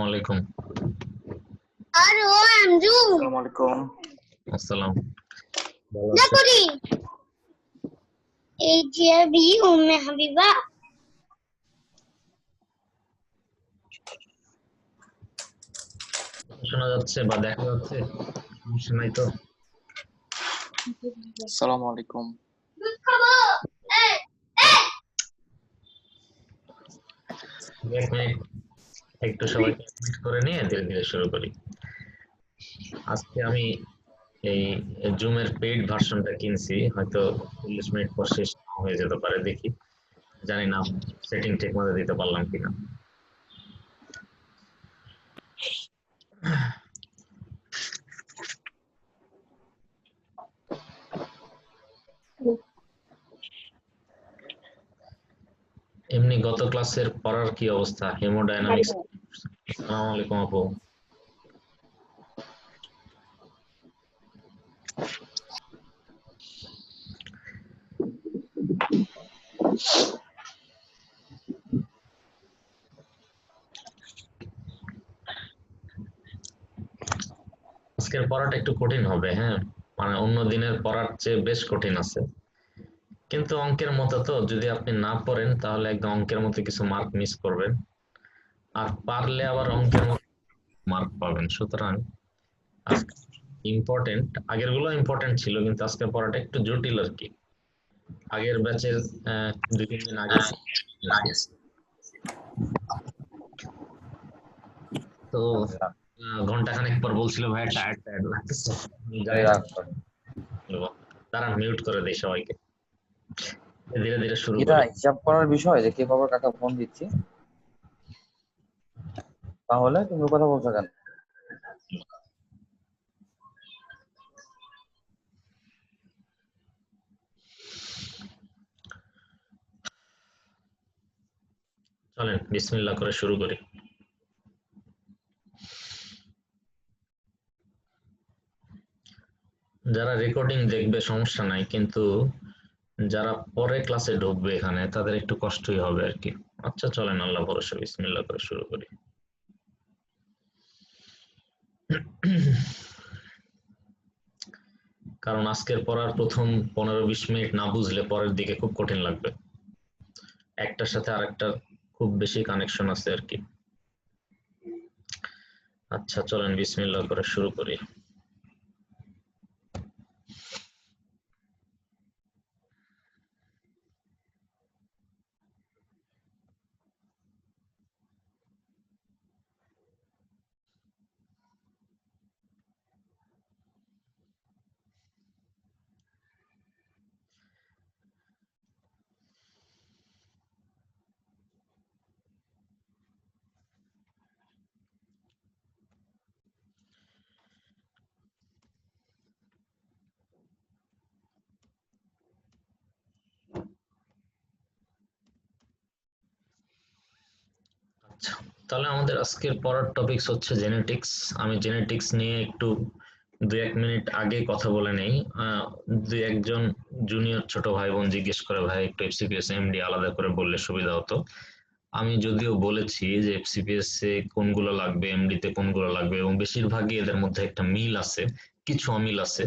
আলাইকুম। আর ও আমজু আসসালামু আলাইকুম। আসসালাম। না করি এই যে বি উম্মে হাবিবা শোনা যাচ্ছে বা দেখা যাচ্ছে? সমস্যা নাই তো? আসসালামু আলাইকুম। খাবো এক মিনিট একটু সবাই মিট করে নিয়ে ধীরে ধীরে শুরু করি। আজকে আমি এই জুমের পেইড ভার্সনটা কিনছি, হয়তো 40 মিনিট পর শেষ হয়ে যেতে পারে, দেখি। জানি না সেটিং ঠিক মতো দিতে পারলাম কিনা। এমনি গত ক্লাসের পড়ার কি অবস্থা? হেমোডাইনামিক্স। আসসালামু আলাইকুম আপু। আজকের পড়াটা একটু কঠিন হবে, হ্যাঁ, মানে অন্য দিনের পড়ার চেয়ে বেশ কঠিন আছে, কিন্তু অঙ্কের মতো তো, যদি আপনি না পড়েন তাহলে একদম অঙ্কের মতো কিছু মার্ক মিস করবেন, আর পারলে আবার অঙ্কের মতো মার্ক পাবেন। সুতরাং আজকে ইম্পর্টেন্ট, আগের গুলো ইম্পর্টেন্ট ছিল, কিন্তু আজকের পড়াটা একটু জটিল আর কি। আগের ব্যাচের 2-3 দিন আগে তো ঘন্টাখানেক পর বলছিল ভাই টায়ার্ড টায়ার্ড লাগতেছে, তারা মিউট করে দেয় সবাইকে। ধীরে ধীরে শুরু এটা করি। হিসাব করার বিষয় যে কে কবে কাকে ফোন দিচ্ছি, তাহলে তুমি কথা বলছো কেন? চলেন বিসমিল্লাহ করে শুরু করি। যারা রেকর্ডিং দেখবে সমস্যা নাই, কিন্তু যারা পরে ক্লাসে ঢুকবে এখানে তাদের একটু কষ্টই হবে আর কি। আচ্ছা চলেন আল্লাহ ভরসা বিসমিল্লাহ করে শুরু করি। কারণ আজকের পড়ার প্রথম 15-20 মিনিট না বুঝলে পরের দিকে খুব কঠিন লাগবে, একটার সাথে আরেকটা খুব বেশি কানেকশন আছে আর কি। আচ্ছা চলেন বিসমিল্লাহ করে শুরু করি। আচ্ছা, তাহলে আমাদের আজকের পড়ার টপিকস হচ্ছে জেনেটিক্স। আমি জেনেটিক্স নিয়ে একটু 2-1 মিনিট আগে কথা বলে নেই। 2-1 জন জুনিয়র ছোট ভাই বোন জিজ্ঞেস করে ভাই একটু এফসিপিএস এমডি আলাদা করে বললে সুবিধা হতো। আমি যদিও বলেছি যে এফসিপিএস এ কোনগুলো লাগবে, এমডি তে কোনগুলো লাগবে, এবং বেশিরভাগই এদের মধ্যে একটা মিল আছে, কিছু অমিল আছে।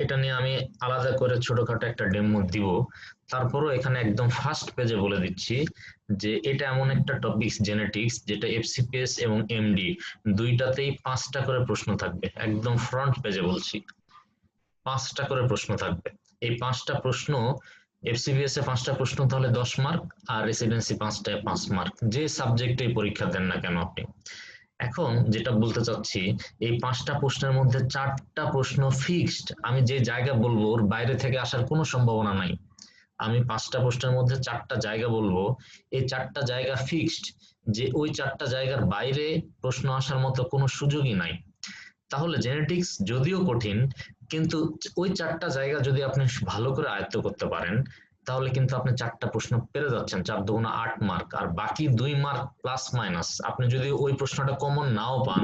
এটা নিয়ে আমি আলাদা করে ছোটখাটো একটা ডেমো দিব। তারপরও এখানে একদম ফার্স্ট পেজে বলে দিচ্ছি যে এটা এমন একটা টপিক জেনেটিক্স যেটা এফসিপিএস এবং এমডি দুইটাতেই 5টা করে প্রশ্ন থাকবে। একদম ফ্রন্ট পেজে বলছি 5টা করে প্রশ্ন থাকবে। এই 5টা প্রশ্ন এফসিপিএস এ 5টা প্রশ্ন তাহলে 10 মার্ক, আর রেসিডেন্সি 5টায় 5 মার্ক, যে সাবজেক্টে পরীক্ষা দেন না কেন আপনি। এখন যেটা বলতে চাচ্ছি, এই 5টা প্রশ্নের মধ্যে 4টা প্রশ্ন ফিক্সড, আমি যে জায়গা বলবো ওর বাইরে থেকে আসার কোনো সম্ভাবনা নাই। আমি 5টা প্রশ্নের মধ্যে 4টা জায়গা বলবো, এই 4টা জায়গা ফিক্সড, যে ওই 4টা জায়গার বাইরে প্রশ্ন আসার মতো কোনো সুযোগই নাই। তাহলে জেনেটিক্স যদিও কঠিন, কিন্তু ওই 4টা জায়গা যদি আপনি ভালো করে আয়ত্ত করতে পারেন তাহলে কিন্তু আপনি 4টা প্রশ্ন পেরে যাচ্ছেন, 4×2 = 8 মার্ক, আর বাকি 2 মার্ক প্লাস মাইনাস আপনি যদি ওই প্রশ্নটা কমন নাও পান,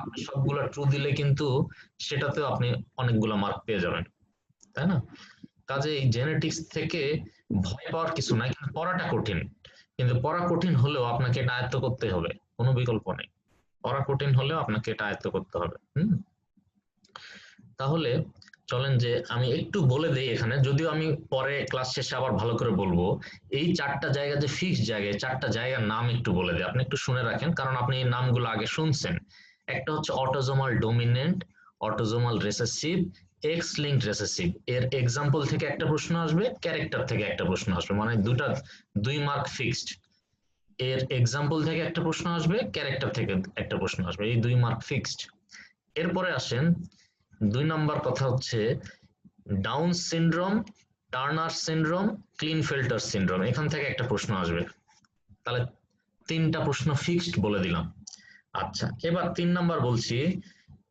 আপনি সবগুলো ট্রু দিলে কিন্তু সেটাতেও আপনি অনেকগুলো মার্ক পেয়ে যাবেন, তাই না? কাজে এই জেনেটিক্স থেকে ভয় পাওয়ার কিছু নাই, কিন্তু পড়াটা কঠিন। কিন্তু পড়া কঠিন হলেও আপনাকে এটা আয়ত্ত করতে হবে, কোনো বিকল্প নেই। পড়া কঠিন হলেও আপনাকে এটা আয়ত্ত করতে হবে। তাহলে চলেন যে আমি একটু বলে দেই এখানে, যদিও আমি পরে ক্লাস শেষে আবার ভালো করে বলবো। এই চারটা জায়গা যে ফিক্স জায়গায়, চারটা জায়গার নাম একটু বলে দিই, আপনি একটু শুনে রাখেন, কারণ আপনি এই নামগুলো আগে শুনছেন। একটা হচ্ছে autosomal dominant, autosomal recessive, x linked recessive. এর এক্সাম্পল থেকে একটা প্রশ্ন আসবে, ক্যারেক্টার থেকে একটা প্রশ্ন আসবে, মানে দুই মার্ক ফিক্সড। এর এক্সাম্পল থেকে একটা প্রশ্ন আসবে, ক্যারেক্টার থেকে একটা প্রশ্ন আসবে, এই 2 মার্ক ফিক্সড। এরপরে আসেন 2 নাম্বার কথা হচ্ছে Down syndrome, Turner syndrome, Klinefelter syndrome, এখান থেকে একটা প্রশ্ন আসবে। তাহলে 3টা প্রশ্ন ফিক্সড বলে দিলাম। আচ্ছা, এবার 3 নাম্বার বলছি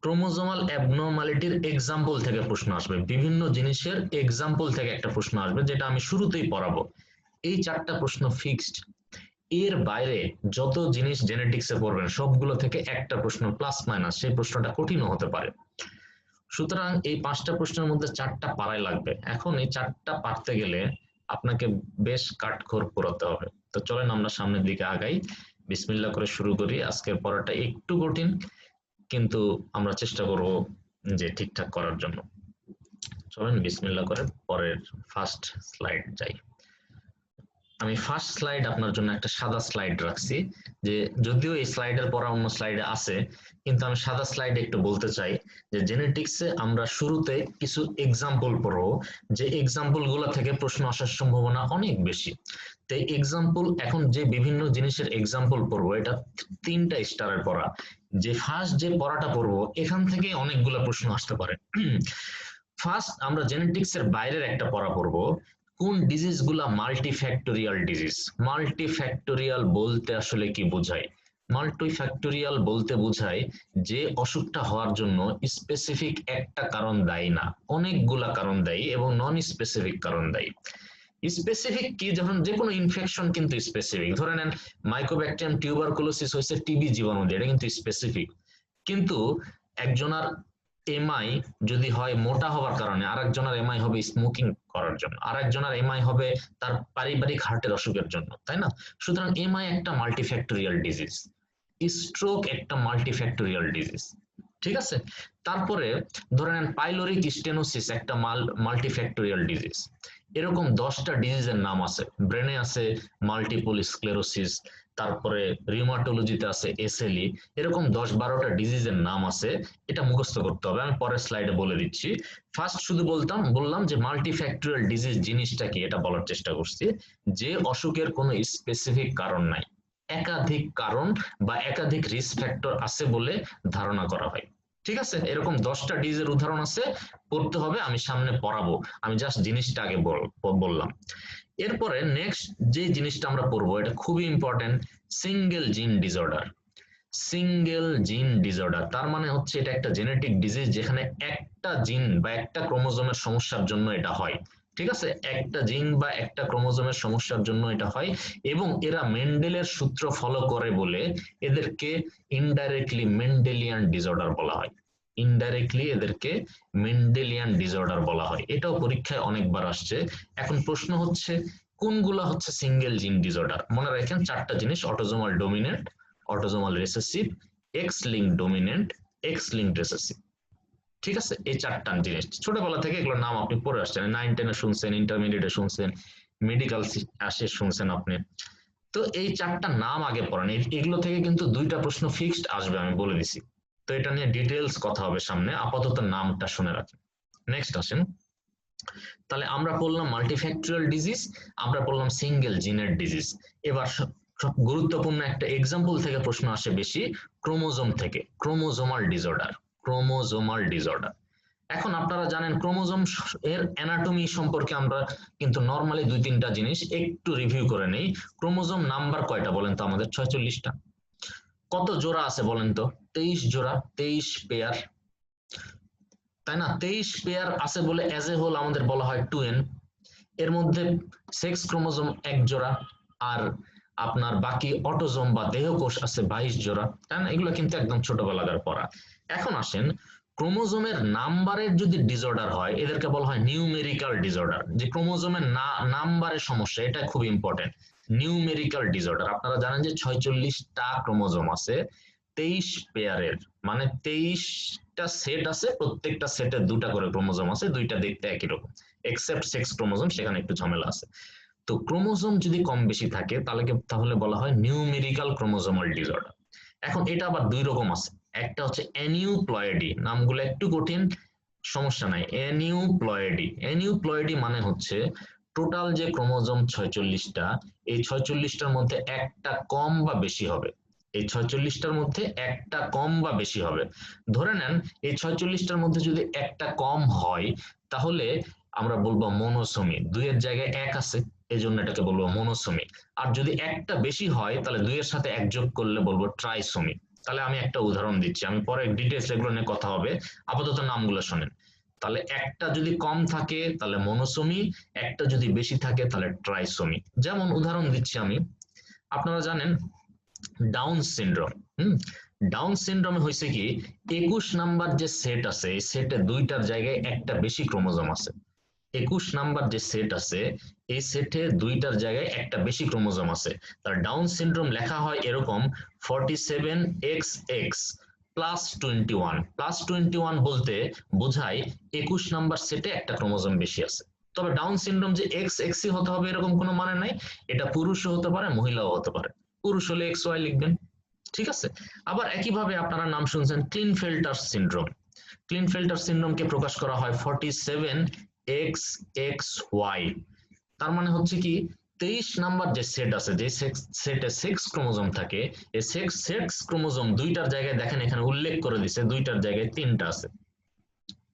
ক্রোমোজোমাল অ্যাবনর্মালিটির এক্সাম্পল থেকে প্রশ্ন আসবে, বিভিন্ন জিনিসের এক্সাম্পল থেকে একটা প্রশ্ন আসবে, যেটা আমি শুরুতেই পড়াবো। এই 4টা প্রশ্ন ফিক্সড। এর বাইরে যত জিনিস জেনেটিক্সে পড়বেন সবগুলো থেকে একটা প্রশ্ন প্লাস মাইনাস, সেই প্রশ্নটা কঠিনও হতে পারে। সুতরাং এই 5টা প্রশ্নের মধ্যে 4টা পারাই লাগবে। এখন এই 4টা পারতে গেলে আপনাকে বেশ কাঠখড় পোড়াতে হবে। তো চলেন আমরা সামনের দিকে আগাই, বিসমিল্লাহ করে শুরু করি। আজকের পড়াটা একটু কঠিন, কিন্তু আমরা চেষ্টা করব যে ঠিকঠাক করার জন্য। চলেন বিসমিল্লাহ করে পরের ফার্স্ট স্লাইড যাই। আমি ফার্স্ট স্লাইড আপনার জন্য একটা সাদা স্লাইড রাখছি, যে যদিও এই স্লাইডের পর অন্য স্লাইডে আছে, কিন্তু আমি সাদা স্লাইডে একটু বলতে চাই যে জেনেটিক্সে আমরা শুরুতে কিছু এক্সাম্পল পড়বো, যে এক্সাম্পল গুলো থেকে প্রশ্ন আসার সম্ভাবনা অনেক বেশি। তো এক্সাম্পল, এখন যে বিভিন্ন জিনিসের এক্সাম্পল পড়বো, এটা 3টা স্টারের পড়া, যে ফার্স্ট যে পড়াটা পড়বো এখান থেকে অনেকগুলো প্রশ্ন আসতে পারে। ফার্স্ট আমরা জেনেটিক্সের বাইরের একটা পড়া পড়বো, কোন ডিজিজ গুলা মাল্টিফ্যাক্টোরিয়াল ডিজিজ। মাল্টিফ্যাক্টোরিয়াল বলতে আসলে কি বোঝায়? মাল্টিফ্যাক্টোরিয়াল বলতে বোঝায় যে অসুখটা হওয়ার জন্য স্পেসিফিক একটা কারণ দায়ী না, অনেকগুলা কারণ দায়ী এবং নন স্পেসিফিক কারণ দায়ী। স্পেসিফিক কি, যখন যে কোনো ইনফেকশন কিন্তু স্পেসিফিক, ধরে নেন মাইকোব্যাকটেরিয়াম টিউবারকুলোসিস হয়েছে টিবি জীবাণু দিয়ে, এটা কিন্তু স্পেসিফিক। কিন্তু একজনের এমআই যদি হয় মোটা হওয়ার কারণে, আরেকজনের এমআই হবে স্মোকিং করার জন্য, আরেকজনের এমআই হবে তার পারিবারিক হার্টের অসুখের জন্য, তাই না? সুতরাং এমআই একটা মাল্টিফ্যাক্টোরিয়াল ডিজিজ, স্ট্রোক একটা মাল্টিফ্যাক্টোরিয়াল ডিজিজ, ঠিক আছে? তারপরে ধরে নেন পাইলোরিক স্টেনোসিস একটা মাল্টিফ্যাক্টোরিয়াল ডিজিজ। এরকম 10টা ডিজিজের নাম আছে, ব্রেনে আছে মাল্টিপল স্ক্লেরোসিস, তারপরে রিউমাটোলজিতে আছে এসএলই, এরকম 10-12টা ডিজিজের নাম আছে, এটা মুখস্থ করতে হবে, আমি পরের স্লাইডে বলে দিচ্ছি। ফার্স্ট শুধু বললাম যে মাল্টিফ্যাক্টোরিয়াল ডিজিজ জিনিসটা কি, এটা বলার চেষ্টা করছি, যে অসুখের কোনো স্পেসিফিক কারণ নাই, একাধিক কারণ বা একাধিক রিস্ক ফ্যাক্টর আছে বলে ধারণা করা হয়, ঠিক আছে? এরকম 10টা ডিজিজের উদাহরণ আছে, পড়তে হবে, আমি সামনে পড়াবো, আমি জাস্ট জিনিসটা আগে বললাম। এরপরে নেক্সট যে জিনিসটা আমরা পড়বো, এটা খুবই ইম্পর্টেন্ট, সিঙ্গেল জিন ডিসঅর্ডার। সিঙ্গেল জিন ডিসঅর্ডার তার মানে হচ্ছে এটা একটা জেনেটিক ডিজিজ যেখানে একটা জিন বা একটা ক্রোমোজোমের সমস্যার জন্য এটা হয়, ঠিক আছে? একটা জিন বা একটা ক্রোমোজোমের সমস্যার জন্য এটা হয়, এবং এরা মেন্ডেলের সূত্র ফলো করে বলে এদেরকে ইনডাইরেক্টলি মেন্ডেলিয়ান ডিসঅর্ডার বলা হয়। ইনডাইরেক্টলি এদেরকে মেন্ডেলিয়ান ডিসঅর্ডার বলা হয়, এটাও পরীক্ষায় অনেকবার আসছে। এখন প্রশ্ন হচ্ছে কোনগুলা হচ্ছে সিঙ্গেল জিন ডিসঅর্ডার? মনে রাখেন 4টা জিনিস, autosomal dominant, autosomal recessive, x link dominant, x link recessive, ঠিক আছে? এই 4টা জিনিস ছোটবেলা থেকে এগুলোর নাম আপনি পড়ে আসছেন, 9-10-এ শুনছেন, ইন্টারমিডিয়েটে শুনছেন, মেডিকেল আসে শুনছেন আপনি। তো এই 4টা নাম আগে পড়েন, এগুলো থেকে কিন্তু 2টা প্রশ্ন ফিক্সড আসবে, আমি বলে দিছি। তো এটা নিয়ে ডিটেলস কথা হবে সামনে, আপাতত নামটা শুনে রাখেন। নেক্সট আসেন, তাহলে আমরা বললাম মাল্টিফ্যাক্টোরিয়াল ডিজিজ, আমরা বললাম সিঙ্গেল জিনের ডিজিজ। এবার গুরুত্বপূর্ণ একটা এক্সাম্পল থেকে প্রশ্ন আসে বেশি, ক্রোমোজোম থেকে, ক্রোমোজোমাল ডিসঅর্ডার। ক্রোমোজোমাল ডিসঅর্ডার, এখন আপনারা জানেন ক্রোমোজোম এর অ্যানাটমি সম্পর্কে আমরা কিন্তু নরমালি 2-3টা জিনিস একটু রিভিউ করে নেই। ক্রোমোজোম নাম্বার কয়টা বলেন তো আমাদের? 46টা। কত জোড়া আছে বলেন তো? 23 জোড়া, 23 পেয়ার, তাই না? 23 পেয়ার আছে বলে অ্যাজ এ হোল আমাদের বলা হয় 2n। এর মধ্যে সেক্স ক্রোমোজোম 1 জোড়া, আর আপনার বাকি অটোজোম বা দেহকোষ আছে 22 জোড়া, তাই না? এগুলো কিন্তু একদম ছোটবেলাকার পড়া। এখন আসেন, ক্রোমোজোমের নাম্বারের যদি ডিসঅর্ডার হয় এদেরকে বলা হয় নিউমেরিক্যাল ডিসঅর্ডার। যে ক্রোমোজোমের নাম্বারের সমস্যা, এটা খুব ইম্পর্টেন্ট, নিউমেরিক্যাল ডিসঅর্ডার। আপনারা জানেন যে 46টা ক্রোমোজোম আছে, 23 পেয়ারের, মানে 23টা সেট আছে, প্রত্যেকটা সেটে দুটা করে ক্রোমোজোম আছে, দুইটা দেখতে একই রকম, এক্সেপ্ট সেক্স ক্রোমোজোম, সেখানে একটু ঝামেলা আছে। তো ক্রোমোজোম যদি কম বেশি থাকে তাহলে বলা হয় নিউমেরিক্যাল ক্রোমোজোমাল ডিসঅর্ডার। এখন এটা আবার দুই রকম আছে, একটা হচ্ছে অ্যানিউপ্লয়েডি, নামগুলো একটু কঠিন, সমস্যা নাই। অ্যানিউপ্লয়েডি মানে হচ্ছে টোটাল যে ক্রোমোজোম 46টা, এই 46টার মধ্যে একটা কম বা বেশি হবে, এই 46টার মধ্যে একটা কম বা বেশি হবে। ধরে নেন এই 46টার মধ্যে যদি একটা কম হয় তাহলে আমরা বলবো মনোসোমি, 2 এর জায়গায় 1 আছে এই জন্য এটাকে বলবো মনোসোমি। আর যদি একটা বেশি হয় তাহলে 2 এর সাথে 1 যোগ করলে বলবো ট্রাইসোমি। তাহলে আমি একটা উদাহরণ দিচ্ছি, আমি পরে ডিটেলস এগুলো নিয়ে কথা হবে, আপাতত নামগুলো শোনেন। তাহলে একটা যদি কম থাকে তাহলে মনোসোমি, একটা যদি বেশি থাকে তাহলে ট্রাইসোমি। যেমন উদাহরণ দিচ্ছি আমি, আপনারা জানেন ডাউন সিনড্রোম। ডাউন সিনড্রোমে হয়েছে কি, 21 নাম্বার যে সেট আছে এই সেটে দুইটার জায়গায় একটা বেশি ক্রোমোজোম আছে। 21 নাম্বার যে সেট আছে এই সেটে দুইটার জায়গায় একটা বেশি ক্রোমোজোম আছে। তার ডাউন সিনড্রোম লেখা হয় এরকম 47XX প্লাস 21। প্লাস 21 বলতে বোঝায় 21 নাম্বার সেটে একটা ক্রোমোজোম বেশি আছে। তবে ডাউন সিনড্রোম যে এক্স এক্সই হতে হবে এরকম কোনো মানে নাই, এটা পুরুষও হতে পারে মহিলাও হতে পারে। পুরুষ হলে এক্স ওয়াই লিখবেন, ঠিক আছে। আবার একইভাবে আপনারা নাম শুনছেন ক্লিনফেল্টার সিনড্রোম। ক্লিনফেল্টার সিনড্রোমকে প্রকাশ করা হয় 47XXY। তার মানে হচ্ছে কি 23 নাম্বার যে সেট আছে, যে সেটে সেক্স ক্রোমোজোম থাকে, এই সেক্স ক্রোমোজোম দুইটার জায়গায় দেখেন এখানে উল্লেখ করে দিছে দুইটার জায়গায় 3টা আছে,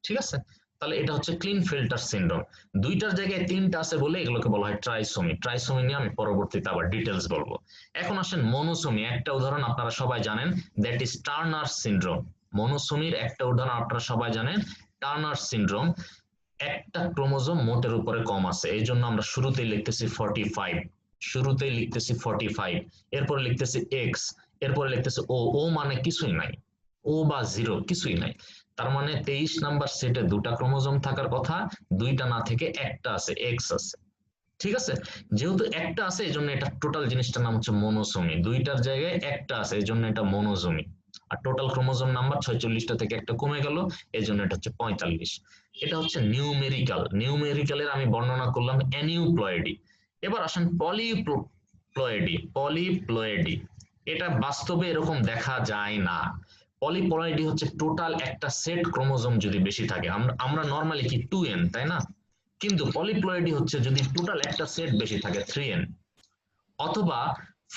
ঠিক আছে। তাহলে এটা হচ্ছে ক্লিনফেল্টার সিনড্রোম, দুইটার জায়গায় 3টা আছে বলে এগুলোকে বলা হয় ট্রাইসোমি। ট্রাইসোমি নিয়ে আমি পরবর্তীতে আবার ডিটেলস বলবো। এখন আসেন মনোসোমি, একটা উদাহরণ আপনারা সবাই জানেন, দ্যাট ইজ টার্নার সিনড্রোম। মনোসোমির একটা উদাহরণ আপনারা সবাই জানেন, টার্নার সিনড্রোম। একটা ক্রোমোজোম মোটের উপরে কম আছে, এই জন্য আমরা শুরুতেই লিখতেছি 45, শুরুতেই লিখতেছি 45, এরপরে লিখতেছি এক্স, এরপরে লিখতেছি ও, ও মানে কিছুই নাই, ও বা জিরো কিছুই নাই। তার মানে 23 নাম্বার সেটে দুটা ক্রোমোজোম থাকার কথা, দুইটা না থেকে একটা আছে, এক্স আছে, ঠিক আছে। যেহেতু একটা আছে এই জন্য এটা টোটাল জিনিসটার নাম হচ্ছে মনোসোমি, দুইটার জায়গায় একটা আছে এই জন্য এটা মনোজোমি। আর টোটাল ক্রোমোজোম নাম্বার 46টা থেকে একটা কমে গেল এই জন্য এটা হচ্ছে 45। এটা হচ্ছে নিউমেরিক্যাল। নিউমেরিক্যালের আমি বর্ণনা করলাম অ্যানিউপ্লয়েডি। এবার আসেন পলিপ্লয়েডি। এটা বাস্তবে এরকম দেখা যায় না। পলিপ্লয়েডি হচ্ছে টোটাল একটা সেট ক্রোমোজোম যদি বেশি থাকে, আমরা নরমালি কি 2n, তাই না? কিন্তু পলিপ্লয়েডি হচ্ছে যদি টোটাল একটা সেট বেশি থাকে 3n অথবা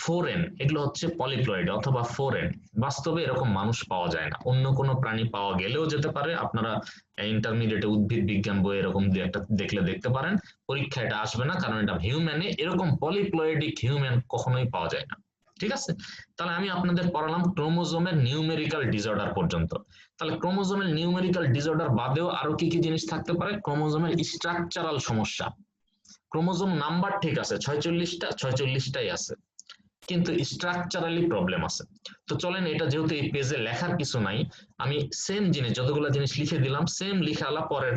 4n, এগুলো হচ্ছে পলিপ্লয়েড, অথবা 4n। বাস্তবে এরকম মানুষ পাওয়া যায় না, অন্য কোনো প্রাণী পাওয়া গেলেও যেতে পারে, আপনারা ইন্টারমিডিয়েটে উদ্ভিদ বিজ্ঞান বই এরকম দুই একটা দেখলে দেখতে পারেন, পরীক্ষা এটা আসবে না কারণ এটা হিউম্যানে এরকম পলিপ্লয়েডিক হিউম্যান কখনোই পাওয়া যায় না, ঠিক আছে। তাহলে আমি আপনাদের পড়ালাম ক্রোমোজোমের নিউমেরিক্যাল ডিসঅর্ডার পর্যন্ত। তাহলে ক্রোমোজোমের নিউমেরিক্যাল ডিসঅর্ডার বাদেও আরো কি কি জিনিস থাকতে পারে? ক্রোমোজোমের স্ট্রাকচারাল সমস্যা। ক্রোমোজোম নাম্বার ঠিক আছে 46টাই আছে, কিন্তু স্ট্রাকচারালি প্রবলেম আছে। তো চলেন, এটা যেহেতু এই পেজে লেখার কিছু নাই, আমি সেম জিনিস যতগুলো জিনিস লিখে দিলাম সেম লিখালা পরের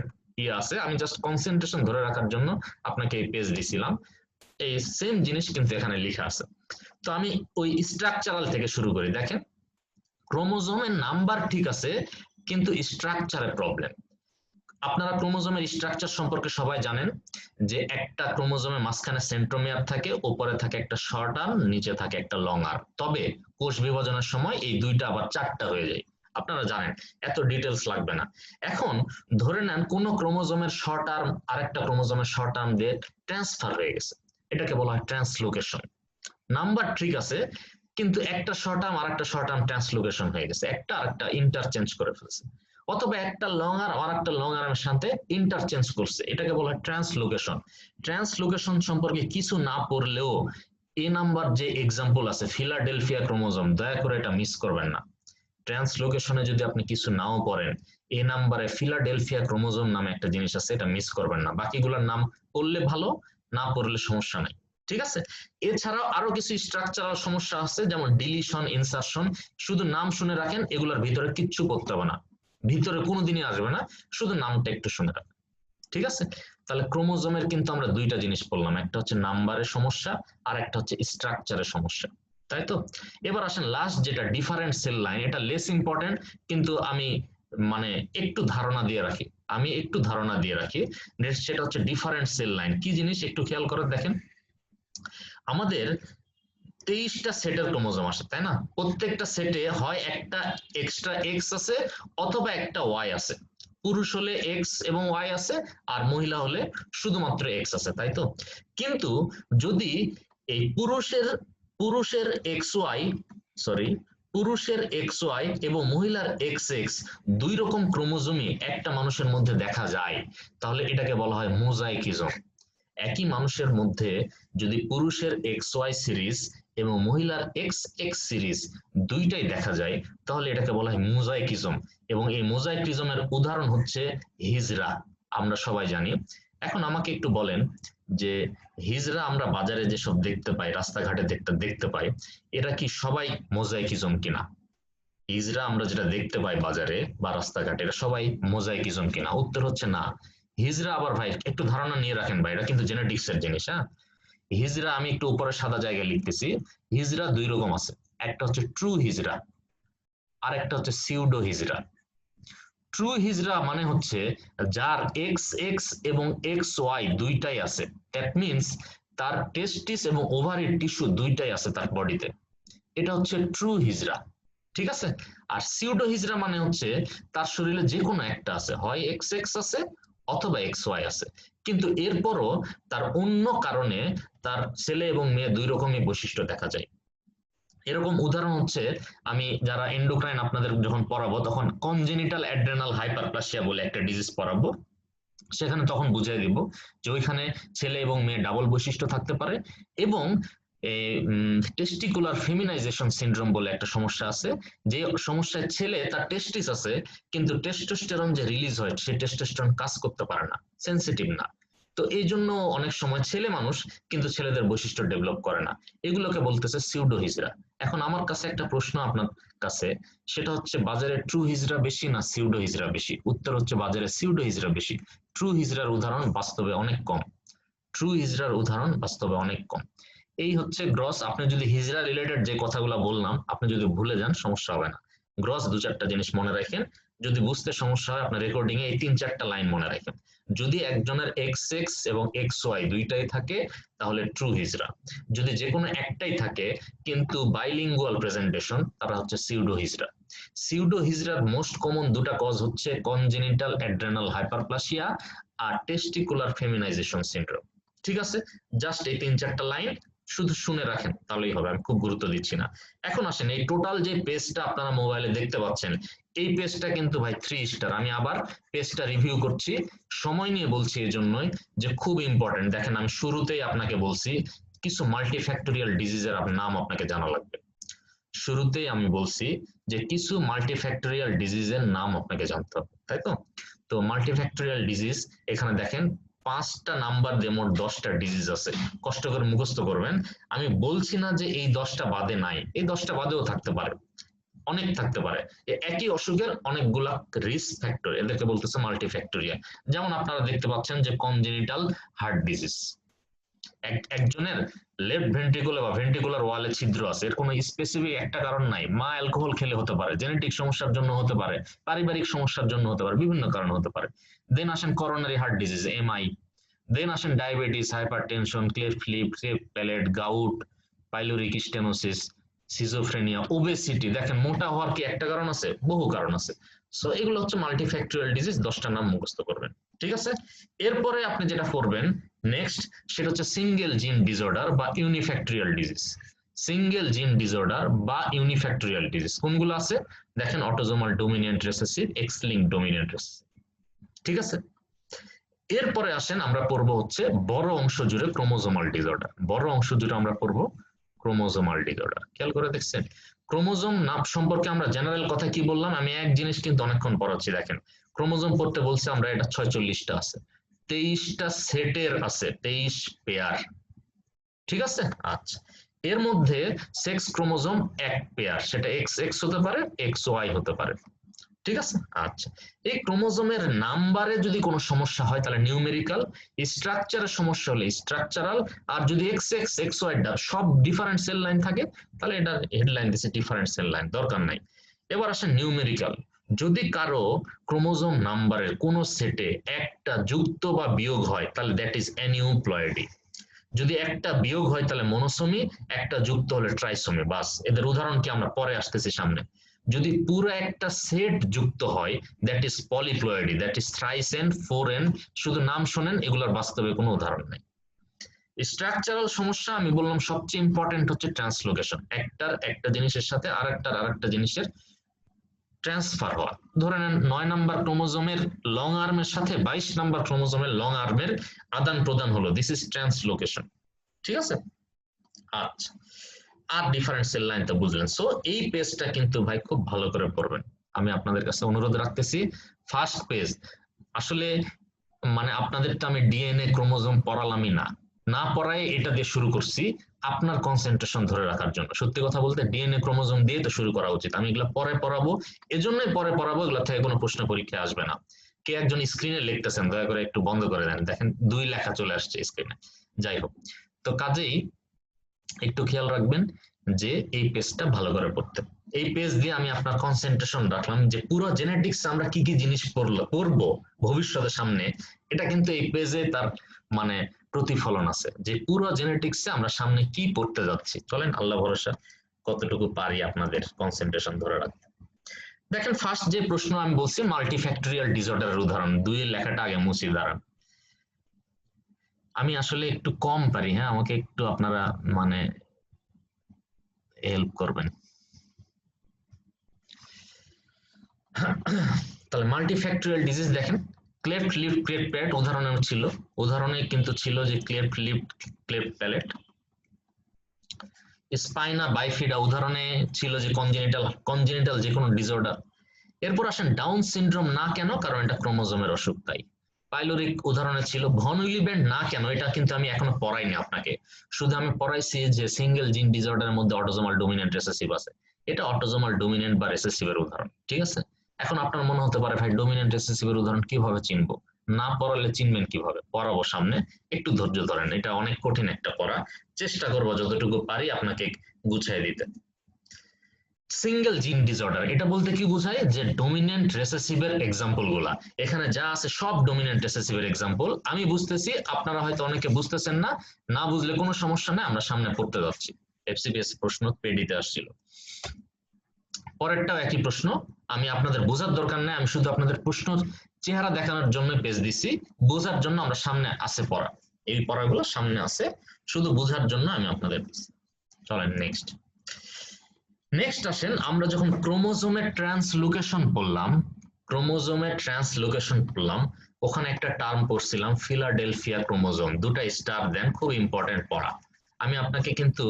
আছে, আমি জাস্ট কনসেন্ট্রেশন ধরে রাখার জন্য আপনাকে এই পেজ দিছিলাম, এই সেম জিনিস কিন্তু এখানে লেখা আছে। তো আমি ওই স্ট্রাকচারাল থেকে শুরু করি। দেখেন, ক্রোমোজোমের নাম্বার ঠিক আছে কিন্তু স্ট্রাকচারে প্রবলেম। আপনারা ক্রোমোজোমের স্ট্রাকচার সম্পর্কে সবাই জানেন যে একটা ক্রোমোজোমের মাঝখানে সেন্ট্রোমিয়ার থাকে, উপরে থাকে একটা শর্ট আর্ম, নিচে থাকে একটা লং আর্ম। তবে কোষ বিভাজনের সময় এই দুইটা আবার 4টা হয়ে যায়, আপনারা জানেন, এত ডিটেলস লাগবে না। এখন ধরে নেন কোন ক্রোমোজোমের শর্ট আর্ম আরেকটা ক্রোমোজোমের শর্ট আর্ম দিয়ে ট্রান্সফার হয়ে গেছে, এটাকে বলা হয় ট্রান্সলোকেশন। নাম্বার ঠিক আছে কিন্তু একটা শর্ট আর্ম আরেকটা শর্ট আর্ম ট্রান্সলোকেশন হয়ে গেছে, একটা আরেকটা ইন্টারচেঞ্জ করে ফেলছে, অথবা একটা লং আর্ম আর একটা লং আর্মের সাথে ইন্টারচেঞ্জ করছে, এটাকে বলা হয় ট্রান্সলোকেশন। ট্রান্সলোকেশন সম্পর্কে কিছু না পড়লেও এ নাম্বার যে এক্সাম্পল আছে ফিলাডেলফিয়া ক্রোমোজোম, দয়া করে এটা মিস করবেন না। ট্রান্সলোকেশনে যদি আপনি কিছু নাও পড়েন, এ নাম্বারে ফিলাডেলফিয়া ক্রোমোজোম নামে একটা জিনিস আছে, এটা মিস করবেন না। বাকিগুলোর নাম পড়লে ভালো, না পড়লে সমস্যা নাই, ঠিক আছে। এছাড়াও আরো কিছু স্ট্রাকচারাল সমস্যা আছে, যেমন ডিলিশন, ইনসারশন। শুধু নাম শুনে রাখেন, এগুলোর ভিতরে কিচ্ছু করতে হবে না, ভিতরে কোনোদিনই আসবে না, শুধু নামটা একটু শুনে রাখেন, ঠিক আছে। তাহলে ক্রোমোজোমের কিন্তু আমরা দুইটা জিনিস বললাম, একটা হচ্ছে নাম্বারের সমস্যা আর একটা হচ্ছে স্ট্রাকচারের সমস্যা। তাই তো? এবার আসেন লাস্ট যেটা ডিফারেন্ট সেল লাইন, এটা লেস ইম্পর্টেন্ট, কিন্তু আমি মানে একটু ধারণা দিয়ে রাখি, সেটা হচ্ছে ডিফারেন্ট সেল লাইন। কি জিনিস একটু খেয়াল করে দেখেন, আমাদের 23টা সেটের ক্রোমোজোম আসে, তাই না? প্রত্যেকটা সেটে হয় একটা এক্সট্রা এক্স আছে অথবা একটা ওয়াই আছে। পুরুষ হলে এক্স এবং ওয়াই আছে, আর মহিলা হলে শুধুমাত্র এক্স আছে, তাই তো? কিন্তু যদি এই পুরুষের এক্স ওয়াই, সরি, পুরুষের এক্স ওয়াই এবং মহিলার এক্স এক্স দুই রকম ক্রোমোজোমই একটা মানুষের মধ্যে দেখা যায়, তাহলে এটাকে বলা হয় মোজাইকিজম। একই মানুষের মধ্যে যদি পুরুষের এক্স ওয়াই সিরিজ এবং মহিলার এক্স এক্স সিরিজ দুইটাই দেখা যায়, তাহলে এটাকে বলা হয় মোজাইকিজম। এবং এই মোজাইকিজমের উদাহরণ হচ্ছে হিজড়া, আমরা সবাই জানি। এখন আমাকে একটু বলেন যে হিজড়া আমরা বাজারে যেসব দেখতে পাই, রাস্তাঘাটে দেখতে পাই, এরা কি সবাই মোজাইকিজম কিনা? হিজড়া আমরা যেটা দেখতে পাই বাজারে বা রাস্তাঘাটে, এরা সবাই মোজাইকিজম কিনা? উত্তর হচ্ছে না। হিজড়া আবার ভাই একটু ধারণা নিয়ে রাখেন ভাই, এটা কিন্তু জেনেটিক্স এর জিনিস। হ্যাঁ, হিজড়া আমি একটু উপরে সাদা জায়গায় লিখতেছি, হিজড়া দুই রকম আছে, একটা হচ্ছে ট্রু হিজড়া আর একটা হচ্ছে সিউডো হিজড়া। ট্রু হিজড়া মানে হচ্ছে যার এক্স এক্স এবং এক্স ওয়াই দুইটাই আছে, দ্যাট মিনস তার টেস্টিস এবং ওভারি টিস্যু দুইটাই আছে তার বডিতে, এটা হচ্ছে ট্রু হিজড়া। ঠিক আছে? আর সিউডো হিজড়া মানে হচ্ছে তার শরীরে যে কোনো একটা আছে, হয় এক্স এক্স আছে অথবা এক্স ওয়াই আছে, কিন্তু এরপরও তার অন্য কারণে তার ছেলে এবং মেয়ে দুই রকমই বৈশিষ্ট্য দেখা যায়। এরকম উদাহরণ হচ্ছে, আমি যারা এন্ডোক্রাইন আপনাদের যখন পড়াবো তখন কনজেনিটাল অ্যাড্রেনাল হাইপারপ্লাসিয়া বলে একটা ডিজিজ পড়াবো, সেখানে তখন বুঝিয়ে দিব যে ওইখানে ছেলে এবং মেয়ে ডাবল বৈশিষ্ট্য থাকতে পারে, এবং টেস্টিকুলার ফেমিনাইজেশন সিনড্রোম বলে একটা সমস্যা আছে, যে সমস্যায় ছেলে তার টেস্টিস আছে কিন্তু টেস্টোস্টেরন যে রিলিজ হয় সেই টেস্টোস্টেরন কাজ করতে পারে না, সেনসিটিভ না, তো এই জন্য অনেক সময় ছেলে মানুষ কিন্তু ছেলেদের বৈশিষ্ট্য ডেভেলপ করে না, এগুলোকে বলতেছে সিউডো হিজড়া। এখন আমার কাছে একটা প্রশ্ন আপনার কাছে, সেটা হচ্ছে বাজারে ট্রু হিজড়া বেশি না সিউডো হিজড়া বেশি? উত্তর হচ্ছে বাজারে সিউডো হিজড়া বেশি। ট্রু হিজড়ার উদাহরণ বাস্তবে অনেক কম, এই হচ্ছে গ্রস। আপনি যদি হিজড়া রিলেটেড যে কথাগুলো বললাম আপনি যদি ভুলে যান সমস্যা হবে না, গ্রস দু চারটা জিনিস মনে রাখেন, যদি বুঝতে সমস্যা হয় আপনার রেকর্ডিং এ এই 3-4টা লাইন মনে রাখেন। যদি একজনের এক্স এক্স এবং এক্স ওয়াই দুইটাই থাকে তাহলে ট্রু হিজড়া, যদি যে কোনো একটাই থাকে কিন্তু বাইলিঙ্গুয়াল প্রেজেন্টেশন, তারা হচ্ছে সিউডো হিজড়া। সিউডো হিজড়ার মোস্ট কমন দুটা কজ হচ্ছে কনজেনিটাল অ্যাড্রেনাল হাইপারপ্লাসিয়া আর টেস্টিকুলার ফেমিনাইজেশন সিনড্রোম। ঠিক আছে, জাস্ট এই 3-4টা লাইন শুধু শুনে রাখেন তাহলেই হবে, আমি খুব গুরুত্ব দিচ্ছি না। এখন আসেন, এই টোটাল যে পেজটা আপনারা মোবাইলে দেখতে পাচ্ছেন এই পেজটা কিন্তু ভাই 3 স্টার। আমি আবার পেজটা রিভিউ করছি, সময় নিয়ে বলছি এই জন্যই যে খুব ইম্পর্টেন্ট। দেখেন আমি শুরুতেই আপনাকে বলছি কিছু মাল্টিফ্যাক্টোরিয়াল ডিজিজের নাম আপনাকে জানা লাগবে, শুরুতেই আমি বলছি যে কিছু মাল্টিফ্যাক্টোরিয়াল ডিজিজের নাম আপনাকে জানতে হবে, তাই তো? তো মাল্টিফ্যাক্টোরিয়াল ডিজিজ এখানে দেখেন 5টা নাম্বার দিয়ে মোট 10টা ডিজিজ আছে, কষ্ট করে মুখস্থ করবেন। আমি বলছি না যে এই 10টা বাদে নাই, এই 10টা বাদেও থাকতে পারে, অনেক থাকতে পারে, একই অসুখের অনেকগুলা রিস্ক ফ্যাক্টর, এদেরকে বলতেছে মাল্টিফ্যাক্টোরিয়াল। যেমন আপনারা দেখতে পাচ্ছেন যে কনজেনিটাল হার্ট ডিজিজ, একজনের লেফট ভেন্ট্রিকুলার বা ভেন্ট্রিকুলার ওয়ালে ছিদ্র আছে, এর কোনো স্পেসিফিক একটা কারণ নাই, মা অ্যালকোহল খেলে হতে পারে, জেনেটিক সমস্যার জন্য হতে পারে, পারিবারিক সমস্যার জন্য হতে পারে, বিভিন্ন কারণ হতে পারে। দেন আসেন coronary heart disease MI, then আসেন diabetes, hypertension, cleft lip, cleft palate, gout, pyloric stenosis, schizophrenia, obesity. দেখেন মোটা হওয়ার কি একটা কারণ আছে? বহু কারণ আছে। সো এগুলো হচ্ছে মাল্টিফ্যাক্টোরিয়াল ডিজিজ, 10টা নাম মুখস্থ করবেন, ঠিক আছে? এরপরে আপনি যেটা করবেন নেক্সট, সেটা হচ্ছে সিঙ্গেল জিন ডিসঅর্ডার বা ইউনিফ্যাক্টোরিয়াল ডিজিজ। সিঙ্গেল জিন ডিসঅর্ডার বা ইউনিফ্যাক্টোরিয়াল ডিজিজ কোনগুলো আছে দেখেন, autosomal dominant recessive, x linked dominant recessive, ঠিক আছে? এরপরে আসেন আমরা পড়বো হচ্ছে বড় অংশ জুড়ে ক্রোমোজোমাল ডিসঅর্ডার। বড় অংশ জুড়ে আমরা পড়বো ক্রোমোজোমাল ডিসঅর্ডার। খেয়াল করে দেখছেন ক্রোমোজোম নাম সম্পর্কে আমরা জেনারেল কথা কি বললাম, আমি এক জিনিস কিন্তু অনেকক্ষণ পড়াচ্ছি। দেখেন ক্রোমোজোম পড়তে বলছে আমরা, এটা 46টা আছে, 23টা সেটের আছে, 23 পেয়ার, ঠিক আছে? আচ্ছা, এর মধ্যে সেক্স ক্রোমোজোম এক পেয়ার, সেটা এক্স এক্স হতে পারে, এক্স ওয়াই হতে পারে, ঠিক আছে। আচ্ছা, এই ক্রোমোজোমের নাম্বারে যদি কোনো সমস্যা হয় তাহলে নিউমেরিক্যাল, স্ট্রাকচারের সমস্যা হলে স্ট্রাকচারাল, আর যদি এক্স এক্স এক্স ওয়াই সব ডিফারেন্ট সেল লাইন থাকে তাহলে এটা হেডলাইন দিচ্ছে ডিফারেন্ট সেল লাইন, দরকার নাই। এবার আসে নিউমেরিক্যাল, যদি কারো ক্রোমোজোম নাম্বারের কোন সেটে একটা যুক্ত বা বিয়োগ হয় তাহলে দ্যাট ইজ অ্যানিউপ্লয়েডি। যদি একটা বিয়োগ হয় তাহলে মনোসোমি, একটা যুক্ত হলে ট্রাইসোমি। বাস, এদের উদাহরণ কি আমরা পরে আসতেছি সামনে। যদি পুরো একটা সেট যুক্ত হয় that is polyploidy, that is thrice N, four N, শুধু নাম শোনেন, এগুলোর বাস্তবে কোনো উদাহরণ নেই। স্ট্রাকচারাল সমস্যা আমি বললাম সবচেয়ে ইম্পর্টেন্ট হচ্ছে ট্রান্সলোকেশন, একটা জিনিসের সাথে আরেকটা জিনিসের ট্রান্সফার হওয়া। ধরে নেন 9 নাম্বার ক্রোমোজোমের লং আর্মের সাথে 22 নাম্বার ক্রোমোজোমের লং আর্মের আদান প্রদান হলো, দিস ইজ ট্রান্সলোকেশন। ঠিক আছে। আচ্ছা, আর ডিফারেন্ট সেল লাইন তো বুঝলেন। সো এই পেজটা কিন্তু ভাই খুব ভালো করে পড়বেন, আমি আপনাদের কাছে অনুরোধ রাখতেছি। ফার্স্ট পেজ আসলে মানে আপনাদের তো আমি ডিএনএ ক্রোমোজোম পড়ালামই না পড়ায় এটা দিয়ে শুরু করছি আপনার কনসেন্ট্রেশন ধরে রাখার জন্য। সত্যি কথা বলতে ডিএনএ ক্রোমোজোম দিয়ে তো শুরু করা উচিত, আমি এগুলা পরে পড়াবো, এজন্যই পরে পড়াবো, এগুলা থেকে কোনো প্রশ্ন পরীক্ষা আসবে না। কে একজন স্ক্রিনে লিখতেছেন, দয়া করে একটু বন্ধ করে দেন, দেখেন 2 লেখা চলে আসছে স্ক্রিনে। যাই হোক, তো কাজেই একটু খেয়াল রাখবেন যে এই পেজটা ভালো করে পড়তে। এই পেজ দিয়ে আমি আপনার কনসেন্ট্রেশন রাখলাম যে পুরো জেনেটিক্স আমরা কি কি জিনিস পড়বো ভবিষ্যতে সামনে, এটা কিন্তু এই পেজে তার মানে প্রতিফলন আছে যে পুরো জেনেটিক্সে আমরা সামনে কি পড়তে যাচ্ছি। চলেন, আল্লাহ ভরসা কতটুকু পারি আপনাদের কনসেন্ট্রেশন ধরে রাখতে। দেখেন ফার্স্ট যে প্রশ্ন আমি বলছি মাল্টিফ্যাক্টরিয়াল ডিসঅর্ডারের উদাহরণ, 2 এর লেখাটা আগে মুছি দাঁড়ান, আমি আসলে একটু কম পারি, হ্যাঁ আমাকে একটু আপনারা মানে হেল্প করবেন। তাহলে মাল্টিফ্যাক্টরিয়াল ডিজিজ দেখেন, ক্লেফট লিফট ক্লেফট প্যালেট উদাহরণে কিন্তু ছিল যে cleft lift cleft palate. Spina bifida উদাহরণে ছিল যে কনজেনিটাল যে কোনো ডিসঅর্ডার। এরপর আসেন ডাউন সিনড্রোম না কেন, কারণ এটা ক্রোমোজোমের অসুখ তাই। পাইলোরিক উদাহরণে ছিল। ভন উইলি ব্যান্ড না কেন, এটা কিন্তু আমি এখনো পড়াইনি আপনাকে, শুধু আমি পড়াইছি যে সিঙ্গেল জিন ডিসঅর্ডারের মধ্যে অটোজোমাল ডোমিনেন্ট রিসেসিভ আছে, এটা অটোজোমাল ডোমিনেন্ট বা রিসেসিভের উদাহরণ। ঠিক আছে, এখন আপনার মনে হতে পারে ভাই ডোমিনেন্ট রিসেসিভের উদাহরণ কিভাবে চিনবো, না পড়ালে চিনবেন কিভাবে, পড়াবো সামনে, একটু ধৈর্য ধরেন, এটা অনেক কঠিন একটা পড়া, চেষ্টা করবো যতটুকু পারি আপনাকে গুছিয়ে দিতে। সিঙ্গেল জিন ডিসঅর্ডার এটা বলতে কি বোঝায়, যে ডোমিনেন্ট রেসেসিভের এক্সাম্পল গুলা এখানে যা আছে সব ডোমিনেন্ট রেসেসিভের এক্সাম্পল। আমি বুঝতেছি, আপনারা হয়তো অনেকে বুঝতেছেন না বুঝলে কোনো সমস্যা নেই, আমরা সামনে পড়তে যাচ্ছি। এফসিপিএস প্রশ্ন পেডিতে আসছিল, পরেরটাও একই প্রশ্ন, আমি আপনাদের বোঝার দরকার নেই, আমি শুধু আপনাদের প্রশ্ন চেহারা দেখানোর জন্য পেজ দিছি, বোঝার জন্য আমরা সামনে আছে পড়া, এই পড়াগুলো সামনে আছে, শুধু বোঝার জন্য আমি আপনাদের দিছি। চলেন নেক্সট আসেন, আমরা যখন ক্রোমোজোমের ট্রান্সলোকেশন পড়লাম, ওখানে একটা টার্ম পড়ছিলাম ফিলাডেলফিয়া ক্রোমোজোম, 2টা স্টার দেন, খুব ইম্পর্টেন্ট পড়া। আমি আপনাকে কিন্তু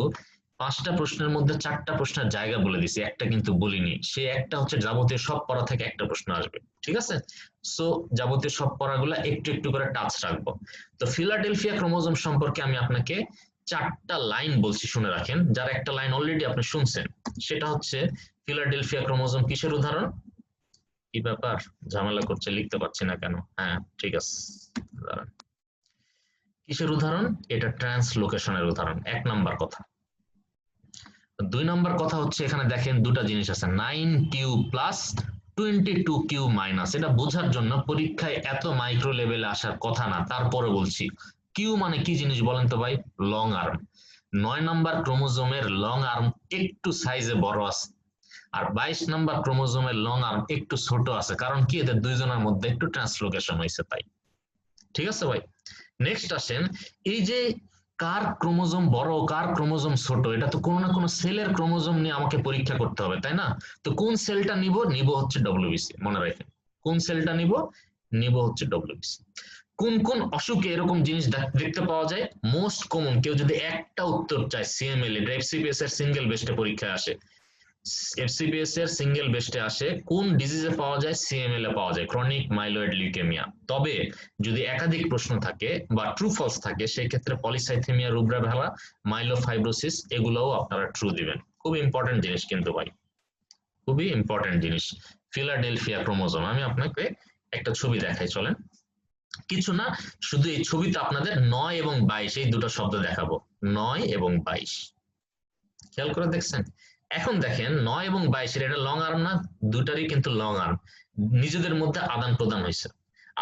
5টা প্রশ্নের মধ্যে 4টা প্রশ্নের জায়গা বলে দিছি, একটা কিন্তু বলিনি, সে একটা হচ্ছে যাবতীয় সব পড়া থেকে একটা প্রশ্ন আসবে। ঠিক আছে, সো যাবতীয় সব পড়াগুলো একটু একটু করে টাচ রাখবো। তো ফিলাডেলফিয়া ক্রোমোজোম সম্পর্কে আমি আপনাকে 4টা লাইন বলছি, শুনে রাখেন, যার একটা লাইন অলরেডি আপনি শুনছেন, সেটা হচ্ছে ফিলাডেলফিয়া ক্রোমোজোম কিসের উদাহরণ। কি ব্যাপার, ঝামেলা করছে, লিখতে পারছি না কেন, হ্যাঁ ঠিক আছে দাঁড়ান, কিসের উদাহরণ, এটা ট্রান্সলোকেশনের উদাহরণ, 1 নাম্বার কথা। 2 নাম্বার কথা হচ্ছে এখানে দেখেন 2টা জিনিস আছে, 9q প্লাস 22q মাইনাস, এটা বোঝার জন্য পরীক্ষায় এত মাইক্রো লেভেলে আসার কথা না, তারপরে বলছি কিউ মানে কি জিনিস বলেন তো ভাই, লং আর্ম। 9 নাম্বার ক্রোমোজোমের লং আর্ম একটু সাইজে বড় আছে, আর 22 নাম্বার ক্রোমোজোমের লং আর্ম একটু ছোট আছে, কারণ কি এদের দুইজনের মধ্যে একটু ট্রান্সলোকেশন হয়েছে তাই। ঠিক আছে ভাই, নেক্সট আসেন, এই যে কার ক্রোমোজোম বড় কার ক্রোমোজোম ছোট, এটা তো কোনো না কোনো সেলের ক্রোমোজোম নিয়ে আমাকে পরীক্ষা করতে হবে তাই না। তো কোন সেলটা নিব হচ্ছে ডব্লিউবিসি, মনে রাখেন কোন সেলটা নিব হচ্ছে ডব্লিউবিসি। কোন অসুখে এরকম জিনিস দেখতে পাওয়া যায়, মোস্ট কমন, কেউ যদি একটা উত্তর চায় সিএমএল, এটা এফসিপিএস এর সিঙ্গেল বেস্টে পরীক্ষায় আসে, এফসিপিএস এর সিঙ্গেল বেস্টে আসে, কোন ডিজিজে পাওয়া যায়, সিএমএল এ পাওয়া যায়, ক্রনিক মাইলয়েড লিউকেমিয়া। তবে যদি একাধিক প্রশ্ন থাকে বা ট্রু ফলস থাকে, সেই ক্ষেত্রে পলিসাইথেমিয়া, রুব্রা ভেলা, মাইলোফাইব্রোসিস, এগুলোও আপনারা ট্রু দিবেন। খুব ইম্পর্টেন্ট জিনিস কিন্তু ভাই, খুবই ইম্পর্টেন্ট জিনিস, ফিলাডেলফিয়া ক্রোমোজোম। আমি আপনাকে একটা ছবি দেখাই, চলেন। কিছু না, শুধু এই ছবিতে আপনাদের 9 এবং 22 এই দুটো শব্দ দেখাবো, 9 এবং 22, খেয়াল করে দেখছেন? এখন দেখেন 9 এবং 22 এটা লং আর্ম না? দুটারই কিন্তু লং আর্ম, নিজেদের মধ্যে আদান প্রদান হয়েছে।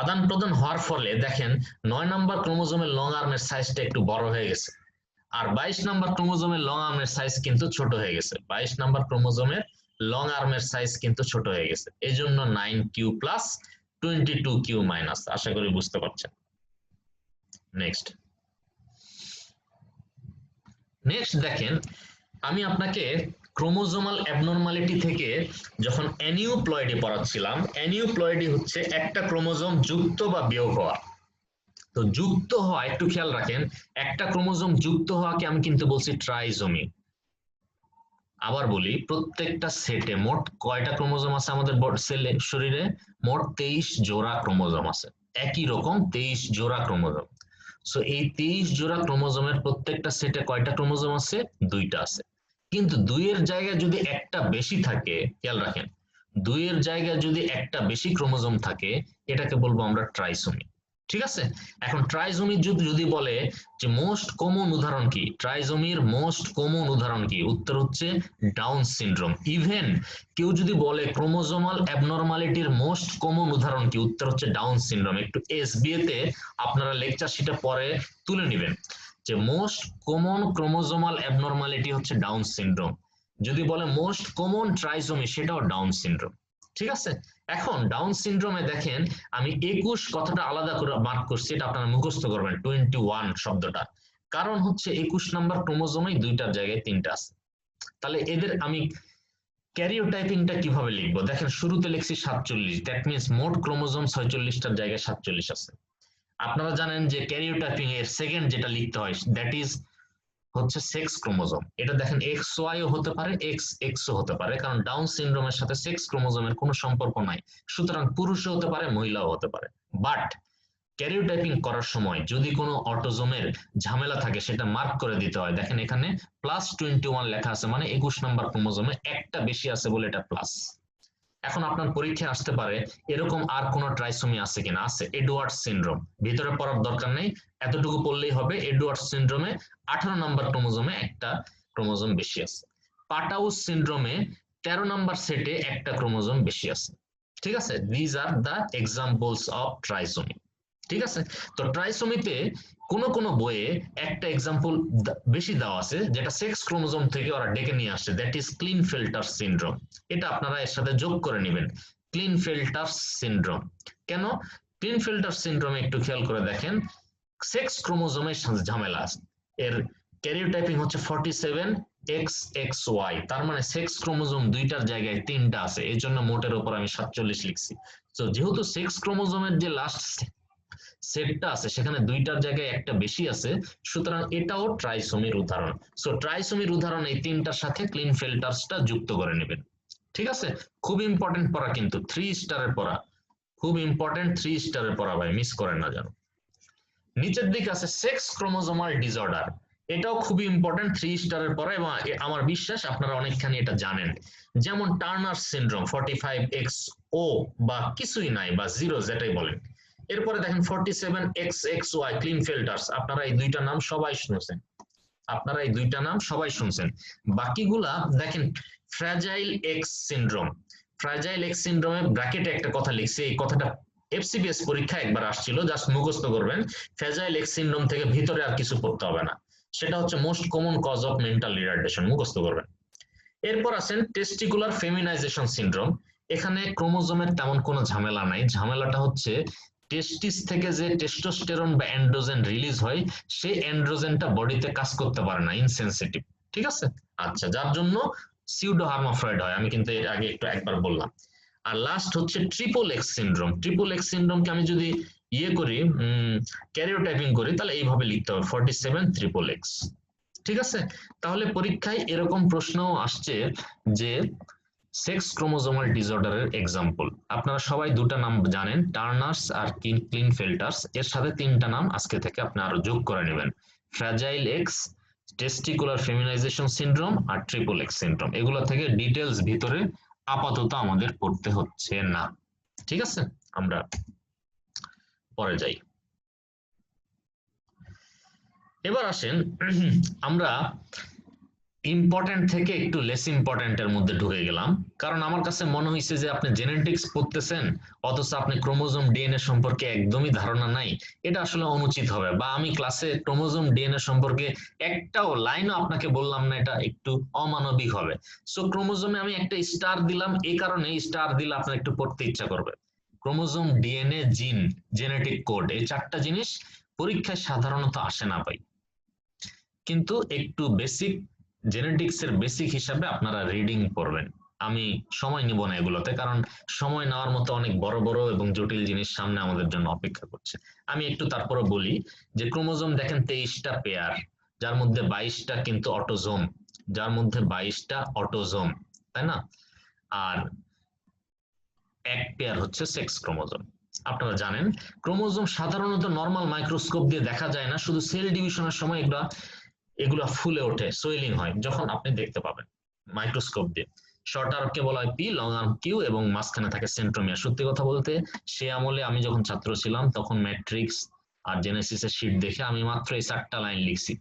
আদান প্রদান হওয়ার ফলে দেখেন 9 নাম্বার ক্রোমোজোমের লং আর্মের সাইজটা একটু বড় হয়ে গেছে, আর 22 নাম্বার ক্রোমোজোমের লং আর্মের সাইজ কিন্তু ছোট হয়ে গেছে। 22 নাম্বার ক্রোমোজোমের লং আর্মের সাইজ কিন্তু ছোট হয়ে গেছে, এই জন্য 9q প্লাস 22q মাইনাস। আশা করি বুঝতে পারছেন। নেক্সট দেখেন, আমি আপনাকে ক্রোমোজোমাল অ্যাবনরমালিটি থেকে যখন অ্যানিউপ্লয়েডি পড়াচ্ছিলাম, অ্যানিউপ্লয়েডি হচ্ছে একটা ক্রোমোজোম যুক্ত বা বিয়োগ হওয়া। তো যুক্ত হওয়া একটু খেয়াল রাখেন, একটা ক্রোমোজোম যুক্ত হওয়াকে আমি কিন্তু বলছি ট্রাইজোমি। আবার বলি, প্রত্যেকটা সেটে মোট কয়টা ক্রোমোজোম আছে আমাদের সেলে শরীরে? মোট 23 জোড়া ক্রোমোজোম আছে, একই রকম 23 জোড়া ক্রোমোজোম। সো এই 23 জোড়া ক্রোমোজোমের প্রত্যেকটা সেটে কয়টা ক্রোমোজোম আছে? 2টা আছে। কিন্তু 2-এর জায়গায় যদি একটা বেশি থাকে, খেয়াল রাখেন, 2-এর জায়গায় যদি একটা বেশি ক্রোমোজোম থাকে, এটাকে বলবো আমরা ট্রাইসোমি। ঠিক আছে? এখন ট্রাইজোমি যদি বলে যে মোস্ট কমন উদাহরণ কি, ট্রাইজোমির মোস্ট কমন উদাহরণ কি? উত্তর হচ্ছে ডাউন সিনড্রোম। ইভেন কেউ যদি বলে ক্রোমোজোমাল অ্যাবনরমালিটির মোস্ট কমন উদাহরণ কি, উত্তর হচ্ছে ডাউন সিনড্রোম। একটু এসবিএ তে আপনারা লেকচার শিটে পরে তুলে নেবেন যে মোস্ট কমন ক্রোমোজোমাল অ্যাবনরমালিটি হচ্ছে ডাউন সিনড্রোম। যদি বলে মোস্ট কমন ট্রাইজোমি, সেটাও ডাউন সিনড্রোম। ঠিক আছে? এখন ডাউন সিনড্রোমে দেখেন আমি 21 কথাটা আলাদা করে মার্ক করছি, এটা আপনারা মুখস্থ করবেন 21 শব্দটা, কারণ হচ্ছে 21 নাম্বার ক্রোমোজোমেই 2টার জায়গায় 3টা আছে। তাহলে এদের আমি ক্যারিওটাইপিংটা কিভাবে লিখবো? দেখেন শুরুতে লিখছি 47, দ্যাট মিন্স মোট ক্রোমোজোম 46টার জায়গায় 47 আছে। আপনারা জানেন যে ক্যারিওটাইপিং এর সেকেন্ড যেটা লিখতে হয় দ্যাট ইজ হচ্ছে সেক্স ক্রোমোজোম। এটা দেখেন XY ও হতে পারে, XX ও হতে পারে, কারণ ডাউন সিনড্রোমের সাথে সেক্স ক্রোমোজোমের কোনো সম্পর্ক নাই, সুতরাং পুরুষও হতে পারে, মহিলাও হতে পারে। বাট ক্যারিওটাইপিং করার সময় যদি কোনো অটোজোমের ঝামেলা থাকে সেটা মার্ক করে দিতে হয়। দেখেন এখানে +21 লেখা আছে, মানে 21 নাম্বার ক্রোমোজোমে একটা বেশি আছে বলে এটা প্লাস। এখন আপনার পরীক্ষায় আসতে পারে এরকম আর কোন ট্রাইসোমি আছে কিনা? আছে, এডওয়ার্ড সিনড্রোম। ভিতরে পড়ার দরকার নেই, এতটুকু পড়লেই হবে। এডওয়ার্ড সিনড্রোমে 18 নাম্বার ক্রোমোজোমে একটা ক্রোমোজোম বেশি আছে। পাটাউস সিনড্রোমে 13 নাম্বার সেটে একটা ক্রোমোজোম বেশি আছে। ঠিক আছে? These are the examples of ট্রাইসোমি। ঠিক আছে? তো ট্রাইসোমিতে কোন বইয়ে একটা এক্সাম্পল বেশি দেওয়া আছে, যেটা সেক্স ক্রোমোজোম থেকে ওরা ডেকে নিয়ে আসছে, দ্যাট ইজ ক্লিনফেল্টার সিনড্রোম। এটা আপনারা এর সাথে যোগ করে নেবেন, ক্লিনফেল্টার সিনড্রোম। কেন ক্লিনফেল্টার সিনড্রোমে একটু খেয়াল করে দেখেন, সেক্স ক্রোমোজোমের ঝামেলা আছে। এর ক্যারিওটাইপিং হচ্ছে 47XXY, তার মানে সেক্স ক্রোমোজোম 2টার জায়গায় 3টা আছে, এই জন্য মোটের উপর আমি 47 লিখছি। তো যেহেতু সেক্স ক্রোমোজোমের যে লাস্ট সেটটা আছে সেখানে 2টার জায়গায় একটা বেশি আছে, সুতরাং এটাও ট্রাইসোমির উদাহরণ। সো ট্রাইসোমির উদাহরণ এই 3টার সাথে ক্লিনফেল্টারসটা যুক্ত করে নেবেন। ঠিক আছে? খুব ইম্পর্টেন্ট পড়া, কিন্তু 3 স্টারের পড়া, খুব ইম্পর্টেন্ট 3 স্টারের পড়া ভাই, মিস করেন না যেন। নিচের দিকে আছে সেক্স ক্রোমোজোমাল ডিসঅর্ডার, এটাও খুবই ইম্পর্টেন্ট 3 স্টারের পড়া, এবং আমার বিশ্বাস আপনারা অনেকখানি এটা জানেন। যেমন টার্নার সিনড্রোম 45XO বা কিছুই নাই বা 0 যেটাই বলেন। এরপরে দেখেন 47XXY ক্লিনফেল্টারস, আপনারা এই দুইটা নাম সবাই শুনছেন, বাকিগুলা দেখেন fragile X syndrome. Fragile X সিনড্রোমে ব্র্যাকেটে একটা কথা লিখছে, এই কথাটা FCPS পরীক্ষা একবার আসছিল, জাস্ট মুখস্থ করবেন। ফ্র্যাজাইল এক্স সিনড্রোম থেকে ভিতরে আর কিছু পড়তে হবে না, সেটা হচ্ছে most common cause of mental retardation, মুখস্থ করবেন। এরপর আছেন টেস্টিকুলার ফেমিনাইজেশন সিনড্রোম। এখানে ক্রোমোজোমের তেমন কোনো ঝামেলা নাই, ঝামেলাটা হচ্ছে টেস্টিস থেকে যে টেস্টোস্টেরন বা অ্যান্ড্রোজেন রিলিজ হয়, সেই অ্যান্ড্রোজেনটা বডিতে কাজ করতে পারে না, ইনসেনসিটিভ। ঠিক আছে? আচ্ছা, যার জন্য সিউডো হার্মাফ্রয়েড হয়, আমি কিন্তু এর আগে একবার বললাম। আর লাস্ট হচ্ছে triple X syndrome. Triple X সিনড্রোমকে আমি যদি করি, ক্যারিওটাইপিং করি, তাহলে এইভাবে লিখতে হবে 47XXX। ঠিক আছে? তাহলে পরীক্ষায় এরকম প্রশ্নও আসছে যে সেক্স ক্রোমোজোমাল ডিসঅর্ডারের এক্সাম্পল। আপনারা সবাই দুটা নাম জানেন, টার্নার্স আর ক্লিনফেল্টারস, এর সাথে 3টা নাম আজকে থেকে আপনি আরো যোগ করে নেবেন, fragile X, testicular feminization syndrome আর ট্রিপল এক্স সিনড্রোম। এগুলো থেকে ডিটেলস ভিতরে আপাতত আমাদের পড়তে হচ্ছে না। ঠিক আছে, আমরা পরে যাই। এবার আসেন আমরা ইম্পর্টেন্ট থেকে একটু লেস ইম্পর্টেন্টের মধ্যে ঢুকে গেলাম, কারণ আমার কাছে মনে হয়েছে যে আপনি জেনেটিক্স পড়তেছেন অথচ আপনি ক্রোমোজোম ডিএনএ সম্পর্কে একদমই ধারণা নাই। এটা আসলে অনুচিত হবে, বা আমি ক্লাসে ক্রোমোজোম ডিএনএ সম্পর্কে একটাও লাইনও আপনাকে বললাম না, এটা একটু অমানবিক হবে। সো ক্রোমোজোমে আমি একটা স্টার দিলাম, এই কারণে স্টার দিলে আপনার একটু পড়তে ইচ্ছা করবে। ক্রোমোজোম, ডিএনএ, জিন, জেনেটিক কোড, এই চারটা জিনিস পরীক্ষায় সাধারণত আসে না ভাই, কিন্তু একটু বেসিক জেনেটিক্স এর বেসিক হিসাবে আপনারা রিডিং পড়বেন। আমি সময় নিব না এগুলোতে, কারণ সময় নেওয়ার মতো অনেক বড় বড় এবং জটিল জিনিস সামনে আমাদের জন্য অপেক্ষা করছে। আমি একটু তারপরে বলি যে ক্রোমোজোম দেখেন 23টা পেয়ার, যার মধ্যে 22টা কিন্তু অটোজোম, তাই না? আর এক পেয়ার হচ্ছে সেক্স ক্রোমোজোম। আপনারা জানেন ক্রোমোজোম সাধারণত নর্মাল মাইক্রোস্কোপ দিয়ে দেখা যায় না, শুধু সেল ডিভিশনের সময় এগুলা ফুলে ওঠে, সোয়েলিং হয়, যখন আপনি দেখতে পাবেন মাইক্রোস্কোপ দিয়ে। শর্ট আর্মকে বলা হয় পি, লং আর্ম কিউ, এবং মাঝখানে থাকে সেন্ট্রোমিয়ার। সত্যি কথা বলতে সে আমলে আমি যখন ছাত্র ছিলাম তখন ম্যাট্রিক্স আর জেনেসিসের শীট দেখে আমি মাত্র এই 4টা লাইন লিখছি।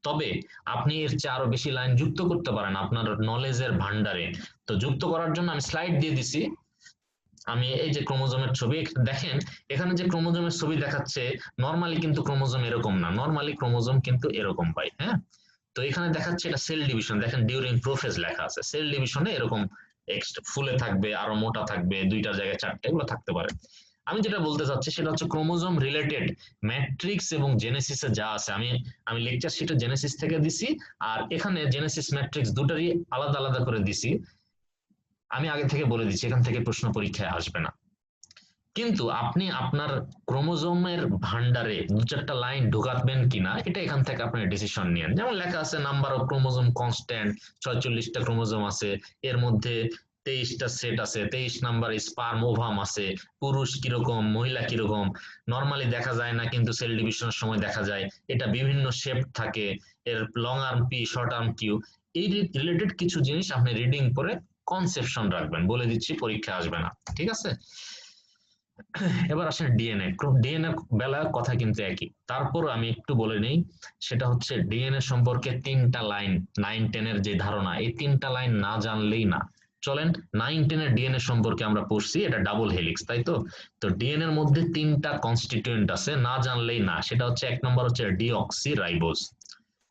তবে আপনি এর চেয়ে আরো বেশি লাইন যুক্ত করতে পারেন আপনার নলেজের ভান্ডারে। তো যুক্ত করার জন্য আমি স্লাইড দিয়ে দিছি। আমি এই যে ক্রোমোজোমের ছবি দেখেন, এখানে যে ক্রোমোজোমের ছবি দেখাচ্ছে নরমালি কিন্তু ক্রোমোজোম এরকম না, নরমালি ক্রোমোজোম কিন্তু এরকম পাই। হ্যাঁ, তো এখানে দেখাচ্ছে এটা সেল ডিভিশন, দেখেন ডিউরিং প্রোফেজ লেখা আছে। সেল ডিভিশনে এরকম ফুলে থাকবে, আরো মোটা থাকবে, 2টার জায়গায় 4টে, এগুলো থাকতে পারে। আমি যেটা বলতে চাচ্ছি সেটা হচ্ছে ক্রোমোজোম রিলেটেড ম্যাট্রিক্স এবং জেনেসিসে যা আছে, আমি লেকচার শিটে জেনেসিস থেকে দিছি, আর এখানে জেনেসিস ম্যাট্রিক্স দুটারই আলাদা আলাদা করে দিছি। আমি আগে থেকে বলে দিচ্ছি এখান থেকে প্রশ্ন পরীক্ষায় আসবে না, কিন্তু আপনি আপনার ক্রোমোজোমের ভান্ডারে 2-4টা লাইন ঢুকাবেন কিনা এটা এখান থেকে আপনি ডিসিশন নিয়েন। যেমন লেখা আছে নাম্বার অফ ক্রোমোজোম কনস্ট্যান্ট, 46টা ক্রোমোজোম আছে, এর মধ্যে 23টা সেট আছে, 23 নাম্বার স্পার্ম ওভাম আছে, পুরুষ কিরকম মহিলা কিরকম নরমালি দেখা যায় না, কিন্তু সেল ডিভিশনের সময় দেখা যায়, এটা বিভিন্ন শেপ থাকে, এর long arm p, short arm q, এই রিলেটেড কিছু জিনিস আপনি রিডিং করে কনসেপশন রাখবেন। বলে দিচ্ছি পরীক্ষা আসবে না, ঠিক আছে? এবার আসেন ডিএনএ। ডিএনএ বেলার কথা কিন্তু একই, তারপর আমি একটু বলে নেই, সেটা হচ্ছে ডিএনএ সম্পর্কে 3টা লাইন, 9-10 এর যে ধারণা, এই 3টা লাইন না জানলেই না। চলেন 9-10 এর ডিএনএ সম্পর্কে আমরা পড়ছি, এটা ডাবল হেলিক্স, তাই তো? তো ডিএনএ এর মধ্যে 3টা কনস্টিটিউয়েন্ট আছে, না জানলেই না। সেটা হচ্ছে 1 নম্বর হচ্ছে ডিঅক্সি রাইবোজ,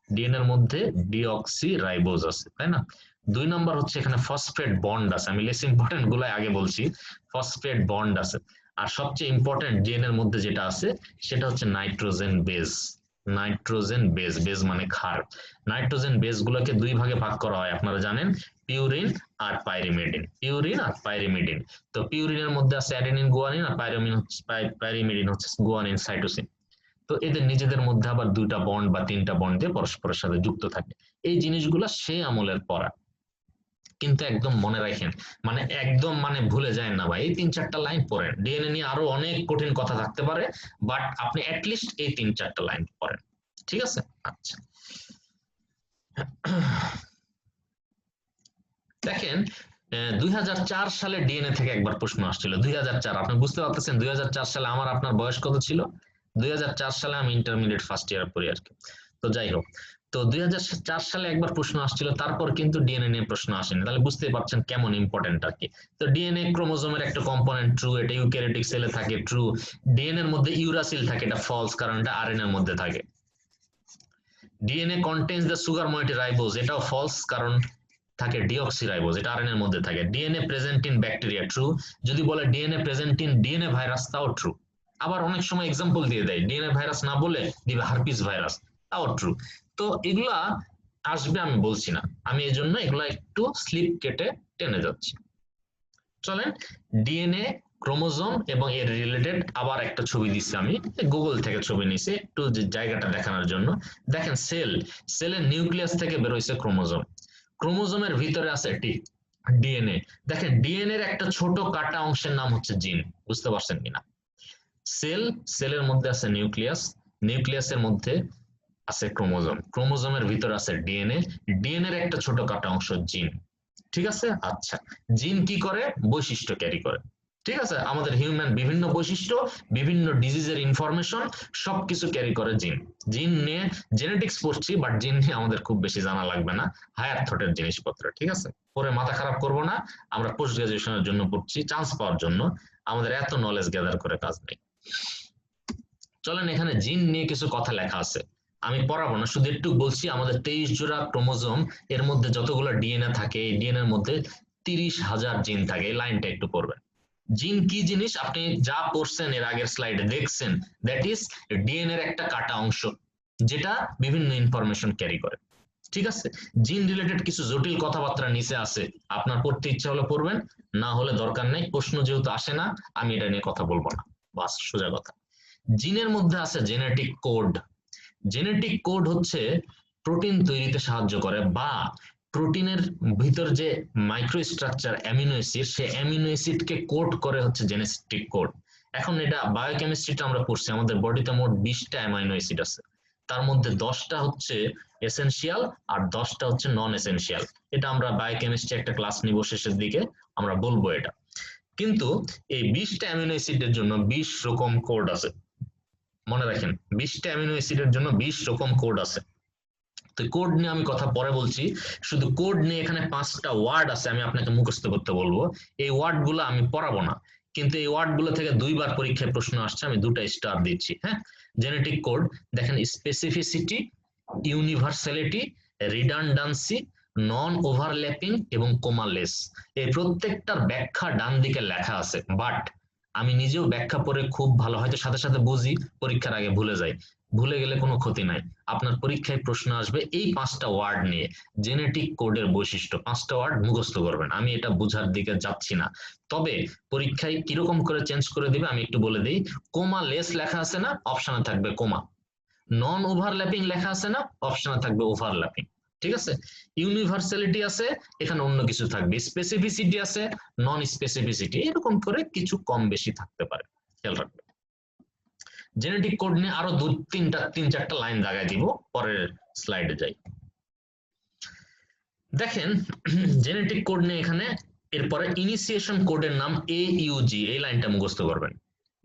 ডিএনএ এর মধ্যে ডিঅক্সি রাইবোজ আছে, তাই না? 2 নম্বর হচ্ছে এখানে ফসফেট বন্ড আছে, আমি লেস ইম্পর্টেন্ট গুলো আগে বলছি, ফসফেট বন্ড আছে। আর সবচেয়ে ইম্পর্টেন্ট ডিএনএ এর মধ্যে যেটা আছে সেটা হচ্ছে nitrogen base. Nitrogen base, base মানে ক্ষার। নাইট্রোজেন বেস গুলোকে 2 ভাগে ভাগ করা হয়, আপনারা জানেন, পিউরিন আর পাইরিমিডিন। পিউরিন আর পাইরিমিডিন। তো পিউরিনের মধ্যে আছে অ্যাডেনিন গুয়ানিন, আর পাইরিমিডিন হচ্ছে গুয়ানিন সাইটোসিন। তো এদের নিজেদের মধ্যে আবার 2টা বন্ড বা 3টা বন্ড দিয়ে পরস্পরের সাথে যুক্ত থাকে। এই জিনিসগুলো সেই আমলের পড়া, কিন্তু একদম মনে রাখেন, মানে একদম মানে ভুলে যায় না ভাই, এই 3-4টা লাইন পড়েন। ডিএনএ নিয়ে আরো অনেক কঠিন কথা থাকতে পারে, বাট আপনি অ্যাটলিস্ট এই 3-4টা লাইন পড়েন, ঠিক আছে? আচ্ছা, দেখেন 2004 সালে ডিএনএ থেকে একবার প্রশ্ন আসছিল। 2004, আপনি বুঝতে পারতেছেন 2004 সালে আমার আপনার বয়স কত ছিল? 2004 সালে আমি ইন্টারমিডিয়েট ফার্স্ট ইয়ার পড়ি আর কি। তো যাই হোক, তো 2004 সালে একবার প্রশ্ন আসছিল, তারপর কিন্তু ডিএনএ নিয়ে প্রশ্ন আসেনি। তাহলে বুঝতেই পারছেন কেমন ইম্পর্টেন্ট আর কি। তো ডিএনএ ক্রোমোজোমের একটা কম্পোনেন্ট, ট্রু, এটা ইউক্যারিওটিক সেলে থাকে, ট্রু। ডিএনএ এর মধ্যে ইউরাসিল থাকে, এটা ফলস, কারণ এটা আরএনএ এর মধ্যে থাকে। DNA contains the sugar moiety ribose, এটাও ফলস, কারণ থাকে ডিঅক্সিরাইবোজ, এটা আরএনএ এর মধ্যে থাকে। DNA present in bacteria, true. যদি বলে DNA present in DNA virus, তাও ট্রু। আবার অনেক সময় এক্সাম্পল দিয়ে দেয়, ডিএনএ ভাইরাস না বলে দিবে হারপিস ভাইরাস, তাও ট্রু। তো এগুলা আসবে আমি বলছি না, আমি এই জন্য এগুলা একটু স্লিপ কেটে টেনে যাচ্ছি। চলেন ডিএনএ, ক্রোমোজোম এবং এর রিলেটেড আবার একটা ছবি দিচ্ছি, আমি গুগল থেকে ছবি নিছি একটু জায়গাটা দেখানোর জন্য। দেখেন সেলের নিউক্লিয়াস থেকে বের হয়েছে ক্রোমোজোম, ক্রোমোজোমের ভিতরে আছে ডিএনএ। দেখেন ডিএনএ এর একটা ছোট কাটা অংশের নাম হচ্ছে জিন, বুঝতে পারছেন কিনা? সেলের মধ্যে আছে নিউক্লিয়াস, নিউক্লিয়াসের মধ্যে আছে ক্রোমোজোম, ক্রোমোজোমের ভিতরে আছে ডিএনএ, ডিএনএ এর একটা ছোট কাটা অংশ জিন। ঠিক আছে। আচ্ছা, জিন কি করে? বৈশিষ্ট্য ক্যারি করে। ঠিক আছে, আমাদের হিউম্যান বিভিন্ন বৈশিষ্ট্য, বিভিন্ন ডিজিজের ইনফরমেশন সবকিছু ক্যারি করে জিন। জিন নিয়ে জেনেটিক্স পড়ছি, বাট জিন নিয়ে আমাদের খুব বেশি জানা লাগবে না, হায়ার থটের জিনিসপত্র। ঠিক আছে, পরে মাথা খারাপ করব না, আমরা পোস্ট গ্রাজুয়েশনের জন্য পড়ছি, চান্স পাওয়ার জন্য, আমাদের এত নলেজ গ্যাদার করে কাজ নেই। চলেন, এখানে জিন নিয়ে কিছু কথা লেখা আছে, আমি পড়াবো না, শুধু একটু বলছি। আমাদের 23 জোড়া ক্রোমোজোম, এর মধ্যে যতগুলো ডিএনএ থাকে, এই ডিএনএ এর মধ্যে 30,000 জিন থাকে। এই লাইনটা একটু পড়বেন। জিন কি জিনিস আপনি যা পড়ছেন এর আগের স্লাইডে দেখছেন, দ্যাট ইজ ডিএনএ এর একটা কাটা অংশ যেটা বিভিন্ন ইনফরমেশন ক্যারি করে। ঠিক আছে, জিন রিলেটেড কিছু জটিল কথাবার্তা নিচে আছে, আপনার পড়তে ইচ্ছা হলে পড়বেন, না হলে দরকার নেই। প্রশ্ন যেহেতু আসে না, আমি এটা নিয়ে কথা বলবো না, বাস সোজা কথা। জিনের মধ্যে আছে জেনেটিক কোড। জেনেটিক কোড হচ্ছে প্রোটিন তৈরিতে সাহায্য করে, বা প্রোটিনের ভিতর যে মাইক্রো স্ট্রাকচার অ্যামিনো অ্যাসিড, সে অ্যামিনো অ্যাসিডকে কোড করে হচ্ছে জেনেটিক কোড। এখন এটা বায়োকেমিস্ট্রিটা আমরা পড়ছি, আমাদের বডিতে মোট 20টা অ্যামাইনো অ্যাসিড আছে, তার মধ্যে 10টা হচ্ছে এসেনশিয়াল আর 10টা হচ্ছে নন এসেনশিয়াল। এটা আমরা বায়োকেমিস্ট্রি একটা ক্লাস নিব শেষের দিকে, আমরা বলবো এটা। কিন্তু এই 20টা অ্যামিনো অ্যাসিডের জন্য 20 রকম কোড আছে, মনে রাখেন 20টা অ্যামিনো অ্যাসিডের জন্য 20 রকম কোড আছে। তো কোড নিয়ে আমি কথা পরে বলছি, শুধু কোড নিয়ে এখানে 5টা ওয়ার্ড আছে, আমি আপনাকে মুখস্থ করতে বলবো। এই ওয়ার্ড গুলো আমি পড়াবো না, কিন্তু এই ওয়ার্ড গুলো থেকে 2বার পরীক্ষায় প্রশ্ন আসছে, আমি 2টা স্টার দিচ্ছি। হ্যাঁ, জেনেটিক কোড দেখেন, স্পেসিফিসিটি, ইউনিভার্সালিটি, রিডান্ডান্সি, নন ওভারল্যাপিং এবং কোমালেস। এই প্রত্যেকটার ব্যাখ্যা ডান দিকে লেখা আছে, বাট আমি নিজেও ব্যাখ্যা পড়ে খুব ভালো, হয়তো সাথে সাথে বুঝি, পরীক্ষার আগে ভুলে যাই। ভুলে গেলে কোনো ক্ষতি নাই, আপনার পরীক্ষায় প্রশ্ন আসবে এই 5টা ওয়ার্ড নিয়ে, জেনেটিক কোডের বৈশিষ্ট্য, 5টা ওয়ার্ড মুখস্থ করবেন। আমি এটা বোঝার দিকে যাচ্ছি না, তবে পরীক্ষায় কিরকম করে চেঞ্জ করে দিবে আমি একটু বলে দিই। কোমা লেস লেখা আছে না, অপশনে থাকবে কোমা। নন ওভারল্যাপিং লেখা আছে না, অপশনে থাকবে ওভারল্যাপিং। ঠিক আছে, ইউনিভার্সালিটি আছে, এখানে অন্য কিছু থাকবে। স্পেসিফিসিটি আছে, নন স্পেসিফিসিটি, এরকম করে কিছু কম বেশি থাকতে পারে, খেয়াল রাখবে। জেনেটিক কোড নিয়ে আরো 3-4টা লাইন দাগাই দিব, পরের স্লাইডে যাই। দেখেন জেনেটিক কোড নিয়ে এখানে, এরপরে ইনিশিয়েশন কোডের নাম AUG, এই লাইনটা মুখস্থ করবেন।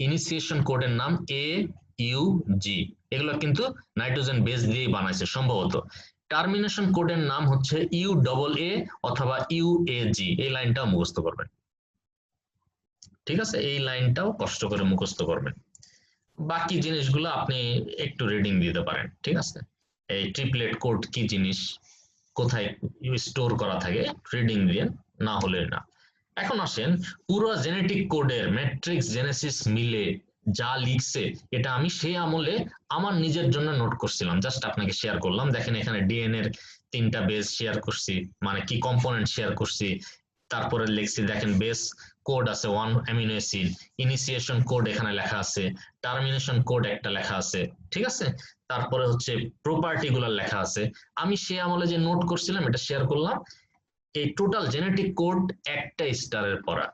ইনিশিয়েশন কোডের নাম AUG, এগুলো কিন্তু নাইট্রোজেন বেস দিয়ে বানাইছে সম্ভবত। টার্মিনেশন কোডের নাম হচ্ছে UAA অথবা UAG, এই লাইনটাও মুখস্থ করবেন। ঠিক আছে, এই লাইনটাও কষ্ট করে মুখস্থ করবেন। বাকি জিনিসগুলো আপনি একটু রিডিং দিতে পারেন। ঠিক আছে, এই ট্রিপলেট কোড কি জিনিস, কোথায় স্টোর করা থাকে, রিডিং দিয়ে, না হলে না। এখন আসেন, পুরো জেনেটিক কোডের ম্যাট্রিক্স জেনেসিস মিলে যা লিখছে, এটা আমি সেই আমলে আমার নিজের জন্য নোট করছিলাম, জাস্ট আপনাকে শেয়ার করলাম। দেখেন এখানে ডিএনএ এর 3টা বেস শেয়ার করছি, মানে কি কম্পোনেন্ট শেয়ার করছি, তারপরে লিখছি দেখেন বেস কোড আছে 1 অ্যামিনো অ্যাসিড, ইনিশিয়েশন কোড এখানে লেখা আছে, টার্মিনেশন কোড একটা লেখা আছে। ঠিক আছে, তারপরে হচ্ছে প্রপার্টি গুলো লেখা আছে। আমি সে আমলে যে নোট করছিলাম এটা শেয়ার করলাম। এই টোটাল জেনেটিক কোড একটা স্টারের পড়া,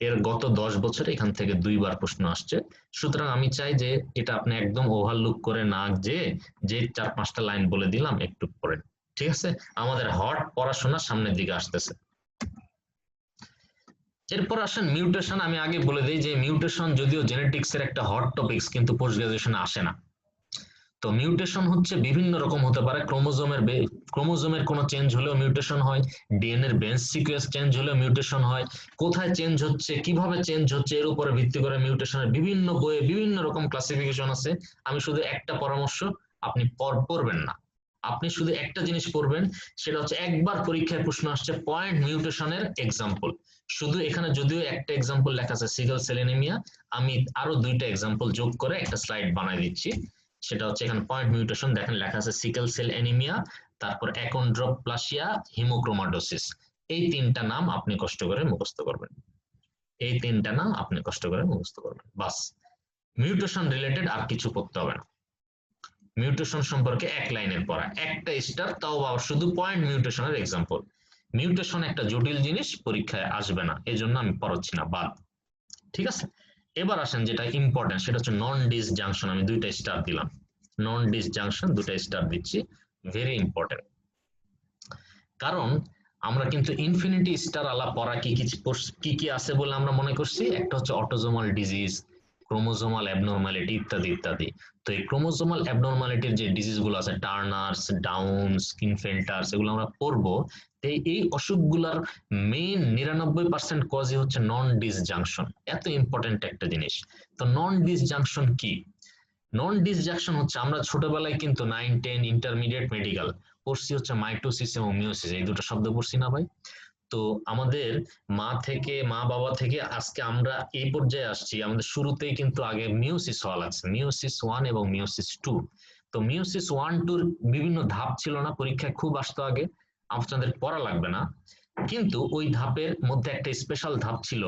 এর গত 10 বছরে এখান থেকে 2বার প্রশ্ন আসছে। সুতরাং আমি চাই যে এটা আপনি একদম ওভারলুক করে না, যে 4-5টা লাইন বলে দিলাম একটু পড়েন। ঠিক আছে, আমাদের হট পড়াশোনা সামনের দিকে আসতেছে। এরপর আসেন মিউটেশন। আমি আগে বলে দিই যে মিউটেশন যদিও জেনেটিক্স এর একটা হট টপিকস, কিন্তু পোস্ট গ্রাজুয়েশনে আসে না। তো মিউটেশন হচ্ছে বিভিন্ন রকম হতে পারে, ক্রোমোজোমের কোনো চেঞ্জ হলেও মিউটেশন হয়, ডিএনএ এর বেস সিকোয়েন্স চেঞ্জ হলেও মিউটেশন হয়, কোথায় চেঞ্জ হচ্ছে, কিভাবে চেঞ্জ হচ্ছে, এর উপরে ভিত্তি করে মিউটেশনের বিভিন্ন বইয়ে বিভিন্ন রকম ক্লাসিফিকেশন আছে। আমি শুধু একটা পরামর্শ, আপনি পড়বেন না, আপনি শুধু একটা জিনিস পড়বেন, সেটা হচ্ছে একবার পরীক্ষায় প্রশ্ন আসছে পয়েন্ট মিউটেশনের এক্সাম্পল। শুধু এখানে যদিও একটা এক্সাম্পল লেখা আছে সিকেল সেল অ্যানিমিয়া, আমি আরো 2টা এক্সাম্পল যোগ করে একটা স্লাইড বানাই দিচ্ছি। সেটা হচ্ছে এখানে পয়েন্ট মিউটেশন, দেখেন লেখা আছে সিকেল সেল অ্যানিমিয়া, তারপর অ্যাকন্ড্রোপ্লাসিয়া, হিমোক্রোমাটোসিস। এই 3টা নাম আপনি কষ্ট করে মুখস্থ করবেন, এই 3টা নাম আপনি কষ্ট করে মুখস্থ করবেন, বাস। মিউটেশন রিলেটেড আর কিছু পড়তে হবে না। মিউটেশন সম্পর্কে 1 লাইনের পড়া, একটা স্টার, তাও আবার শুধু পয়েন্ট মিউটেশনের এক্সাম্পল। মিউটেশন একটা জটিল জিনিস, পরীক্ষায় আসবে না, এজন্য আমি পড়াচ্ছি না, বাদ। ঠিক আছে, এবার আসেন যেটা ইম্পর্টেন্ট, সেটা হচ্ছে নন ডিসজাংশন। আমি 2টা স্টার দিলাম, নন ডিসজাংশন 2টা স্টার দিচ্ছি, ভেরি ইম্পর্টেন্ট। কারণ আমরা কিন্তু ইনফিনিটি স্টার আলা পড়া কি কি আছে বলে আমরা মনে করছি, একটা হচ্ছে অটোজোমাল ডিজিজ, ক্রোমোজোমাল অ্যাবনর্মালিটি ইত্যাদি ইত্যাদি। তো এই ক্রোমোজোমাল অ্যাবনর্মালিটির যে ডিজিজ গুলো আছে, টার্নার্স, ডাউনস, কিনফেল্টার্স, এগুলো আমরা পড়বো। এই অসুখগুলার মেইন 99% কজই হচ্ছে নন ডিসজাংশন। এত ইম্পর্টেন্ট একটা জিনিস। তো নন ডিসজাংশন কি? নন ডিসজাংশন হচ্ছে, আমরা ছোটবেলায় কিন্তু 9, 10 ইন্টারমিডিয়েট মেডিকেল পড়ছি হচ্ছে মাইটোসিস এবং মিওসিস, এই দুটো শব্দ পড়ছি না ভাই? তো আমাদের মা বাবা থেকে আজকে আমরা এই পর্যায়ে আসছি, আমাদের শুরুতেই কিন্তু আগে মিওসিস হওয়া লাগছে, মিওসিস 1 এবং মিওসিস 2। তো মিওসিস 1, 2 বিভিন্ন ধাপ ছিল না, পরীক্ষায় খুব আসতো আগে, আপনাদের পড়া লাগবে না। কিন্তু ওই ধাপের মধ্যে একটা স্পেশাল ধাপ ছিল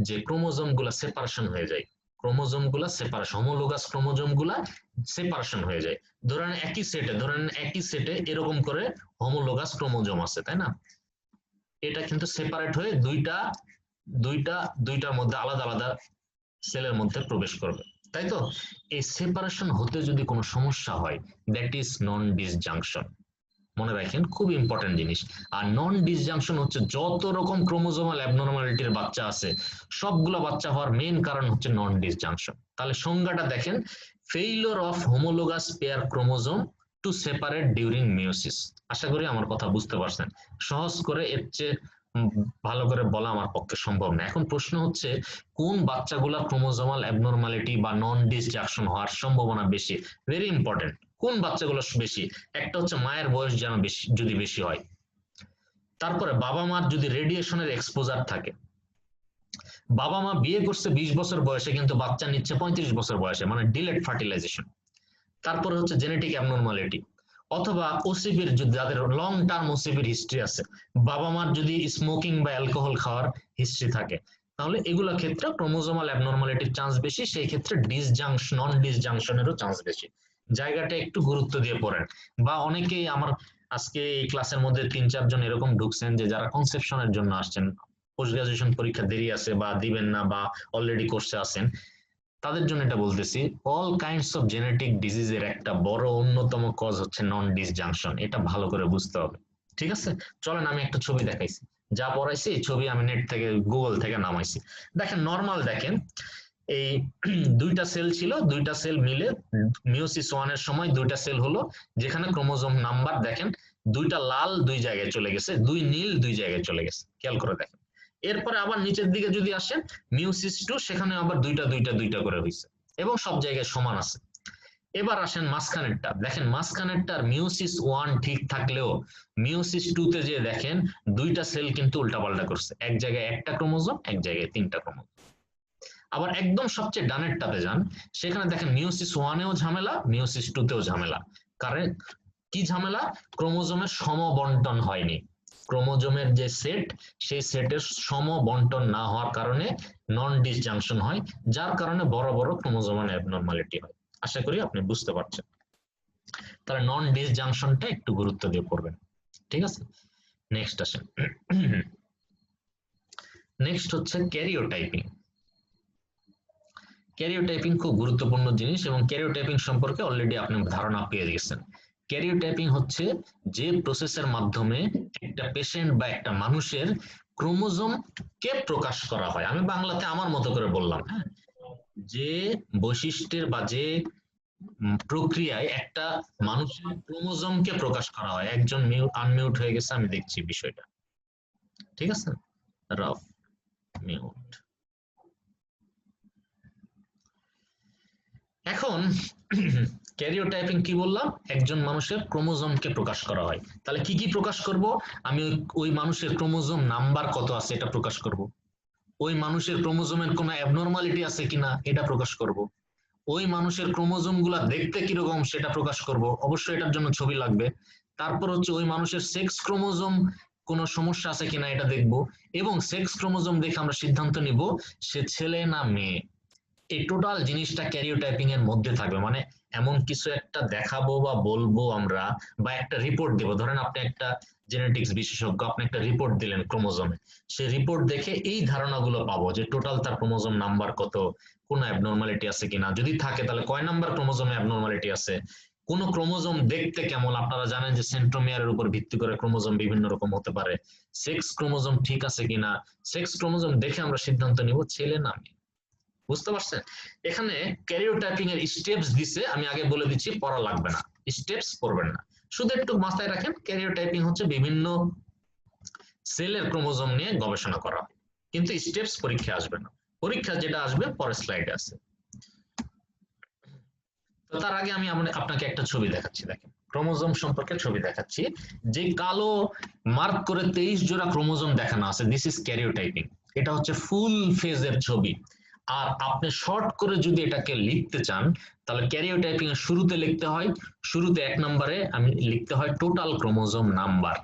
যে ক্রোমোজোম গুলা সেপারেশন হয়ে যায়, ক্রোমোজোম গুলা সেপারেশন, হোমোলোগাস ক্রোমোজোম গুলা সেপারেশন হয়ে যায়। ধরেন একই সেটে এরকম করে হোমোলোগাস ক্রোমোজোম আছে, তাই না? এটা কিন্তু সেপারেট হয়ে দুইটার মধ্যে আলাদা আলাদা সেলের মধ্যে প্রবেশ করবে, তাই তো? এই সেপারেশন হতে যদি কোনো সমস্যা হয়, দ্যাট ইজ নন ডিসজাংশন। মনে রাখেন, খুব ইম্পর্টেন্ট জিনিস। আর নন ডিসজাংশন হচ্ছে যত রকম ক্রোমোজোমাল অ্যাবনর্মালিটির বাচ্চা আছে, সবগুলো বাচ্চা হওয়ার মেইন কারণ হচ্ছে নন ডিসজাংশন। তাহলে সংজ্ঞাটা দেখেন, failure of homologous pair chromosome to separate during meiosis. আশা করি আমার কথা বুঝতে পারছেন। সহজ করে এর চেয়ে ভালো করে বলা আমার পক্ষে সম্ভব না। এখন প্রশ্ন হচ্ছে, কোন বাচ্চাগুলা ক্রোমোজোমাল অ্যাবনর্মালিটি বা নন ডিসজাংশন হওয়ার সম্ভাবনা বেশি? Very important. কোন বাচ্চাগুলো বেশি? একটা হচ্ছে মায়ের বয়স যেন যদি বেশি হয়, তারপরে বাবা মার যদি রেডিয়েশনের এক্সপোজার থাকে, বাবা মা বিয়ে করছে 20 বছর বয়সে কিন্তু বাচ্চা নিচ্ছে 35 বছর বয়সে, মানে ডিলেড ফার্টিলাইজেশন। তারপরে হচ্ছে জেনেটিক অ্যাবনর্মালিটি, অথবা ওসিপির, যাদের লং টার্ম ওসিপির হিস্ট্রি আছে, বাবা মার যদি স্মোকিং বা অ্যালকোহল খাওয়ার হিস্ট্রি থাকে, তাহলে এগুলো ক্ষেত্রে ক্রোমোজোমাল অ্যাবনর্মালিটির চান্স বেশি, সেই ক্ষেত্রে নন ডিসজাংশনেরও চান্স বেশি। জায়গাটা একটু গুরুত্ব দিয়ে পড়েন। বা অনেকেই আমার আজকে এই ক্লাসের মধ্যে 3-4 জন এরকম ঢুকছেন যে যারা কনসেপশনের জন্য আসছেন, পোস্ট গ্রাজুয়েশন পরীক্ষা দেরি আছে বা দিবেন না বা অলরেডি কোর্সে আছেন, তাদের জন্য এটা বলতেছি, অল কাইন্ডস অফ জেনেটিক ডিজিজের একটা বড় অন্যতম কজ হচ্ছে নন ডিসজাংশন। এটা ভালো করে বুঝতে হবে, ঠিক আছে? চলেন আমি একটা ছবি দেখাইছি, যা পড়াইছি এই ছবি আমি নেট থেকে, গুগল থেকে নামাইছি। দেখেন, নর্মাল দেখেন, এই দুইটা সেল ছিল, দুইটা সেল মিলে মিওসিস 1 এর সময় দুইটা সেল হলো, যেখানে ক্রোমোজোম নাম্বার দেখেন, দুইটা লাল দুই জায়গায় চলে গেছে, দুই নীল দুই জায়গায় চলে গেছে, খেয়াল করে দেখেন। এরপরে আবার নিচের দিকে যদি আসেন, মিওসিস 2, সেখানে আবার দুইটা করে হয়েছে এবং সব জায়গায় সমান আছে। এবার আসেন মাঝখানেরটা, দেখেন মাঝখানেরটার মিওসিস 1 ঠিক থাকলেও মিওসিস 2 তে যে দেখেন দুইটা সেল কিন্তু উল্টাপাল্টা করছে, এক জায়গায় একটা ক্রোমোজোম, এক জায়গায় 3টা ক্রোমোজোম। আবার একদম সবচেয়ে ডানেরটাতে যান, সেখানে দেখেন মিওসিস 1 এও ঝামেলা, মিওসিস 2 তেও ঝামেলা। কারণ কি ঝামেলা? ক্রোমোজোমের সমবন্টন হয়নি, ক্রোমোজোমের যে সেট, সেই সেটের সমবন্টন না হওয়ার কারণে নন ডিসজাংশন হয়, যার কারণে বড় বড় ক্রোমোজোমাল অ্যাবনর্মালিটি হয়। আশা করি আপনি বুঝতে পারছেন। তাহলে নন ডিসজাংশনটা একটু গুরুত্ব দিয়ে পড়বেন, ঠিক আছে? নেক্সট আসেন, নেক্সট হচ্ছে ক্যারিওটাইপিং। ক্যারিওটাইপিং খুব গুরুত্বপূর্ণ জিনিস এবং ক্যারিওটাইপিং সম্পর্কে অলরেডি আপনি ধারণা পেয়ে গেছেন। ক্যারিওটাইপিং হচ্ছে যে প্রসেসের মাধ্যমে একটা পেশেন্ট বা একটা মানুষের ক্রোমোজোম কে প্রকাশ করা হয়। আমি বাংলাতে আমার মতো করে বললাম, হ্যাঁ, যে বৈশিষ্ট্যের বা যে প্রক্রিয়ায় একটা মানুষের ক্রোমোজোমকে প্রকাশ করা হয়। একজন আনমিউট হয়ে গেছে, আমি দেখছি বিষয়টা, ঠিক আছে? Rough mute. এখন ক্যারিওটাইপিং কি বললাম? একজন মানুষের ক্রোমোজোমকে প্রকাশ করা হয়। তাহলে কি কি প্রকাশ করব? আমি ওই মানুষের ক্রোমোজোম নাম্বার কত আছে এটা প্রকাশ করব, ওই মানুষের ক্রোমোজোমের কোনো অ্যাবনর্মালিটি আছে কিনা এটা প্রকাশ করব, ওই মানুষের ক্রোমোজোম গুলা দেখতে কিরকম সেটা প্রকাশ করব, অবশ্যই এটার জন্য ছবি লাগবে। তারপর হচ্ছে ওই মানুষের সেক্স ক্রোমোজোম কোনো সমস্যা আছে কিনা এটা দেখব, এবং সেক্স ক্রোমোজোম দেখে আমরা সিদ্ধান্ত নিব সে ছেলে না মেয়ে। এই টোটাল জিনিসটা ক্যারিওটাইপিং এর মধ্যে থাকবে। মানে এমন কিছু একটা দেখাবো বা বলবো আমরা, বা একটা রিপোর্ট দেবো। ধরেন আপনি একটা জেনেটিক্স বিশেষজ্ঞ, আপনি একটা রিপোর্ট দিলেন ক্রোমোজোমে, সেই রিপোর্ট দেখে এই ধারণাগুলো পাবো যে টোটাল তার ক্রোমোজোম নাম্বার কত, কোন অ্যাবনর্মালিটি আছে কিনা, যদি থাকে তাহলে কয় নাম্বার ক্রোমোজোমে অ্যাবনর্মালিটি আছে, কোন ক্রোমোজোম দেখতে কেমন, আপনারা জানেন যে সেন্ট্রোমিয়ারের উপর ভিত্তি করে ক্রোমোজোম বিভিন্ন রকম হতে পারে, সেক্স ক্রোমোজোম ঠিক আছে কিনা, সেক্স ক্রোমোজোম দেখে আমরা সিদ্ধান্ত নিব ছেলে না মেয়ে। বুঝতে পারছেন? এখানে ক্যারিওটাইপিং এর স্টেপস দিছে, আমি আগে বলে দিচ্ছি, পড়া লাগবে না, স্টেপস পড়বেন না, শুধু একটু মাথায় রাখেন ক্যারিওটাইপিং হচ্ছে বিভিন্ন সেলের ক্রোমোজোম নিয়ে গবেষণা করা, কিন্তু স্টেপস পরীক্ষা আসবে না, পরীক্ষা যেটা আসবে পরের স্লাইডে আছে। তো তার আগে আমি আপনাকে একটা ছবি দেখাচ্ছি, দেখেন ক্রোমোজোম সম্পর্কে ছবি দেখাচ্ছি, যে কালো মার্ক করে 23 জোড়া ক্রোমোজোম দেখানো আছে, দিস ইজ ক্যারিওটাইপিং। এটা হচ্ছে ফুল ফেজের ছবি। আর আপনি শর্ট করে যদি এটাকে লিখতে চান তাহলে ক্যারিওটাইপিং এর শুরুতে লিখতে হয়, শুরুতে 1 নম্বরে আমি লিখতে হয় total chromosome number,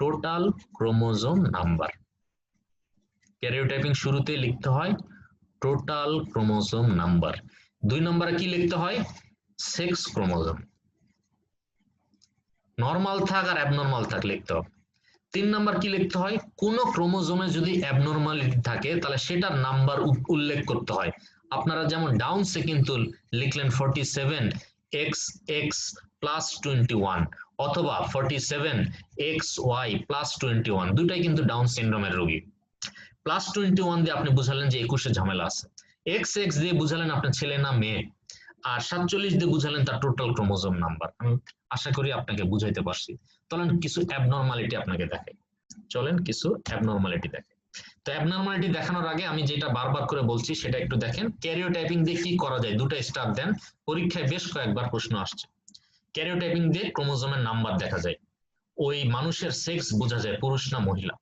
total chromosome number. Karyotyping শুরুতে লিখতে হয় টোটাল ক্রোমোজোম নাম্বার। 2 নম্বরে কি লিখতে হয়? সেক্স ক্রোমোজোম, নরমাল থাক আর অ্যাবনর্মাল থাক লিখতে হবে। 3 নম্বর কি লিখতে হয়? কোন ক্রোমোজোমে যদি অ্যাবনর্মালিটি থাকে তাহলে সেটার নাম্বার উল্লেখ করতে হয়। আপনারা যেমন ডাউনসে কিন্তু লিখলেন 47 XX প্লাস 21 অথবা 47 XY প্লাস 21, দুটাই কিন্তু ডাউন সিনড্রোমের রোগী। প্লাস 21 দিয়ে আপনি বুঝালেন যে 21 ঝামেলা আছে, XX দিয়ে বুঝালেন আপনার ছেলে না মেয়ে, আর 47 দিয়ে বুঝালেন তার টোটাল ক্রোমোজোম নাম্বার। আমি আশা করি আপনাকে বুঝাইতে পারছি। চলেন কিছু অ্যাবনর্মালিটি আপনাকে দেখাই, চলেন কিছু অ্যাবনর্মালিটি দেখাই। তো অ্যাবনর্মালিটি দেখানোর আগে আমি যেটা বারবার করে বলছি সেটা একটু দেখেন, ক্যারিওটাইপিং দিয়ে কি করা যায়, দুটো স্টার দেন, পরীক্ষায় বেশ কয়েকবার প্রশ্ন আসছে। ক্যারিওটাইপিং দিয়ে ক্রোমোজোমের নাম্বার দেখা যায়, ওই মানুষের সেক্স বোঝা যায় পুরুষ না মহিলা।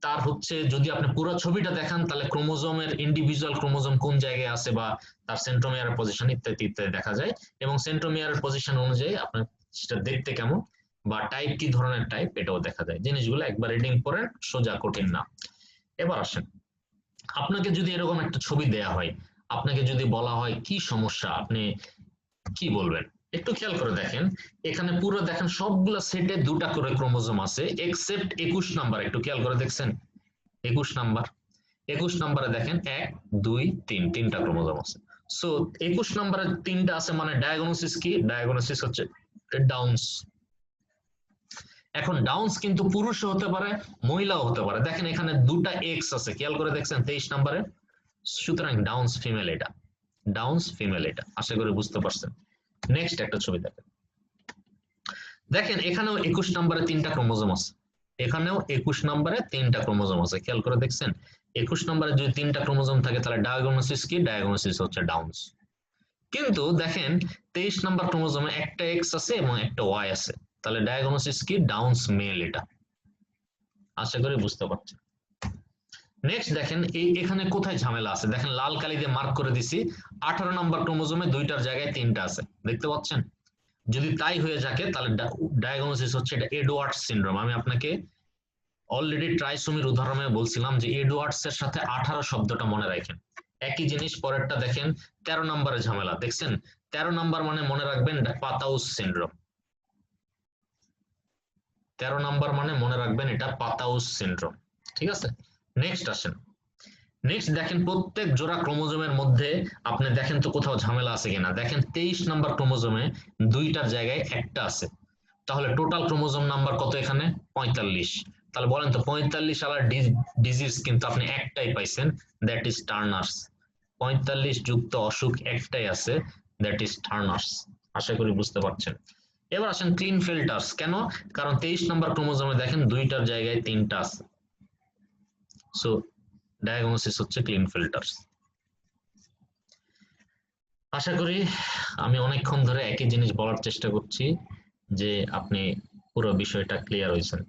তার হচ্ছে যদি আপনি পুরো ছবিটা দেখান তাহলে ক্রোমোজোমের ইন্ডিভিজুয়াল ক্রোমোজোম কোন জায়গায় আছে বা তার সেন্ট্রোমিয়ারের পজিশন ইত্যাদি ইত্যাদি দেখা যায়, এবং সেন্ট্রোমিয়ারের পজিশন অনুযায়ী আপনার সেটা দেখতে কেমন বা টাইপ কি ধরনের টাইপ এটাও দেখা যায়। জিনিসগুলো একবার রিডিং করেন, সোজা কঠিন না। এবার আসেন, আপনাকে যদি এরকম একটা ছবি দেয়া হয়, আপনাকে যদি বলা হয় কি সমস্যা, আপনি কি বলবেন? একটু খেয়াল করে দেখেন, এখানে পুরো দেখেন সবগুলো সেটে 2টা করে ক্রোমোজোম আছে এক্সেপ্ট 21 নাম্বার। একটু খেয়াল করে দেখছেন 21 নাম্বার, 21 নাম্বারে দেখেন 1 2 3 3টা ক্রোমোজোম আছে। সো 21 নাম্বারে 3টা আছে মানে ডায়াগনোসিস কি? ডায়াগনোসিস হচ্ছে ডাউন্স। এখন ডাউন্স কিন্তু পুরুষও হতে পারে মহিলাও হতে পারে। দেখেন এখানে 2টা এক্স আছে, খেয়াল করে দেখছেন 23 নাম্বারে, সুতরাং ডাউন্স ফিমেল। এটা ডাউন্স ফিমেল, এটা আশা করি বুঝতে পারছেন। নেক্সট একটা ছবি দেখেন, দেখেন এখানেও 21 নম্বরে 3টা ক্রোমোজোম আছে, এখানেও 21 নম্বরে 3টা ক্রোমোজোম আছে, খেয়াল করে দেখছেন 21 নম্বরে যদি 3টা ক্রোমোজোম থাকে তাহলে ডায়াগনোসিস কি? ডায়াগনোসিস হচ্ছে ডাউন্স। কিন্তু দেখেন 23 নম্বর ক্রোমোজোমে একটা এক্স আছে এবং একটা ওয়াই আছে, তাহলে ডায়াগনোসিস কি? Down's male. এটা আশা করি বুঝতে পারছেন। নেক্সট দেখেন এখানে কোথায় ঝামেলা আছে, দেখেন লাল কালি দিয়ে মার্ক করে দিছি 18 নম্বর ক্রোমোজোমে 2টার জায়গায় 3টা আছে, দেখতে পাচ্ছেন? যদি তাই হয়ে থাকে তাহলে ডায়াগনোসিস হচ্ছে এটা এডওয়ার্ডস সিনড্রোম। আমি আপনাকে অলরেডি ট্রাইসোমির উদাহরণে বলছিলাম যে এডওয়ার্ডস এর সাথে 18 শব্দটা মনে রাখেন। একই জিনিস পরেরটা দেখেন 13 নম্বরে ঝামেলা, দেখছেন 13 নম্বর মানে মনে রাখবেন পাতাউস সিনড্রোম। 13 নম্বর মানে মনে রাখবেন এটা পাতাউস সিনড্রোম, ঠিক আছে? নেক্সট আসেন, নেক্সট দেখেন প্রত্যেক জোড়া ক্রোমোজোমের মধ্যে আপনি দেখেন তো কোথাও ঝামেলা আছে কিনা। দেখেন 23 নম্বর ক্রোমোজোমে 2টার জায়গায় একটা আছে, তাহলে টোটাল ক্রোমোজোম নাম্বার কত এখানে? 45। তাহলে বলেন তো 45 আলার ডিজিজ কিন্তু আপনি একটাই পাইছেন, দ্যাট ইজ টার্নার্স। 45 যুক্ত অসুখ একটাই আছে, দ্যাট ইজ টার্নার্স। আশা করি বুঝতে পারছেন। এবার আসেন ক্লিনফেল্টার্স। কেন? কারণ 23 নম্বর ক্রোমোজোমে দেখেন 2টার জায়গায় 3টা আছে, সো ডায়াগনোসিস হচ্ছে ক্লিনফেল্টার্স। আশা করি আমি অনেকক্ষণ ধরে একই জিনিস বলার চেষ্টা করছি যে আপনি পুরো বিষয়টা ক্লিয়ার হয়েছেন।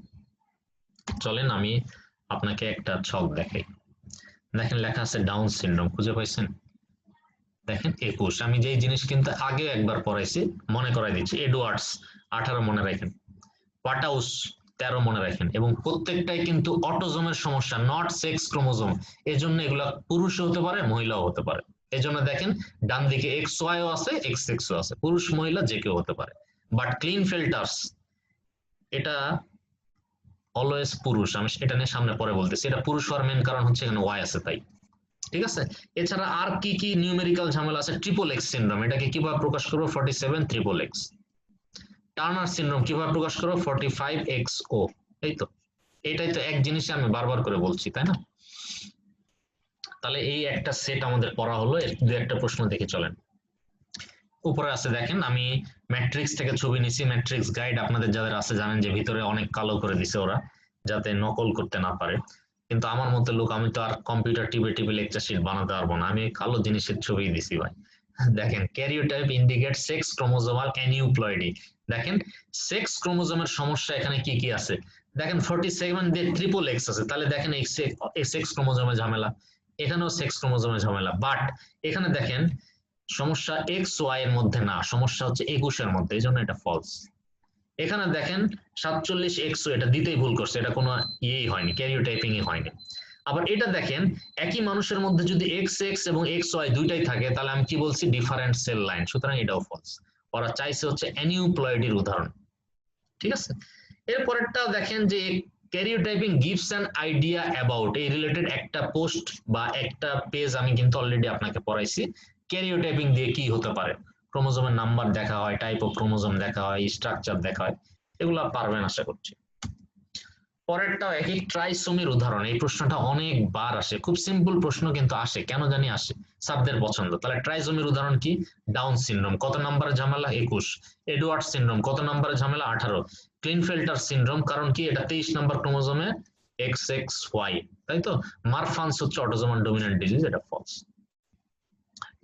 চলেন আমি আপনাকে একটা ছক দেখাই। দেখেন লেখা আছে ডাউন সিনড্রোম, খুঁজে পাইছেন? দেখেন 21। আমি যেই জিনিস কিন্তু আগে একবার পড়াইছি মনে করাই দিচ্ছি। এডওয়ার্ডস 18 মনে রাখেন, পাটাউস 13 মনে রাখেন, এবং প্রত্যেকটাই কিন্তু অটোজোমের সমস্যা, নট সেক্স ক্রোমোজোম। এজন্য এগুলা পুরুষও হতে পারে মহিলাও হতে পারে। এজন্য দেখেন ডান দিকে XY ও আছে XX ও আছে, পুরুষ মহিলা যে কেউ হতে পারে। বাট ক্লিনফেল্টার্স এটা অলওয়েজ পুরুষ। আমি এটা নিয়ে সামনে পরে বলতেছি। এটা পুরুষ হওয়ার মেন কারণ হচ্ছে এখানে Y আছে তাই, ঠিক আছে? এছাড়া আর কি কি নিউমেরিক্যাল ঝামেলা আছে? ট্রিপল এক্স সিনড্রোম, এটাকে কিভাবে প্রকাশ করবো? 47 XXX। টার্নার সিনড্রোম কিভাবে প্রকাশ করো 45XO, এই তো এটাই তো এক জিনিসই আমি বারবার করে বলছি, তাই না? তাহলে এই একটা সেট আমাদের পড়া হলো, এর দু একটা প্রশ্ন দেখে চলেন। উপরে আছে দেখেন, আমি ম্যাট্রিক্স থেকে ছবি নিছি, ম্যাট্রিক্স গাইড আপনাদের যাদের আছে জানেন যে ভিতরে অনেক কালো করে দিছে ওরা, যাতে নকল করতে না পারে। কিন্তু আমার মতো লোক, আমি তো আর কম্পিউটার টিপে টিপে লেকচার শিট বানাতে পারবো না, আমি কালো জিনিসের ছবি দিছি ভাই। দেখেন ক্যারিওটাইপ ইন্ডিকেট সেক্স ক্রোমোজোমাল অ্যানিউপ্লয়েডি। দেখেন সেক্স ক্রোমোজোমের সমস্যা এখানে কি কি আছে দেখেন, 47 দিয়ে ট্রিপল এক্স আছে, তাহলে দেখেন এই সেক্স ক্রোমোজোমে ঝামেলা, এখানেও সেক্স ক্রোমোজোমে ঝামেলা। বাট এখানে দেখেন সমস্যা এক্স ওয়াই এর মধ্যে না, সমস্যা হচ্ছে 21-এর মধ্যে, এই জন্য এটা ফলস। এখানে দেখেন 47XO, এটা দিতেই ভুল করছে, এটা কোনো ইয়েই হয়নি, ক্যারিওটাইপিংই হয়নি। আবার এটা দেখেন একই মানুষের মধ্যে যদি এক্স এক্স এবং এক্স ওয়াই দুইটাই থাকে, তাহলে আমি কি বলছি, ডিফারেন্ট সেল লাইন, সুতরাং এটাও ফলস। ওরা চাইছে হচ্ছে অ্যানিউপ্লয়েডির উদাহরণ, ঠিক আছে? এরপরেরটাও দেখেন যে ক্যারিওটাইপিং গিভস অ্যান আইডিয়া অ্যাবাউট, এই রিলেটেড একটা পোস্ট বা একটা পেজ আমি কিন্তু অলরেডি আপনাকে পড়াইছি, ক্যারিওটাইপিং দিয়ে কি হতে পারে, ক্রোমোজোমের নাম্বার দেখা হয়, টাইপ অফ ক্রোমোজোম দেখা হয়, স্ট্রাকচার দেখা হয়, এগুলো পারবেন আশা করছি। পরেরটাও একই, ট্রাইসোমির উদাহরণ, এই প্রশ্নটা অনেকবার আসে, খুব সিম্পল প্রশ্ন কিন্তু আসে, কেন জানি আসে, সাবদের পছন্দ। তাহলে ট্রাইসোমির উদাহরণ কি, ডাউন সিনড্রোম কত নম্বরের ঝামেলা 21, এডওয়ার্ড সিনড্রোম কত নম্বরের ঝামেলা 18, ক্লিনফেল্টার সিনড্রোম কারণ কি এটা 23 নম্বর ক্রোমোজোমে XXY, তাই তো? মারফান্স হচ্ছে অটোজোমাল ডমিনেন্ট ডিজিজ, এটা ফলস।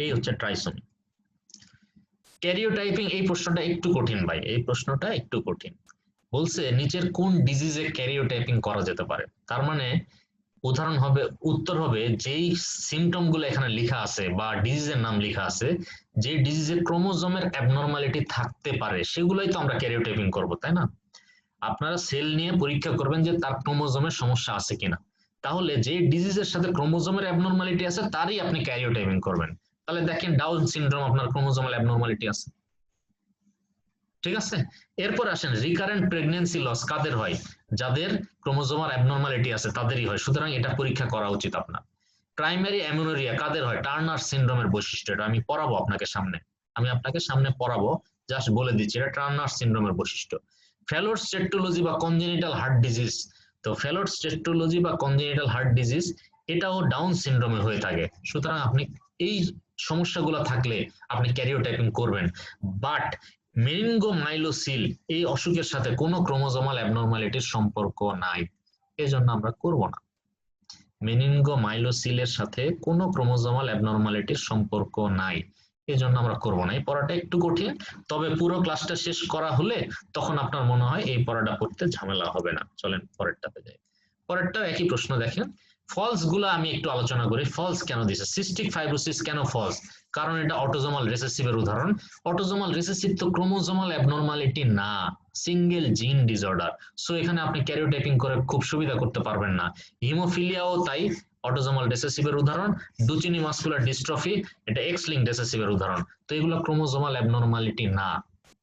এই হচ্ছে ট্রাইসোমি। ক্যারিওটাইপিং, এই প্রশ্নটা একটু কঠিন ভাই, এই প্রশ্নটা একটু কঠিন। বলছে নিচের কোন ডিজিজে ক্যারিওটাইপিং করা যেতে পারে, তার মানে উদাহরণ হবে, উত্তর হবে যেই সিমটম গুলো এখানে লেখা আছে বা ডিজিজের নাম লেখা আছে, যে ডিজিজের ক্রোমোজোমের অ্যাবনর্মালিটি থাকতে পারে সেগুলোই তো আমরা ক্যারিওটাইপিং করব, তাই না? আপনারা সেল নিয়ে পরীক্ষা করবেন যে তার ক্রোমোজোমের সমস্যা আছে কিনা, তাহলে যে ডিজিজের সাথে ক্রোমোজোমের অ্যাবনর্মালিটি আছে তারই আপনি ক্যারিওটাইপিং করবেন। তাহলে দেখেন ডাউন সিনড্রোম আপনার ক্রোমোজোমাল অ্যাবনর্মালিটি আছে, ঠিক আছে? এরপর আসেন রিকারেন্ট প্রেগন্যান্সি লস কাদের হয়, যাদের ক্রোমোজোমাল অ্যাবনর্মালিটি আছে তাদেরই হয়, সুতরাং এটা পরীক্ষা করা উচিত আপনার। প্রাইমারি অ্যামিনোরিয়া কাদের হয়, টার্নার সিনড্রোমের বৈশিষ্ট্য, এটা আমি পড়াবো আপনাকে সামনে, আমি আপনাকে সামনে পড়াবো, জাস্ট বলে দিচ্ছি এটা টার্নার সিনড্রোমের বৈশিষ্ট্য। ফেলোর স্টেট্টোলজি বা কনজেনিটাল হার্ট ডিজিজ, তো ফেলোর স্টেট্টোলজি বা কনজেনিটাল হার্ট ডিজিজ এটাও ডাউন সিনড্রোমে হয়ে থাকে, সুতরাং আপনি এই সমস্যাগুলো থাকলে আপনি ক্যারিওটাইপিং করবেন। বাট মেনিনগোমাইলোসিল এই অসুখের সাথে কোনো ক্রোমোজোমাল অ্যাবনর্মালিটির সম্পর্ক নাই, এজন্য আমরা করব না। মেনিনগোমাইলোসিলের সাথে কোনো ক্রোমোজোমাল অ্যাবনর্মালিটির সম্পর্ক নাই, এজন্য আমরা করব না। এই পড়াটা একটু কঠিন, তবে পুরো ক্লাসটা শেষ করা হলে তখন আপনার মনে হয় এই পড়াটা পড়তে ঝামেলা হবে না। চলেন পরেরটাতে যাই। পরেরটাও একই প্রশ্ন দেখেন, ফলস গুলো আমি একটু আলোচনা করি, ফলস কেন দিছে, সিস্টিক ফাইব্রোসিস কেন ফলস, কারণ এটা অটোজোমাল রিসেসিভের উদাহরণ। অটোজোমাল রিসেসিভ তো ক্রোমোজোমাল অ্যাবনর্মালিটি না, সিঙ্গেল জিন ডিসঅর্ডার, সো এখানে আপনি ক্যারিওটাইপিং করে খুব সুবিধা করতে পারবেন না। হিমোফিলিয়াও তাই, অটোজোমাল রিসেসিভের উদাহরণ। ডুচেনি মাসকুলার ডিস্ট্রফি, এটা এক্স লিঙ্ক রিসেসিভের উদাহরণ। তো এগুলো ক্রোমোজোমাল অ্যাবনর্মালিটি না।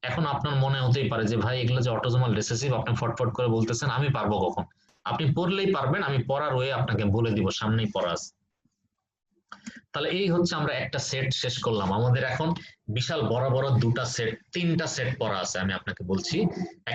এখন আপনার মনে হতেই পারে যে ভাই এগুলো যে অটোজোমাল রিসেসিভ, আপনি ফটফট করে বলতেছেন, আমি পারবো কখন? আপনি পড়লেই পারবেন, আমি পড়ার ওয়ে আপনাকে বলে দিব, সামনেই পড়া আছে। তাহলে এই হচ্ছে আমরা একটা সেট শেষ করলাম, আমাদের এখন বিশাল বড় বড় দুটা সেট, তিনটা সেট পড়া আছে, আমি আপনাকে বলছি।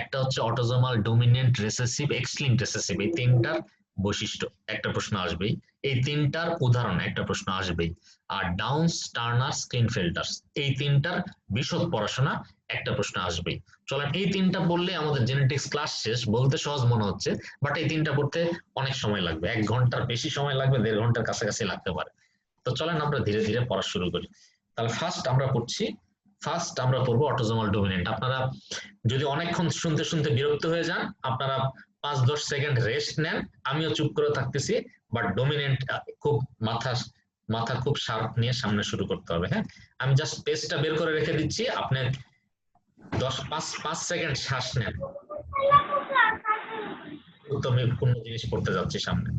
একটা হচ্ছে autosomal dominant recessive, x link recessive, এই তিনটার বৈশিষ্ট্য একটা প্রশ্ন আসবেই, এই তিনটার উদাহরণ একটা প্রশ্ন আসবেই, আর ডাউন্স টার্নার্স ক্লিনফেল্টার্স এই তিনটার বিশদ পড়াশোনা একটা প্রশ্ন আসবেই। চলেন এই তিনটা পড়লে আমাদের জেনেটিক্স ক্লাস শেষ, বলতে সহজ মনে হচ্ছে, বাট এই তিনটা পড়তে অনেক সময় লাগবে, 1 ঘন্টার বেশি সময় লাগবে, 1.5 ঘন্টার কাছাকাছি লাগতে পারে। তো চলেন আমরা ধীরে ধীরে পড়া শুরু করি। তাহলে ফার্স্ট আমরা পড়বো অটোজোমাল ডোমিনেন্ট। আপনারা যদি অনেকক্ষণ শুনতে শুনতে বিরক্ত হয়ে যান, আপনারা 5-10 সেকেন্ড রেস্ট নেন, আমিও চুপ করে থাকতেছি, বাট ডোমিনেন্ট খুব মাথা খুব শার্প নিয়ে সামনে শুরু করতে হবে। হ্যাঁ, আমি জাস্ট পেজটা বের করে রেখে দিচ্ছি, আপনি 5 সেকেন্ড শ্বাস নেন, গুরুত্বপূর্ণ জিনিস পড়তে যাচ্ছি সামনে।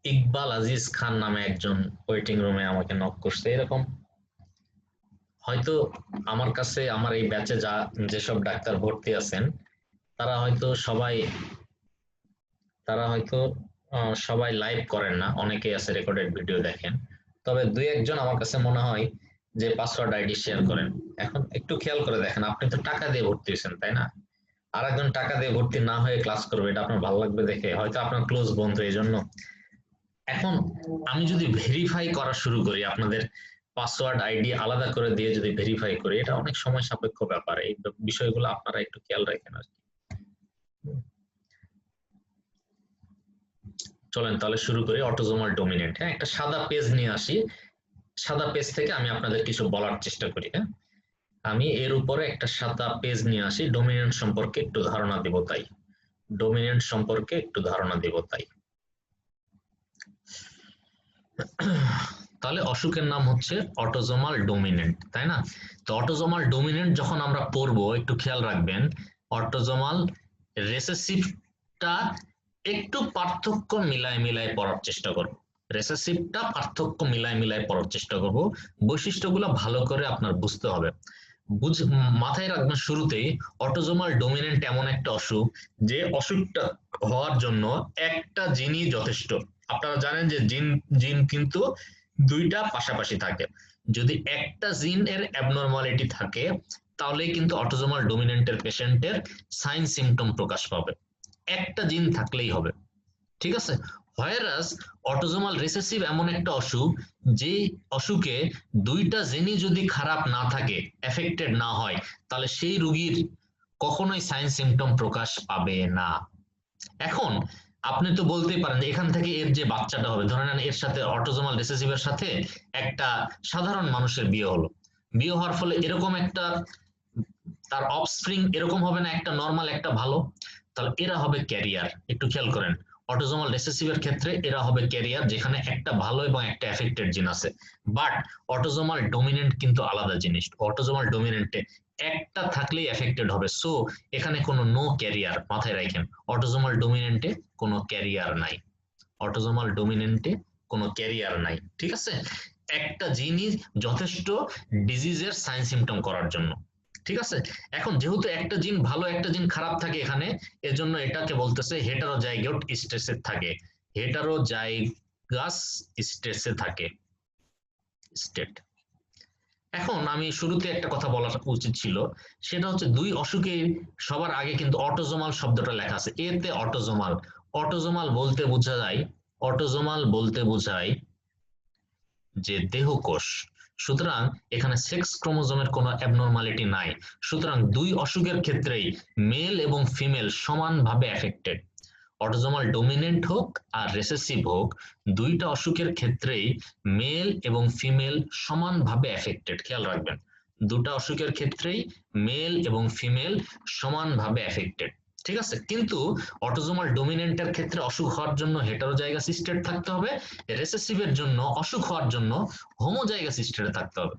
ইকবাল আজিজ খান নামে একজন ওয়েটিং রুমে আমাকে নক করছে। এরকম হয়তো আমার কাছে, আমার এই ব্যাচে যেসব ডাক্তার ভর্তি আছেন তারা হয়তো সবাই লাইভ করেন না, অনেকেই আছে রেকর্ডেড ভিডিও দেখেন, তবে দুই একজন আমার কাছে মনে হয় যে পাসওয়ার্ড আইডি শেয়ার করেন। এখন একটু খেয়াল করে দেখেন, আপনি তো টাকা দিয়ে ভর্তি হয়েছেন তাই না? আর একজন টাকা দিয়ে ভর্তি না হয়ে ক্লাস করবে, এটা আপনার ভালো লাগবে দেখে? হয়তো আপনার ক্লোজ বন্ধু এই জন্য। এখন আমি যদি ভেরিফাই করা শুরু করি, আপনাদের পাসওয়ার্ড আইডি আলাদা করে দিয়ে যদি ভেরিফাই করি, এটা অনেক সময় সাপেক্ষ ব্যাপার। এই বিষয়গুলো আপনারা একটু খেয়াল রাখেন আর কি। চলেন তাহলে শুরু করি অটোজোমাল ডমিনেন্ট। হ্যাঁ, একটা সাদা পেজ নিয়ে আসি, সাদা পেজ থেকে আমি আপনাদের কিছু বলার চেষ্টা করি। হ্যাঁ, আমি এর উপরে একটা সাদা পেজ নিয়ে আসি, ডমিনেন্ট সম্পর্কে একটু ধারণা দেব তাই, ডমিনেন্ট সম্পর্কে একটু ধারণা দেব তাই। তাহলে অসুখের নাম হচ্ছে অটোজোমাল ডমিনেন্ট, তাই না? তো অটোজোমাল ডমিনেন্ট যখন আমরা পড়বো, একটু খেয়াল রাখবেন, অটোজোমাল রেসেসিভটা একটু পার্থক্য মিলায় পড়ার চেষ্টা করব। রেসেসিভটা পার্থক্য মিলায় পড়ার চেষ্টা করব। বৈশিষ্ট্যগুলো ভালো করে আপনার বুঝতে হবে। মাথায় রাখবেন শুরুতেই, অটোজোমাল ডমিনেন্ট এমন একটা অসুখ যে অসুখটা হওয়ার জন্য একটা জিনই যথেষ্ট। আপনারা জানেন যে জিন কিন্তু দুইটা পাশাপাশি থাকে। যদি একটা জিন এর অ্যাবনরমালিটি থাকে তাহলে কিন্তু অটোজোমাল ডমিনেন্টের পেশেন্টের সাইন সিমটম প্রকাশ পাবে। একটা জিন থাকলেই হবে, ঠিক আছে? হোয়ারাস অটোজোমাল রিসেসিভ এমন একটা অসুখ যে অসুখে দুইটা জিনই যদি খারাপ না থাকে, এফেক্টেড না হয়, তাহলে সেই রোগীর কখনোই সাইন সিমটম প্রকাশ পাবে না। এখন আপনি তো বলতেই পারেন যে এখান থেকে এর যে বাচ্চাটা হবে, ধরে নেন এর সাথে অটোজোমাল রিসেসিভের সাথে একটা সাধারণ মানুষের বিয়ে হলো, বিয়ে হওয়ার ফলে এরকম একটা তার অফস্প্রিং এরকম হবে না, একটা নর্মাল একটা ভালো, তাহলে এরা হবে ক্যারিয়ার। একটু খেয়াল করেন, অটোজোমাল রিসেসিভের ক্ষেত্রে এরা হবে ক্যারিয়ার, যেখানে একটা ভালো এবং একটা এফেক্টেড জিন আছে। বাট অটোজোমাল ডমিনেন্ট কিন্তু আলাদা জিনিস। অটোজোমাল ডমিনেন্টে একটা থাকলেই এফেক্টেড হবে, সো এখানে কোনো নো ক্যারিয়ার। মাথায় রাখেন, অটোজোমাল ডমিনেন্টে কোনো ক্যারিয়ার নাই, অটোজোমাল ডমিনেন্টে কোনো ক্যারিয়ার নাই, ঠিক আছে? একটা জিনই যথেষ্ট ডিজিজের সাইন সিমটম করার জন্য, ঠিক আছে? এখন যেহেতু একটা জিন ভালো একটা জিন খারাপ থাকে এখানে, এজন্য এটাকে বলতেছে হেটারোজাইগোট স্টেসে থাকে, হেটারোজাইগাস স্টেসে থাকে স্টেট। এখন আমি শুরুতে একটা কথা বলা উচিত ছিল, সেটা হচ্ছে দুই অসুখে সবার আগে কিন্তু অটোজোমাল শব্দটা লেখা আছে, এতে অটোজোমাল। অটোজোমাল বলতে বোঝায় যে দেহকোষ। সুতরাং এখানে সেক্স ক্রোমোজোমের কোনো অ্যাবনরমালিটি নাই। সুতরাং দুই অসুখের ক্ষেত্রেই মেল এবং ফিমেল সমানভাবে এফেক্টেড। অটোজোমাল ডমিনেন্ট হোক আর রিসেসিভ হোক, দুইটা অসুখের ক্ষেত্রেই মেল এবং ফিমেল সমানভাবে এফেক্টেড। খেয়াল রাখবেন, দুটা অসুখের ক্ষেত্রেই মেল এবং ফিমেল সমানভাবে এফেক্টেড, ঠিক আছে? কিন্তু অটোজোমাল ডমিনেন্টের ক্ষেত্রে অসুখ হওয়ার জন্য হেটারোজাইগাস স্টেট থাকতে হবে, রিসেসিভের জন্য অসুখ হওয়ার জন্য হোমোজাইগাস স্টেটে থাকতে হবে।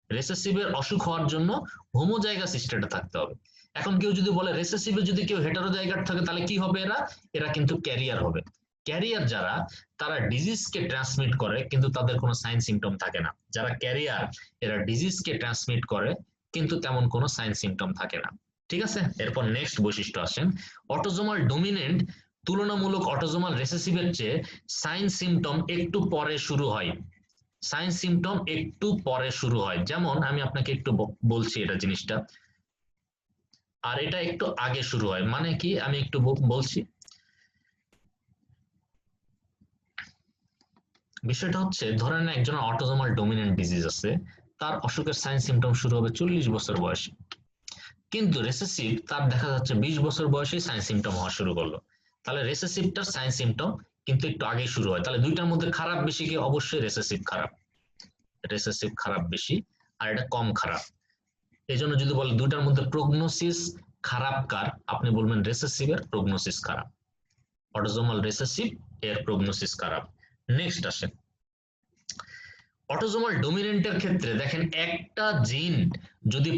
রিসেসিভের অসুখ হওয়ার জন্য হোমোজাইগাস স্টেটে থাকতে হবে। এখন কেউ যদি বলে রিসেসিভে যদি কেউ হেটারোজাইগাস থাকে তাহলে কি হবে? এরা কিন্তু ক্যারিয়ার হবে। ক্যারিয়ার যারা, তারা ডিজিজকে ট্রান্সমিট করে কিন্তু তাদের কোনো সাইন সিমটম থাকে না। যারা ক্যারিয়ার এরা ডিজিজকে ট্রান্সমিট করে কিন্তু তেমন কোনো সাইন সিমটম থাকে না, ঠিক আছে? এরপর নেক্সট বৈশিষ্ট্য আসেন, অটোজোমাল ডমিনেন্ট তুলনামূলক অটোজোমাল রিসেসিভের চেয়ে সাইন সিমটম একটু পরে শুরু হয়। সাইন সিমটম একটু পরে শুরু হয়, যেমন আমি আপনাকে একটু বলছি এটা জিনিসটা, আর এটা একটু আগে শুরু হয়। মানে কি, আমি একটু বলছি। বিষয়টা হচ্ছে, ধরেন একজনের অটোজোমাল ডমিনেন্ট ডিজিজ আছে, তার অসুখের সাইন সিমটম শুরু হবে 40 বছর বয়সে, কিন্তু রিসেসিভ তার দেখা যাচ্ছে 20 বছর বয়সে সাইন সিমটম হওয়া শুরু করলো। তাহলে রিসেসিভটার সাইন সিমটম কিন্তু একটু আগে শুরু হয়। তাহলে দুইটার মধ্যে খারাপ বেশি কি? অবশ্যই রিসেসিভ খারাপ, রিসেসিভ খারাপ বেশি, আর এটা কম খারাপ। এই জন্য যদি বলে দুইটার মধ্যে প্রগনোসিস খারাপ কার, আপনি বলবেন রিসেসিভের প্রগনোসিস খারাপ, অটোজোমাল রিসেসিভ এর প্রগনোসিস খারাপ। নেক্সট আসেন, অটোজোমাল ডমিনেন্টের ক্ষেত্রে দেখেন একটা জিন যদি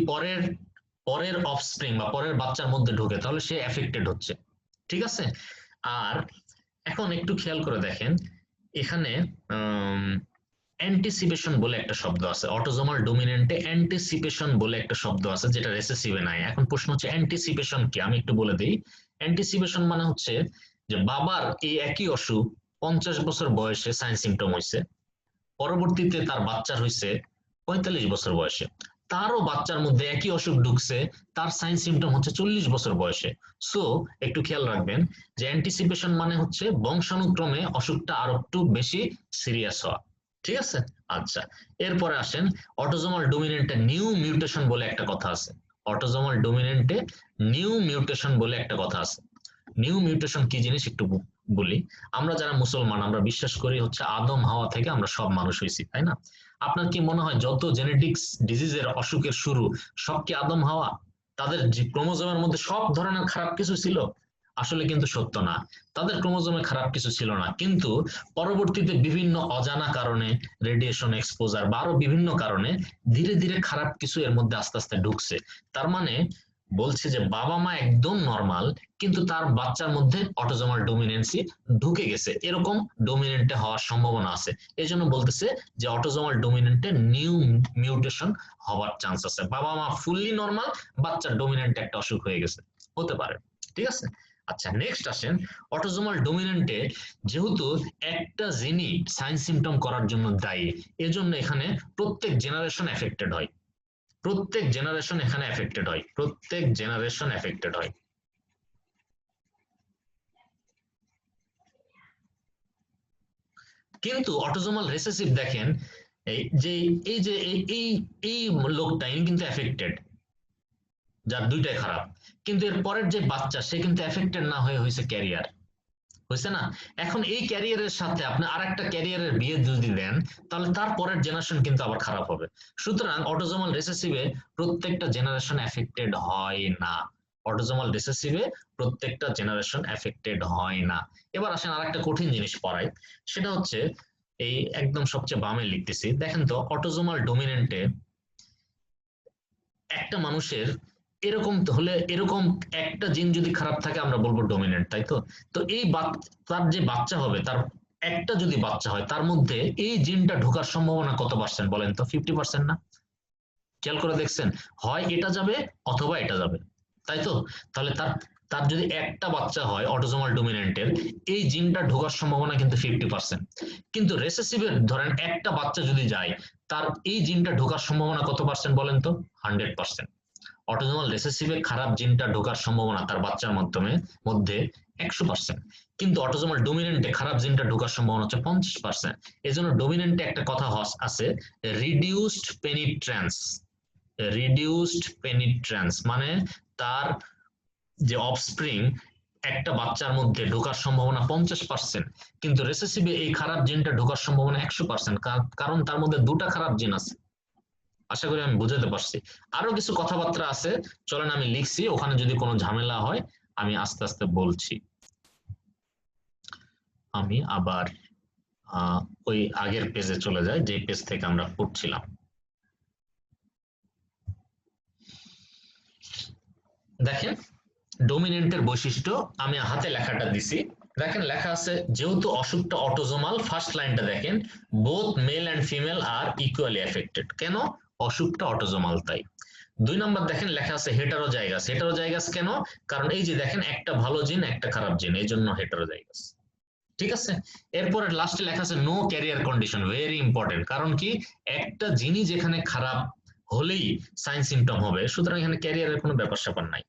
পরের অফস্প্রিং বা পরের বাচ্চার মধ্যে ঢোকে তাহলে সে এফেক্টেড হচ্ছে, ঠিক আছে? আর এখন একটু খেয়াল করে দেখেন, এখানে অ্যান্টিসিপেশন বলে একটা শব্দ আছে, অটোজোমাল ডমিনেন্টে অ্যান্টিসিপেশন বলে একটা শব্দ আছে যেটা রেসেসিভে নাই। এখন প্রশ্ন হচ্ছে অ্যান্টিসিপেশন কি, আমি একটু বলে দিই। অ্যান্টিসিপেশন মানে হচ্ছে যে বাবার এই একই অসুখ 50 বছর বয়সে সাইন সিমটম হয়েছে, পরবর্তীতে তার বাচ্চার হয়েছে 45 বছর বয়সে, তারও বাচ্চার মধ্যে একই অসুখ ঢুকছে, তার সাইন সিমটম হচ্ছে 40 বছর বয়সে। সো একটু খেয়াল রাখবেন যে অ্যান্টিসিপেশন মানে হচ্ছে বংশানুক্রমে অসুখটা আরো একটু বেশি সিরিয়াস হওয়া। ঠিক আছে, আচ্ছা এরপরে আসেন অটোজোমাল ডোমিনেন্টে নিউ মিউটেশন বলে একটা কথা আছে। অটোজোমাল ডোমিনেন্টে নিউ মিউটেশন বলে একটা কথা আছে। নিউ মিউটেশন কি জিনিস একটু বলি। আমরা যারা মুসলমান আমরা বিশ্বাস করি হচ্ছে আদম হাওয়া থেকে আমরা সব মানুষ হয়েছি, তাই না? আপনার কি মনে হয় যত জেনেটিক্স ডিজিজের অসুখের শুরু সব কি আদম হাওয়া? তাদের ক্রোমোজোমের মধ্যে সব ধরনের খারাপ কিছু ছিল? আসলে কিন্তু সত্য না, তাদের ক্রোমোজোমে খারাপ কিছু ছিল না, কিন্তু পরবর্তীতে বিভিন্ন অজানা কারণে, রেডিয়েশন এক্সপোজার বা আরো বিভিন্ন কারণে ধীরে ধীরে খারাপ কিছু এর মধ্যে আস্তে আস্তে ঢুকছে। তার মানে বলছে যে বাবা মা একদম নর্মাল, কিন্তু তার বাচ্চার মধ্যে অটোজোমাল ডোমিনেন্সি ঢুকে গেছে, এরকম ডোমিনেন্টে হওয়ার সম্ভাবনা আছে। এই জন্য বলতেছে যে অটোজোমাল ডোমিনেন্টে নিউ মিউটেশন হওয়ার চান্স আছে। বাবা মা ফুললি নর্মাল, বাচ্চার ডোমিনেন্টে একটা অসুখ হয়ে গেছে, হতে পারে। ঠিক আছে, আচ্ছা নেক্সট আসেন অটোজোমাল ডোমিনেন্টে যেহেতু একটা জিনই সাইন সিমটম করার জন্য দায়ী, এজন্য এখানে প্রত্যেক জেনারেশন এফেক্টেড হয়। প্রত্যেক জেনারেশন এখানে এফেক্টেড হয়, প্রত্যেক জেনারেশন এফেক্টেড হয়। কিন্তু অটোজোমাল রিসেসিভ দেখেন এই যে এই লোকটা ইনি কিন্তু এফেক্টেড, যার দুইটাই খারাপ, কিন্তু এর পরের যে বাচ্চা সে কিন্তু এফেক্টেড না হয়ে হয়েছে ক্যারিয়ার, হয়েছে না? এখন এই ক্যারিয়ারের সাথে আপনি আরেকটা ক্যারিয়ারের বিয়ে যদি দেন তাহলে তার পরের জেনারেশন কিন্তু আবার খারাপ হবে। সুতরাং অটোজোমাল রিসেসিভে প্রত্যেকটা জেনারেশন এফেক্টেড হয় না। অটোজোমাল রিসেসিভে প্রত্যেকটা জেনারেশন এফেক্টেড হয় না। এবার আসেন আরেকটা কঠিন জিনিস পড়াই, সেটা হচ্ছে এই একদম সবচেয়ে বামে লিখতেছি, দেখেন তো অটোজোমাল ডোমিনেন্টে একটা মানুষের এরকম হলে, এরকম একটা জিন যদি খারাপ থাকে আমরা বলবো ডোমিনেন্ট, তাই তো? তো এই তার যে বাচ্চা হবে, তার একটা যদি বাচ্চা হয় তার মধ্যে এই জিনটা ঢোকার সম্ভাবনা কত পার্সেন্ট বলেন তো? 50% না? খেয়াল করে দেখছেন, হয় এটা যাবে অথবা এটা যাবে, তাই তো? তাহলে তার তার যদি একটা বাচ্চা হয় অটোজোমাল ডোমিনেন্টের, এই জিনটা ঢোকার সম্ভাবনা কিন্তু 50%। কিন্তু রেসেসিভের ধরেন একটা বাচ্চা যদি যায়, তার এই জিনটা ঢোকার সম্ভাবনা কত পার্সেন্ট বলেন তো? 100%। অটোজোমাল রিসেসিভে খারাপ জিনটা ঢোকার সম্ভাবনা তার বাচ্চার মধ্যে 100%, কিন্তু অটোজোমাল ডোমিনেন্টে খারাপ জিনটা ঢোকার সম্ভাবনা হচ্ছে 50%। এই জন্য ডোমিনেন্টে একটা কথা আছে, রিডিউসড পেনিট্রান্স। রিডিউসড পেনিট্রান্স মানে তার যে অফস্প্রিং একটা বাচ্চার মধ্যে ঢোকার সম্ভাবনা 50%, কিন্তু রেসেসিভে এই খারাপ জিনটা ঢোকার সম্ভাবনা 100%, কারণ তার মধ্যে দুটা খারাপ জিন আছে। আশা করি আমি বুঝাতে পারছি। আরো কিছু কথাবার্তা আছে, চলেন আমি লিখছি, ওখানে যদি কোনো ঝামেলা হয় আমি আস্তে আস্তে বলছি। আমি আবার ওই আগের পেজে চলে যাই, যে পেজ থেকে আমরা পড়ছিলাম। দেখেন ডোমিনেন্টের বৈশিষ্ট্য আমি হাতে লেখাটা দিছি, দেখেন লেখা আছে যেহেতু অসুখটা অটোজোমাল, ফার্স্ট লাইনটা দেখেন, both male and female are equally affected. কেন? অসুখটা অটোজোমাল তাই। 2 নম্বর দেখেন লেখা আছে হেটারোজাইগাস। হেটারোজাইগাস কেন? কারণ এই যে দেখেন একটা ভালো জিন একটা খারাপ জিন, এই জন্য হেটারোজাইগাস। ঠিক আছে, এরপরে লাস্টে লেখা আছে no carrier condition, very important. কারণ কি, একটা জিনই যেখানে খারাপ হলেই সাইন সিমটম হবে, সুতরাং এখানে ক্যারিয়ারের কোনো ব্যাপার স্যাপার নাই।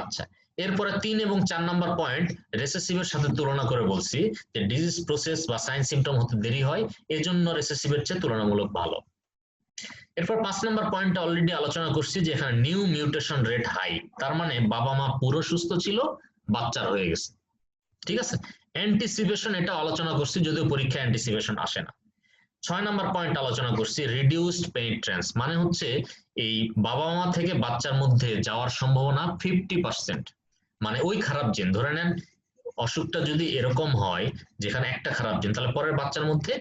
আচ্ছা, এরপরে 3 এবং 4 নাম্বার পয়েন্ট রেসেসিভের সাথে তুলনা করে বলছি যে ডিজিজ প্রসেস বা সাইন সিমটম হতে দেরি হয়, এজন্য রেসেসিভের চেয়ে তুলনামূলক ভালো। এরপর 5 নাম্বার পয়েন্টটা অলরেডি আলোচনা করছি যে এখানে নিউ মিউটেশন রেট হাই, তার মানে বাবা মা পুরো সুস্থ ছিল, বাচ্চার হয়ে গেছে। ঠিক আছে, অ্যান্টিসিপেশন এটা আলোচনা করছি, যদিও পরীক্ষায় অ্যান্টিসিপেশন আসে না। 6 নাম্বার পয়েন্ট আলোচনা করছি রিডিউসড পেনিট্রান্স, মানে হচ্ছে এই বাবা মা থেকে বাচ্চার মধ্যে যাওয়ার সম্ভাবনা 50%। মানে ওই খারাপ জিন, ধরে নেন অসুখটা যদি এরকম হয় যেখানে একটা খারাপ জিন, তাহলে পরের বাচ্চার মধ্যে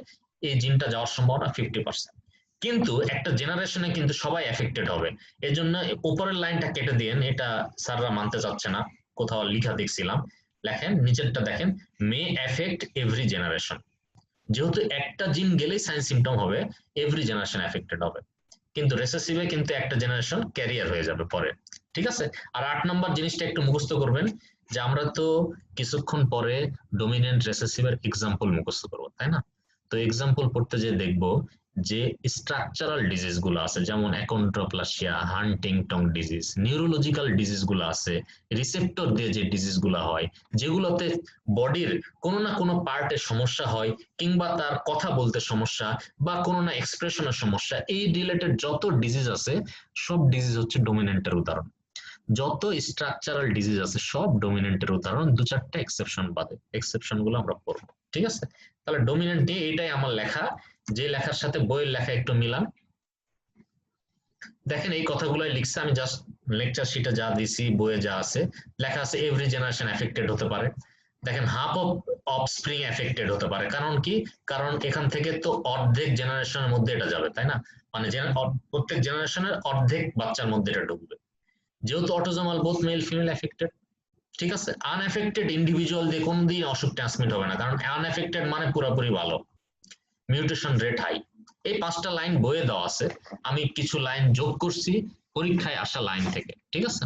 এই জিনটা যাওয়ার সম্ভাবনা 50%। কিন্তু একটা জেনারেশনে কিন্তু সবাই এফেক্টেড হবে, এই জন্য উপরের লাইনটা কেটে দিয়েন, এটা স্যাররা মানতে চাচ্ছে না, কোথাও লেখা দেখছিলাম। লেখেন নিচেরটা দেখেন, মে এফেক্ট এভরি জেনারেশন। যেহেতু একটা জিন গেলেই সাইন সিমটম হবে, এভরি জেনারেশন এফেক্টেড হবে। কিন্তু রেসেসিভে কিন্তু একটা জেনারেশন ক্যারিয়ার হয়ে যাবে পরে, ঠিক আছে। আর 8 নম্বর জিনিসটা একটু মুখস্থ করবেন যে আমরা তো কিছুক্ষণ পরে ডমিনেন্ট রেসেসিভের এক্সাম্পল মুখস্থ করবো, তাই না? তো এক্সাম্পল পড়তে যে দেখবো যে স্ট্রাকচারাল ডিজিজ গুলো আছে, যেমন achondroplasia, Huntington disease, neurological disease গুলো আছে, রিসেপ্টর দিয়ে যে ডিজিজ গুলো হয়, যেগুলোতে বডির কোনো না কোনো পার্টে সমস্যা হয়, কিংবা তার কথা বলতে সমস্যা বা কোনো না এক্সপ্রেশনের সমস্যা, এই রিলেটেড যত ডিজিজ আছে সব ডিজিজ হচ্ছে ডমিনেন্টের উদাহরণ। যত স্ট্রাকচারাল ডিজিজ আছে সব ডমিনেন্টের উদাহরণ, 2-4টা এক্সেপশন বাদে। এক্সেপশন গুলো আমরা পড়বো, ঠিক আছে। তাহলে ডমিনেন্ট নিয়ে এটাই আমার লেখা, যে লেখার সাথে বইয়ের লেখা একটু মিলান। দেখেন এই কথাগুলোই লিখছে, আমি জাস্ট লেকচার শিটে যা দিছি, বইয়ে যা আছে লেখা আছে এভরি জেনারেশন এফেক্টেড হতে পারে। দেখেন হাফ অফ অফস্প্রিং এফেক্টেড হতে পারে, কারণ কি? কারণ এখান থেকে তো অর্ধেক জেনারেশনের মধ্যে এটা যাবে, তাই না? মানে প্রত্যেক জেনারেশনের অর্ধেক বাচ্চার মধ্যে এটা ঢুকবে, যেহেতু autosomal both male female affected, ঠিক আছে। আনএফেক্টেড ইন্ডিভিজুয়াল দিয়ে কোনদিন অসুখ ট্রান্সমিট হবে না, কারণ আনএফেক্টেড মানে পুরোপুরি ভালো, মিউটেশন রেট হাই। এই 5টা লাইন বইয়ে দেওয়া আছে, আমি কিছু লাইন যোগ করছি পরীক্ষায় আসা লাইন থেকে, ঠিক আছে।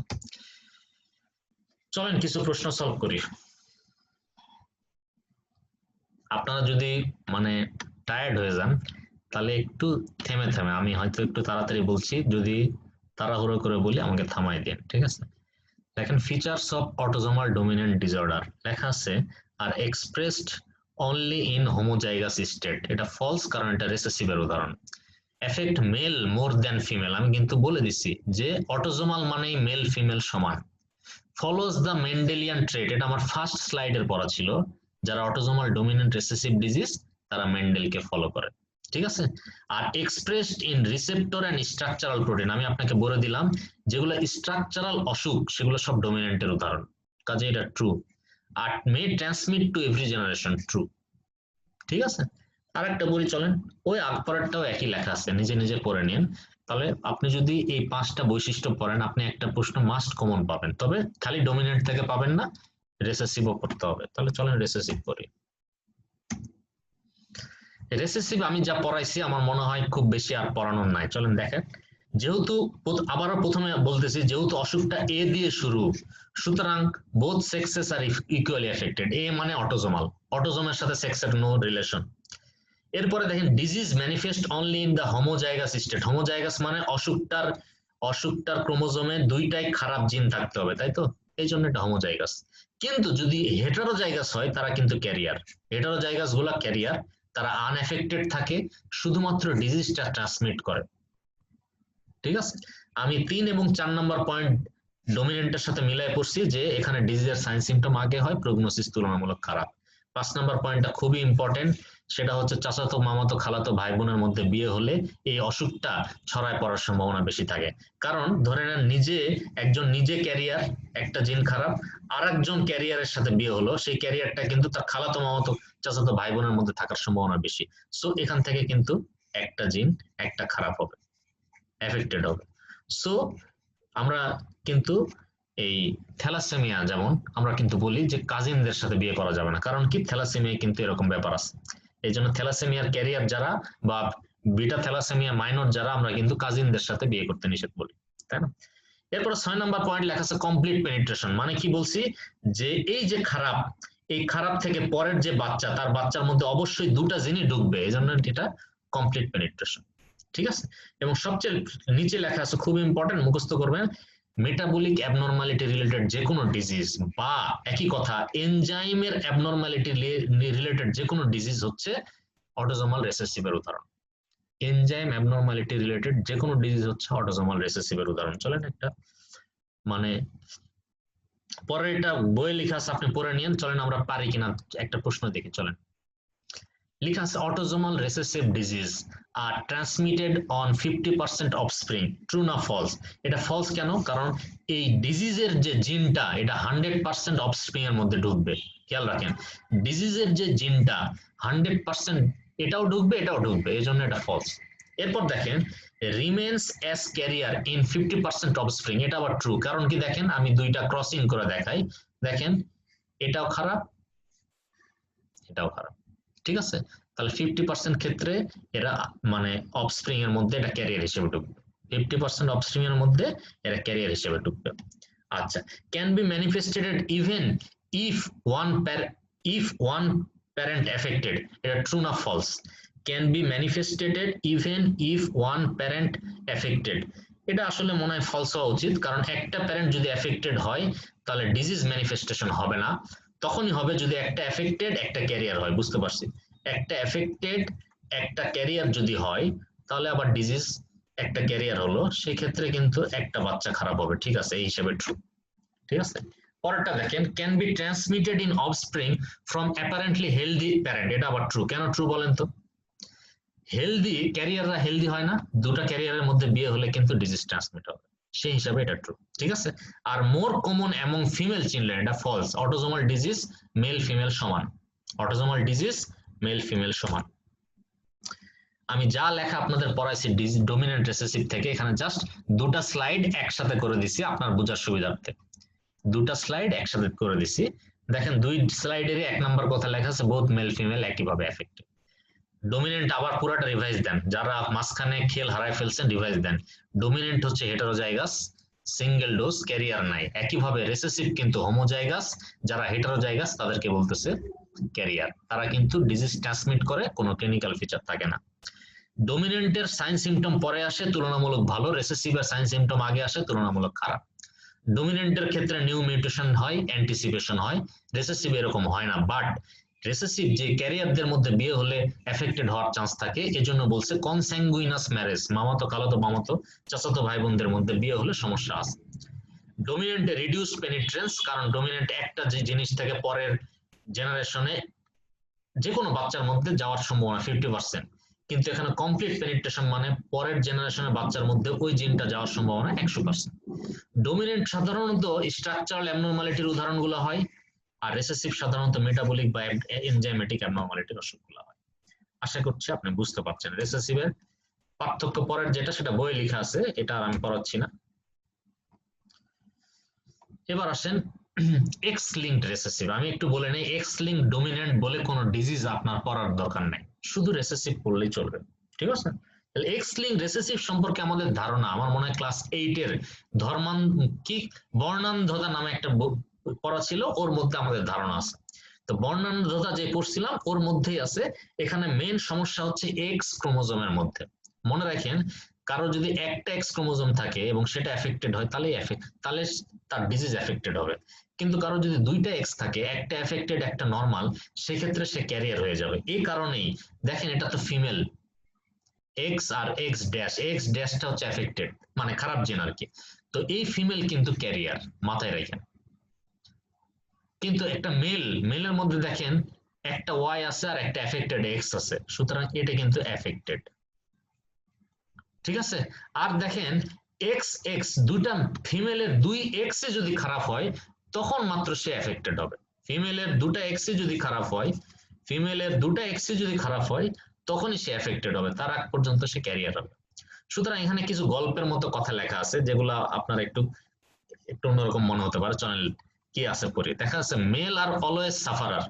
চলেন কিছু প্রশ্ন সলভ করি। আপনারা যদি মানে টায়ার্ড হয়ে যান তাহলে একটু থেমে থেমে, আমি হয়তো একটু তাড়াতাড়ি বলছি, যদি তাড়াহুড়ো করে বলি আমাকে থামাই দেন, ঠিক আছে। দেখেন features of autosomal dominant disorder লেখা আছে আর expressed only in homozygous state, এটা ফলস, কারণ এটা রিসেসিভের উদাহরণ। Affect male more than female, আমি কিন্তু বলে দিছি যে অটোজোমাল মানেই মেল ফিমেল সমান। ফলোজ দ্য মেন্ডেলিয়ান ট্রেট, এটা আমার ফার্স্ট স্লাইডের পড়া ছিল, যারা অটোজোমাল ডমিনেন্ট রিসেসিভ ডিজিজ তারা মেন্ডেলকে ফলো করে, ঠিক আছে। আর expressed in receptor and structural protein, আমি আপনাকে বলে দিলাম যেগুলো স্ট্রাকচারাল অসুখ সেগুলো সব ডমিনেন্টের উদাহরণ, কাজে এটা ট্রু। আর may transmit to every generation, true, ঠিক আছে। আর একটা বলি চলেন, ওই আগপরেরটাও একই লেখা আছে, নিজে নিজে পড়ে নিন। তাহলে আপনি যদি এই 5টা বৈশিষ্ট্য পড়েন আপনি একটা প্রশ্ন মাস্ট কমন পাবেন, তবে খালি ডমিনেন্ট থেকে পাবেন না, রেসেসিভও পড়তে হবে। তাহলে চলেন রেসেসিভ পড়ি। রেসেসিভ আমি যা পড়াইছি আমার মনে হয় খুব বেশি আর পড়ানোর নাই, চলেন দেখেন। যেহেতু আবারও প্রথমে বলতেছি, যেহেতু অসুখটা এ দিয়ে শুরু, সুতরাং বোথ সেক্সেস আর ইকুয়ালি এফেক্টেড। এ মানে অটোজোমাল, অটোজোমের সাথে সেক্সের নো রিলেশন। এরপরে দেখেন disease manifest only in the homozygous state, homozygous মানে অসুখটার ক্রোমোজোমে 2টাই খারাপ জিন থাকতে হবে, তাই তো, এই জন্য এটা হোমোজাইগাস। কিন্তু যদি হেটারোজাইগাস হয় তারা কিন্তু ক্যারিয়ার, হেটারোজাইগাস গুলা ক্যারিয়ার, তারা আনএফেক্টেড থাকে, শুধুমাত্র ডিজিজটা ট্রান্সমিট করে, ঠিক আছে। আমি 3 এবং 4 নম্বর পয়েন্ট ডমিনেন্টের সাথে মিলাই পড়ছি যে এখানে ডিজিজের সাইন সিমটম আগে হয়, প্রগনোসিস তুলনামূলক খারাপ। 5 নম্বর পয়েন্টটা খুবই ইম্পর্টেন্ট, সেটা হচ্ছে চাচাতো মামাতো খালাতো ভাই বোনের মধ্যে বিয়ে হলে এই অসুখটা ছড়ায় পড়ার সম্ভাবনা বেশি থাকে। কারণ ধরে নেন একজন নিজে ক্যারিয়ার, একটা জিন খারাপ, আর একজন ক্যারিয়ারের সাথে বিয়ে হলো, সেই ক্যারিয়ারটা কিন্তু তার খালাতো মামাতো চাচাতো ভাই বোনের মধ্যে থাকার সম্ভাবনা বেশি। সো এখান থেকে কিন্তু একটা জিন একটা খারাপ হবে, এফেক্টেড হবে। সো আমরা কিন্তু এই থ্যালাসেমিয়া, যেমন আমরা কিন্তু বলি যে কাজিনদের সাথে বিয়ে করা যাবে না, কারণ কি থ্যালাসেমিয়া কিন্তু এরকম ব্যাপার আছে। এই জন্য থ্যালাসেমিয়ার ক্যারিয়ার যারা বা বিটা থ্যালাসেমিয়া মাইনর যারা, আমরা কিন্তু কাজিনদের সাথে বিয়ে করতে নিষেধ বলি, তাই না। এরপরে 6 নম্বর পয়েন্ট লেখা আছে কমপ্লিট পেনিট্রেশন, মানে কি বলছি যে এই যে খারাপ, এই খারাপ থেকে পরের যে বাচ্চা, তার বাচ্চার মধ্যে অবশ্যই 2টা জিনই ঢুকবে, এই জন্য এটা কমপ্লিট পেনিট্রেশন, ঠিক আছে। এবং সবচেয়ে নিচে লেখা আছে খুব ইম্পর্টেন্ট, মুখস্থ করবেন, মেটাবলিক অ্যাবনরমালিটি রিলেটেড যে কোনো ডিজিজ, বা একই কথা এনজাইমের অ্যাবনরমালিটি রিলেটেড যে কোনো ডিজিজ হচ্ছে অটোজোমাল রিসেসিভের উদাহরণ। এনজাইম অ্যাবনরমালিটি রিলেটেড যে কোনো ডিজিজ হচ্ছে অটোজোমাল রিসেসিভের উদাহরণ। চলেন একটা মানে পরে এটা বইয়ে লেখা আছে, আপনি পড়ে নিন। চলেন আমরা পারি কিনা একটা প্রশ্ন দেখি, চলেন। লেখা আছে autosomal recessive disease are transmitted on 50% offspring, true না ফলস? এটা ফলস কেন? কারণ এই ডিজিজের যে জিনটা এটা 100% অফস্প্রিং এর মধ্যে ঢুকবে। খেয়াল রাখেন, ডিজিজের যে জিনটা 100% এটাও ঢুকবে এটাও ঢুকবে, এই জন্য এটা ফলস। এরপর দেখেন remains as career in 50% offspring, এটা আবার ট্রু। কারণ কি দেখেন, আমি 2টা ক্রসিং করে দেখাই, দেখেন এটাও খারাপ এটাও খারাপ, ঠিক আছে। তাহলে 50% ক্ষেত্রে এরা মানে অফস্প্রিং এর মধ্যে এটা ক্যারিয়ার হিসেবে ঢুকবে, 50% অফস্প্রিং এর মধ্যে এরা ক্যারিয়ার হিসেবে ঢুকবে। আচ্ছা, can be manifested even if one parent affected, এটা ট্রু না false? Can be manifested even if one parent affected, এটা আসলে মনে হয় ফলস হওয়া উচিত, কারণ একটা প্যারেন্ট যদি এফেক্টেড হয় তাহলে ডিজিজ ম্যানিফেস্টেশন হবে না, তখনই হবে যদি একটা এফেক্টেড একটা ক্যারিয়ার হয়। বুঝতে পারছি, একটা এফেক্টেড একটা ক্যারিয়ার যদি হয় তাহলে আবার ডিজিজ একটা ক্যারিয়ার হলো, সেই ক্ষেত্রে কিন্তু একটা বাচ্চা খারাপ হবে। ঠিক আছে, এই হিসেবে ট্রু। ঠিক আছে, পরেরটা দেখেন, can be transmitted in offspring from apparently healthy parent, এটা আবার ট্রু। কেন ট্রু বলেন তো? হেলদি ক্যারিয়াররা হেলদি হয় না, দুটো ক্যারিয়ারের মধ্যে বিয়ে হলে কিন্তু ডিজিজ ট্রান্সমিট হবে, সেই হিসাবে এটা ট্রু। ঠিক আছে, আর more common among female children, এটা ফলস। অটোজোমাল ডিজিজ মেল ফিমেল সমান, অটোজোমাল ডিজিজ মেল ফিমেল সমান। আমি যা লেখা আপনাদের পড়াইছি ডমিনেন্ট রিসেসিভ থেকে, এখানে জাস্ট দুটা স্লাইড একসাথে করে দিছি আপনার বোঝার সুবিধার্থে, দুটা স্লাইড একসাথে করে দিছি। দেখেন দুই স্লাইডেরই 1 নম্বর কথা লেখা আছে বোথ মেল ফিমেল একইভাবে এফেক্টেড। ডমিনেন্ট আবার পুরাটা রিভাইজ দেন, যারা মাঝখানে খেল হারায় ফেলছেন রিভাইজ দেন। ডমিনেন্ট হচ্ছে হেটারোজাইগাস, সিঙ্গেল ডোজ, ক্যারিয়ার নাই। একইভাবে রিসেসিভ কিন্তু হোমোজাইগাস, যারা হেটারোজাইগাস তাদেরকে বলতেছে ক্যারিয়ার, তারা কিন্তু ডিজিজ ট্রান্সমিট করে, কোনো ক্লিনিক্যাল ফিচার থাকে না। ডমিনেন্টের সাইন সিমটম পরে আসে, তুলনামূলক ভালো। রিসেসিভের সাইন সিমটম আগে আসে, তুলনামূলক খারাপ। ডমিনেন্টের ক্ষেত্রে নিউ মিউটেশন হয়, অ্যান্টিসিপেশন হয়, রিসেসিভ এরকম হয় না। বাট রিসেসিভ যে ক্যারিয়ারদের মধ্যে বিয়ে হলে এফেক্টেড হওয়ার চান্স থাকে, এজন্য বলছে কনস্যাঙ্গুইনাস ম্যারেজ, মামাতো খালাতো মামাতো চাচাতো ভাই বোনদের মধ্যে বিয়ে হলে সমস্যা আছে। ডমিনেন্টে রিডিউস পেনিট্রেন্স, কারণ ডমিনেন্ট একটা যে জিনিস থেকে পরের জেনারেশনে যে কোনো বাচ্চার মধ্যে যাওয়ার সম্ভাবনা 50%, কিন্তু এখানে কমপ্লিট পেনিট্রেশন মানে পরের জেনারেশনের বাচ্চার মধ্যে ওই জিনটা যাওয়ার সম্ভাবনা 100%। ডমিনেন্ট সাধারণত স্ট্রাকচারাল অ্যাবনরমালিটির উদাহরণগুলো হয়, আর রিসেসিভ সাধারণত মেটাবলিক বা এনজাইমেটিক অ্যাবনরমালিটির অসুখগুলো হয়। আশা করছি আপনি বুঝতে পারছেন। রিসেসিভের পার্থক্য পরের যেটা, সেটা বইয়ে লেখা আছে, এটা আর আমি পড়াচ্ছি না। এবার আসেন এক্স লিঙ্কড রিসেসিভ। আমি একটু বলে নেই, এক্স লিঙ্ক ডমিনেন্ট বলে কোনো ডিজিজ আপনার পড়ার দরকার নাই, শুধু রিসেসিভ পড়লেই চলবে। ঠিক আছে, তাহলে এক্স লিঙ্ক রিসেসিভ সম্পর্কে আমাদের ধারণা, আমার মনে হয় ক্লাস 8 এর বর্ণান্ধতা নামে একটা পড়া ছিল, ওর মধ্যে আমাদের ধারণা আছে। তো বর্ণান্ধতা যে পড়ছিলাম ওর মধ্যেই আছে। এখানে মেন সমস্যা হচ্ছে এক্স ক্রোমোজোমের মধ্যে। মনে রাখেন, কারো যদি একটা এক্স ক্রোমোজোম থাকে এবং সেটা এফেক্টেড হয় তাহলে তার ডিজিজ এফেক্টেড হবে। কিন্তু কারো যদি দুইটা এক্স থাকে, একটা এফেক্টেড একটা নর্মাল, সেক্ষেত্রে সে ক্যারিয়ার হয়ে যাবে। এই কারণেই দেখেন, এটা তো ফিমেল এক্স আর এক্স ড্যাশটা হচ্ছে এফেক্টেড, মানে খারাপ জিন আর কি। তো এই ফিমেল কিন্তু ক্যারিয়ার, মাথায় রাখেন। কিন্তু একটা মেলের মধ্যে দেখেন একটা ওয়াই আছে আর একটা এফেক্টেড এক্স আছে, সুতরাং এটা কিন্তু এফেক্টেড। ঠিক আছে, আর দেখেন এক্স এক্স দুটা ফিমেলের দুই এক্স এ যদি খারাপ হয় তখন মাত্র সে এফেক্টেড হবে। ফিমেলের দুটা এক্স এ যদি খারাপ হয়, তখনই সে এফেক্টেড হবে, তার আগ পর্যন্ত সে ক্যারিয়ার হবে। সুতরাং এখানে কিছু গল্পের মতো কথা লেখা আছে, যেগুলা আপনার একটু অন্যরকম মনে হতে পারে। চলেন কি আছে পড়ি। দেখা যাচ্ছে মেল আর অলওয়েজ সাফারার,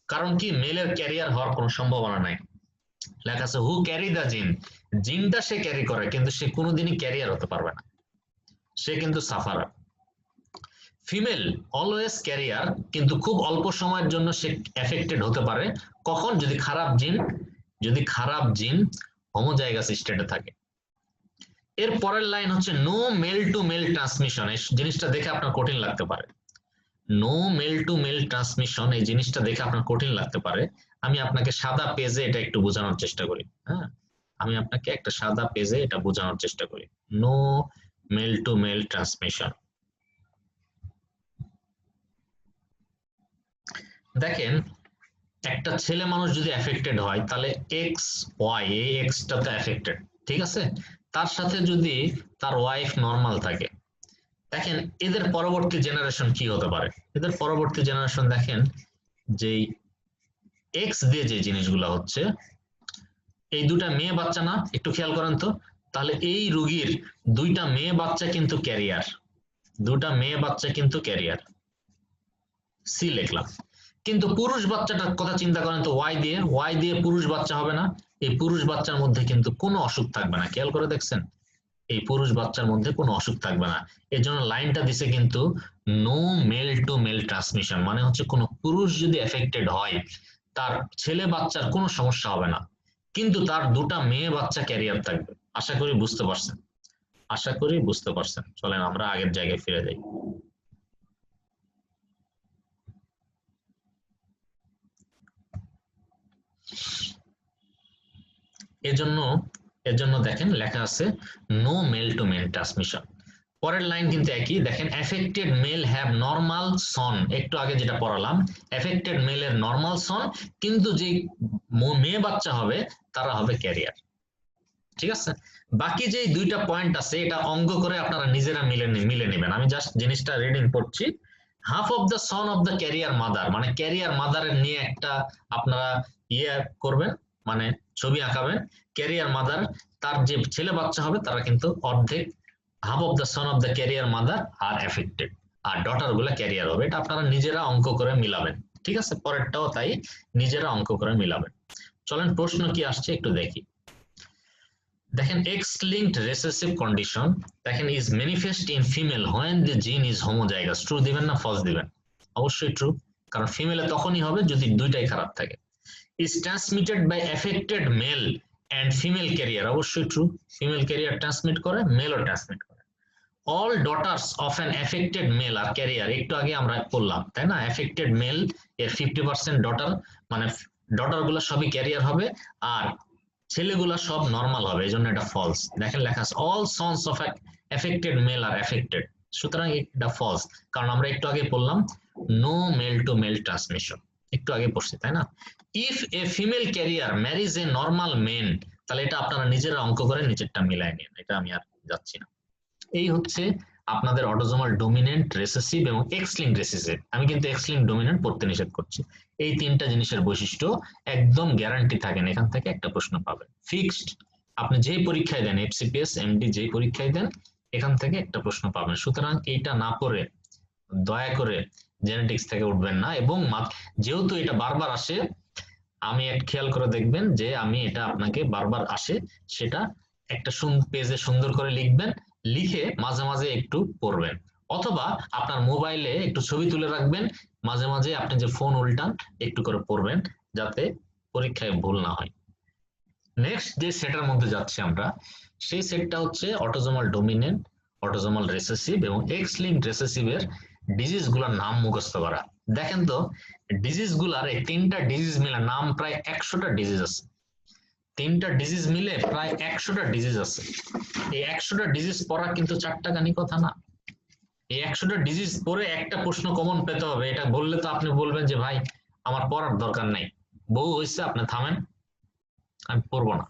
কারণ কি মেলের ক্যারিয়ার হওয়ার কোনো সম্ভাবনা নাই। লেখা আছে হু ক্যারি দ্য জিনটা সে ক্যারি করে, কিন্তু সে কোনোদিনই ক্যারিয়ার হতে পারবে না, সে কিন্তু সাফারার। ফিমেল অলওয়েজ ক্যারিয়ার, কিন্তু খুব অল্প সময়ের জন্য সে এফেক্টেড হতে পারে। কখন? যদি খারাপ জিন হোমোজাইগাস স্টেটে থাকে। এর পরের লাইন হচ্ছে no male to male transmission. এই জিনিসটা দেখে আপনার কঠিন লাগতে পারে। No male to male transmission, এই জিনিসটা দেখে আপনার কঠিন লাগতে পারে। আমি আপনাকে সাদা পেজে এটা একটু বোঝানোর চেষ্টা করি। হ্যাঁ, আমি আপনাকে একটা সাদা পেজে এটা বোঝানোর চেষ্টা করি। No male to male transmission. দেখেন, একটা ছেলে মানুষ যদি এফেক্টেড হয় তাহলে এক্স ওয়াই, এই এক্সটা তো এফেক্টেড, ঠিক আছে। তার সাথে যদি তার ওয়াইফ নর্মাল থাকে, দেখেন এদের পরবর্তী জেনারেশন কি হতে পারে। এদের পরবর্তী জেনারেশন দেখেন যে এক্স দিয়ে যে জিনিসগুলো হচ্ছে, এই দুটা মেয়ে বাচ্চা না, একটু খেয়াল করেন তো। তাহলে এই রোগীর দুইটা মেয়ে বাচ্চা কিন্তু ক্যারিয়ার, সি লিখলাম। কিন্তু পুরুষ বাচ্চাটার কথা চিন্তা করেন তো, ওয়াই দিয়ে পুরুষ বাচ্চা হবে না। এই পুরুষ বাচ্চার মধ্যে কিন্তু কোনো অসুখ থাকবে না, খেয়াল করে দেখছেন, এই পুরুষ বাচ্চার মধ্যে কোনো অসুখ থাকবে না। এর জন্য লাইনটা দিছে কিন্তু no male to male transmission, মানে হচ্ছে কোনো পুরুষ যদি এফেক্টেড হয় তার ছেলে বাচ্চার কোনো সমস্যা হবে না, কিন্তু তার দুটা মেয়ে বাচ্চা ক্যারিয়ার থাকবে। আশা করি বুঝতে পারছেন, আশা করি বুঝতে পারছেন। চলেন আমরা আগের জায়গায় ফিরে যাই। এজন্য দেখেন লেখা আছে no male to male transmission. পরের লাইন কিন্তু একই, দেখেন affected male have normal son, একটু আগে যেটা পড়ালাম, এফেক্টেড মেলের নরমাল সন, কিন্তু যে মেয়ে বাচ্চা হবে তারা হবে ক্যারিয়ার। ঠিক আছে, বাকি যে দুইটা পয়েন্ট আছে এটা অঙ্ক করে আপনারা নিজেরা মিলে নেবেন। আমি জাস্ট জিনিসটা রিডিং পড়ছি। Half of the son of the carrier mother, মানে ক্যারিয়ার মাদারের নিয়ে একটা আপনারা ইয়ে করবেন, মানে ছবি আঁকাবেন। ক্যারিয়ার মাদার, তার যে ছেলে বাচ্চা হবে তারা কিন্তু অর্ধেক, half of the son of the carrier mother are affected, আর ডটার গুলা ক্যারিয়ার হবে। এটা আপনারা নিজেরা অঙ্ক করে মিলাবেন। ঠিক আছে, পরেরটাও তাই, নিজেরা অঙ্ক করে মিলাবেন। চলেন প্রশ্ন কি আসছে একটু দেখি। দেখেন এক্স লিঙ্কড রিসেসিভ কন্ডিশন, দেখেন is manifest in female when the জিন ইজ হোমোজাইগাস। ট্রু দিবেন না ফলস দিবেন? অবশ্যই ট্রু, কারণ ফিমেলে তখনই হবে যদি দুইটাই খারাপ থাকে। Is transmitted by affected male and female carrier, অবশ্যই ট্রু, ফিমেল ক্যারিয়ার ট্রান্সমিট করে, মেলও ট্রান্সমিট করে। All daughters of an affected male are carrier, একটু আগে আমরা বললাম তাই না, এফেক্টেড মেল এর 50% ডটার, মানে ডটার গুলো সবই ক্যারিয়ার হবে, আর ছেলেগুলা সব নরমাল হবে, এই জন্য এটা ফলস। দেখেন লেখা আছে all sons of affected male are affected, সুতরাং এটা ফলস, কারণ আমরা একটু আগে বললাম no male to male transmission, একটু আগে পড়ছি তাই না। If a female carrier marriage a normal men, তাহলে এটা আপনারা নিজেরা অঙ্ক করে নিচেরটা মিলাই নিন, এটা আমি আর যাচ্ছি না। এই হচ্ছে আপনাদের অটোজোমাল ডোমিনেন্ট রেসেসিভ এবং এক্স লিঙ্কড রেসেসিভ। আমি কিন্তু এক্স লিঙ্কড ডোমিনেন্ট পড়তে নিষেধ করছি। এই তিনটা জিনিসের বৈশিষ্ট্য একদম গ্যারান্টি থাকেন, এখান থেকে একটা প্রশ্ন পাবেন ফিক্সড। আপনি যেই পরীক্ষায় দেন, এফসিপিএস এমডি যেই পরীক্ষায় দেন, এখান থেকে একটা প্রশ্ন পাবেন। সুতরাং এইটা না পড়ে দয়া করে জেনেটিক্স থেকে উঠবেন না। এবং যেহেতু এটা বারবার আসে, আমি এক খেয়াল করে দেখবেন যে আমি এটা আপনাকে বারবার আসে, সেটা একটা পেজে সুন্দর করে লিখবেন, লিখে মাঝে মাঝে একটু পড়বেন, অথবা আপনার মোবাইলে একটু ছবি তুলে রাখবেন, মাঝে মাঝে আপনি যে ফোন উল্টান একটু করে পড়বেন, যাতে পরীক্ষায় ভুল না হয়। নেক্সট যে সেটার মধ্যে যাচ্ছি আমরা, সেই সেটটা হচ্ছে অটোজোমাল ডোমিনেন্ট, অটোজোমাল রেসেসিভ এবং এক্স লিঙ্কড রেসেসিভের ডিজিজ গুলার নাম মুখস্থ করা। দেখেন তো ডিজিজ গুলার, এই তিনটা ডিজিজ মিলে নাম প্রায় 100টা ডিজিজ আছে, তিনটা ডিজিজ মিলে প্রায় 100টা ডিজিজ আছে। এই 100টা ডিজিজ পড়া কিন্তু চারটাখানি কথা না। এই 100টা ডিজিজ পড়ে একটা প্রশ্ন কমন পেতে হবে, এটা বললে তো আপনি বলবেন যে ভাই আমার পড়ার দরকার নাই, বউ হয়েছে, আপনি থামেন, আমি পড়বো না।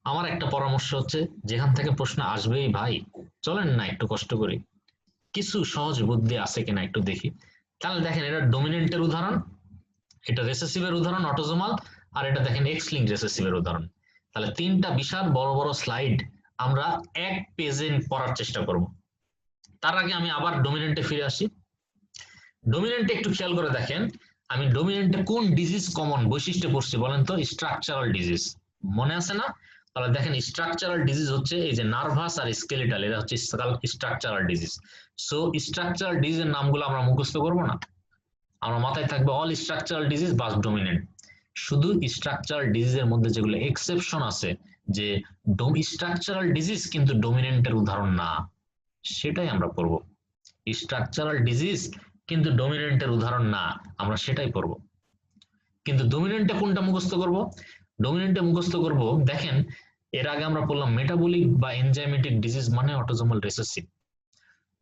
আমার একটা পরামর্শ হচ্ছে, যেখান থেকে প্রশ্ন আসবেই ভাই, চলেন না একটু কষ্ট করি, কিছু সহজ বুদ্ধি আছে কিনা একটু দেখি। তাহলে দেখেন এটা ডোমিনেন্টের উদাহরণ, এটা রেসেসিভের উদাহরণ অটোজোমাল, আর এটা দেখেন এক্স লিঙ্কড রেসেসিভের উদাহরণ। তাহলে তিনটা বিশাল বড় বড় স্লাইড আমরা এক পেজে পড়ার চেষ্টা করব। তার আগে আমি আবার ডোমিনেন্টে ফিরে আসি। ডোমিনেন্টে একটু খেয়াল করে দেখেন, আমি ডোমিনেন্টে কোন ডিজিজ কমন বৈশিষ্ট্য পড়ছি বলেন তো, স্ট্রাকচারাল ডিজিজ, মনে আছে না? তাহলে দেখেন স্ট্রাকচারাল ডিজিজ হচ্ছে এই যে নার্ভাস আর স্কেলেটাল, এটা হচ্ছে স্ট্রাকচারাল ডিজিজ। সো স্ট্রাকচারাল ডিজিজের নামগুলো আমরা মুখস্থ করবো না, আমরা মাথায় থাকবে অল স্ট্রাকচারাল ডিজিজ বাস ডোমিনেন্ট। শুধু স্ট্রাকচারাল ডিজিজের মধ্যে যেগুলো এক্সেপশন আছে, যে স্ট্রাকচারাল ডিজিজ কিন্তু ডোমিনেন্টের উদাহরণ না, সেটাই আমরা পড়ব। স্ট্রাকচারাল ডিজিজ কিন্তু ডোমিনেন্টের উদাহরণ না, আমরা সেটাই পড়ব। কিন্তু ডোমিনেন্টে কোনটা মুখস্থ করব? ডোমিনেন্টে মুখস্থ করব, দেখেন এর আগে আমরা পড়লাম মেটাবলিক বা এনজাইমেটিক ডিজিজ মানে অটোজোমাল রেসেসিভ।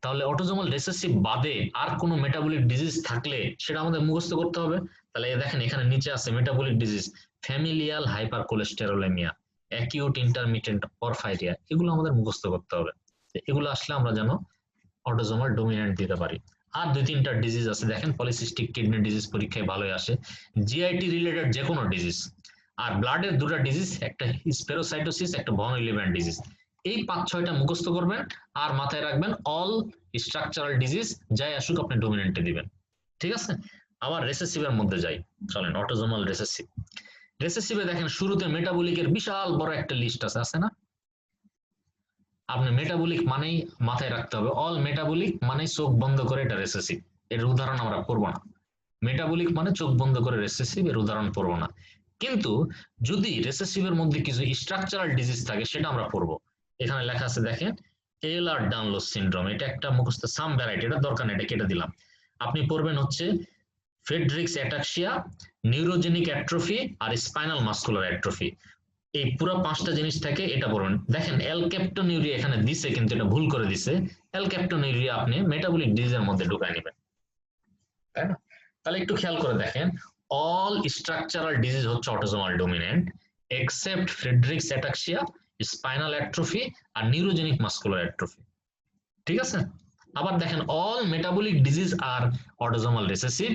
তাহলে অটোজোমাল রেসেসিভ বাদে আর কোনো মেটাবলিক ডিজিজ থাকলে সেটা আমাদের মুখস্থ করতে হবে। তাহলে দেখেন এখানে নিচে আছে metabolic disease, familial hypercholesterolemia, acute intermittent porphyria, এগুলো আমাদের মুখস্থ করতে হবে। এগুলো আসলে আমরা যেন অটোজোমাল ডোমিনেন্ট দিতে পারি। আর দুই তিনটা ডিজিজ আছে, দেখেন পলিসিস্টিক কিডনি ডিজিজ পরীক্ষায় ভালোই আসে, জিআইটি রিলেটেড যে কোনো ডিজিজ, আর ব্লাডের দুটো ডিজিজ, একটা স্পেরোসাইটোসিস, একটা ভন ইলিভেন্ট ডিজিজ। এই 5-6টা মুখস্থ করবেন, আর মাথায় রাখবেন অল স্ট্রাকচারাল ডিজিজ যাই আসুক আপনি ডোমিনেন্টে দিবেন। ঠিক আছে, আবার রেসেসিভের মধ্যে যাই, চলেন অটোজোমাল রেসেসিভ। রেসেসিভে দেখেন শুরুতে মেটাবলিকের বিশাল বড় একটা লিস্ট আছে না? আপনি মেটাবলিক মানেই মাথায় রাখতে হবে, অল মেটাবলিক মানে চোখ বন্ধ করে এটা রেসেসিভ, এর উদাহরণ আমরা পড়বো না। মেটাবলিক মানে চোখ বন্ধ করে রেসেসিভ, এর উদাহরণ পড়বো না। কিন্তু যদি রেসেসিভের মধ্যে কিছু স্ট্রাকচারাল ডিজিজ থাকে সেটা আমরা পড়বো। এখানে লেখা আছে দেখেন এলার-ডানলস সিনড্রোম, এটা একটা মুখস্থ সাম ভ্যারাইটি, এটা দরকার নেই, এটা কেটে দিলাম। আপনি পড়বেন হচ্ছে ফ্রেডরিক্স অ্যাটাক্সিয়া, নিউরোজেনিক অ্যাট্রফি আর স্পাইনাল মাসকুলার অ্যাট্রফি। এই পুরো পাঁচটা জিনিস থাকে, এটা পড়বেন। দেখেন অ্যালক্যাপ্টোনিউরিয়া এখানে দিছে কিন্তু এটা ভুল করে দিছে, অ্যালক্যাপ্টোনিউরিয়া আপনি মেটাবলিক ডিজিজের মধ্যে ঢুকায় নেবেন, তাই না? তাহলে একটু খেয়াল করে দেখেন, অল স্ট্রাকচারাল ডিজিজ হচ্ছে autosomal dominant except Friedreich's ataxia, spinal atrophy আর নিউরোজেনিক মাসকুলার অ্যাট্রফি। ঠিক আছে? আবার দেখেন অল মেটাবলিক ডিজিজ আর autosomal recessive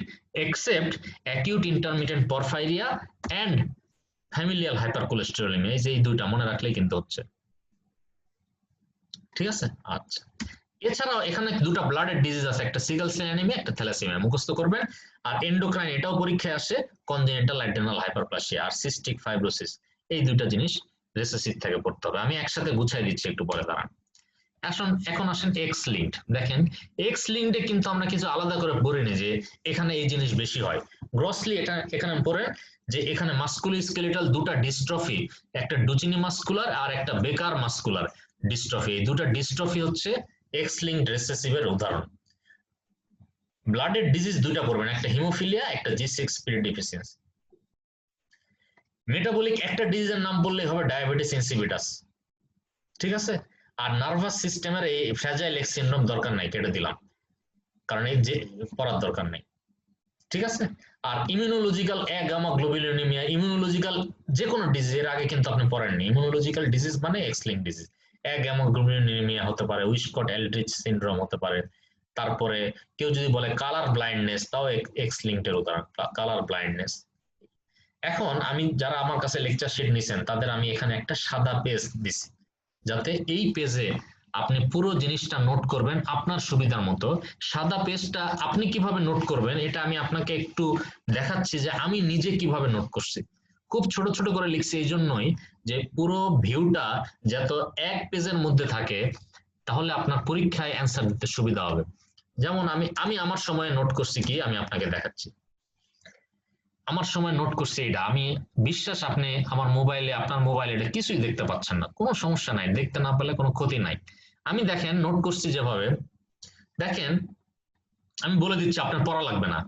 except acute intermittent porphyria and familial hypercholesterolemia. এই যে এই দুইটা মনে রাখলেই কিন্তু হচ্ছে। ঠিক আছে? আচ্ছা, এছাড়াও এখানে দুটো ব্লাডের ডিজিজ আছে, একটা সিকেল সেল অ্যানিমিয়া, একটা থ্যালাসেমিয়া, মুখস্থ করবেন। আর এন্ডোক্রাইন এটাও পরীক্ষায় আসে, কনজেনিটাল অ্যাডেনাল হাইপারপ্লাসিয়া আর সিস্টিক ফাইব্রোসিস, এই দুইটা জিনিস রেসেসিভ থেকে পড়তে হবে। আমি একসাথে গুছাই দিচ্ছি, একটু পরে দাঁড়ান। এখন আসেন এক্স লিঙ্কড। দেখেন এক্স লিঙ্কডে কিন্তু আমরা কিছু আলাদা করে পড়িনি যে এখানে এই জিনিস বেশি হয়। গ্রসলি এটা এখানে পড়ে যে এখানে মাস্কুলোস্কেলেটাল দুটো ডিস্ট্রফি, একটা ডুচিনি মাস্কুলার আর একটা বেকার মাস্কুলার ডিস্ট্রফি, এই দুটো ডিস্ট্রফি হচ্ছে এক্স লিঙ্কড রিসেসিভের উদাহরণ। ব্লাডের ডিজিজ দুইটা পড়বেন, একটা হিমোফিলিয়া, একটা G6PD ডেফিসিয়েন্সি। মেটাবলিক একটা ডিজিজের নাম বললেই হবে ডায়াবেটিস ইনসিপিটাস। ঠিক আছে? আর নার্ভাস সিস্টেমের এই ফ্র্যাজাইল এক্স সিনড্রোম দরকার নাই, কেটে দিলাম, কারণ এই যে পড়ার দরকার নাই। ঠিক আছে? আর ইমিউনোলজিক্যাল গামা গ্লোবুলিনেমিয়া, ইমিউনোলজিক্যাল যে কোনো ডিজিজ, এর আগে কিন্তু আপনি পড়েননি। ইমিউনোলজিক্যাল ডিজিজ মানে এক্স লিঙ্ক ডিজিজ, গামা গ্লোবুলিনেমিয়া হতে পারে, উইস্কট এলড্রিচ সিনড্রোম হতে পারে। তারপরে কেউ যদি বলে কালার ব্লাইন্ডনেস, তাও এক্স লিঙ্কের উদাহরণ, কালার ব্লাইন্ডনেস। এখন আমি যারা আমার কাছে লেকচার শিট নিছেন তাদের আমি এখানে একটা সাদা পেজ দিছি, যাতে এই পেজে আপনি পুরো জিনিসটা নোট করবেন আপনার সুবিধার মতো। সাদা পেজটা আপনি কিভাবে নোট করবেন এটা আমি আপনাকে একটু দেখাচ্ছি যে আমি নিজে কিভাবে নোট করছি। খুব ছোট ছোট করে লিখছি এই জন্যই যে পুরো ভিউটা যত এক পেজের মধ্যে থাকে তাহলে আপনার পরীক্ষায় অ্যান্সার দিতে সুবিধা হবে। যেমন আমি আমার সময়ে নোট করছি কি আমি আপনাকে দেখাচ্ছি। আমার সময় নোট করছি এটা, আমি বিশ্বাস আপনি আমার মোবাইলে, আপনার মোবাইলে এটা কিছুই দেখতে পাচ্ছেন না, কোনো সমস্যা নাই, দেখতে না পেলে কোনো ক্ষতি নাই। আমি দেখেন নোট করছি যেভাবে, দেখেন আমি বলে দিচ্ছি, আপনার পড়া লাগবে না।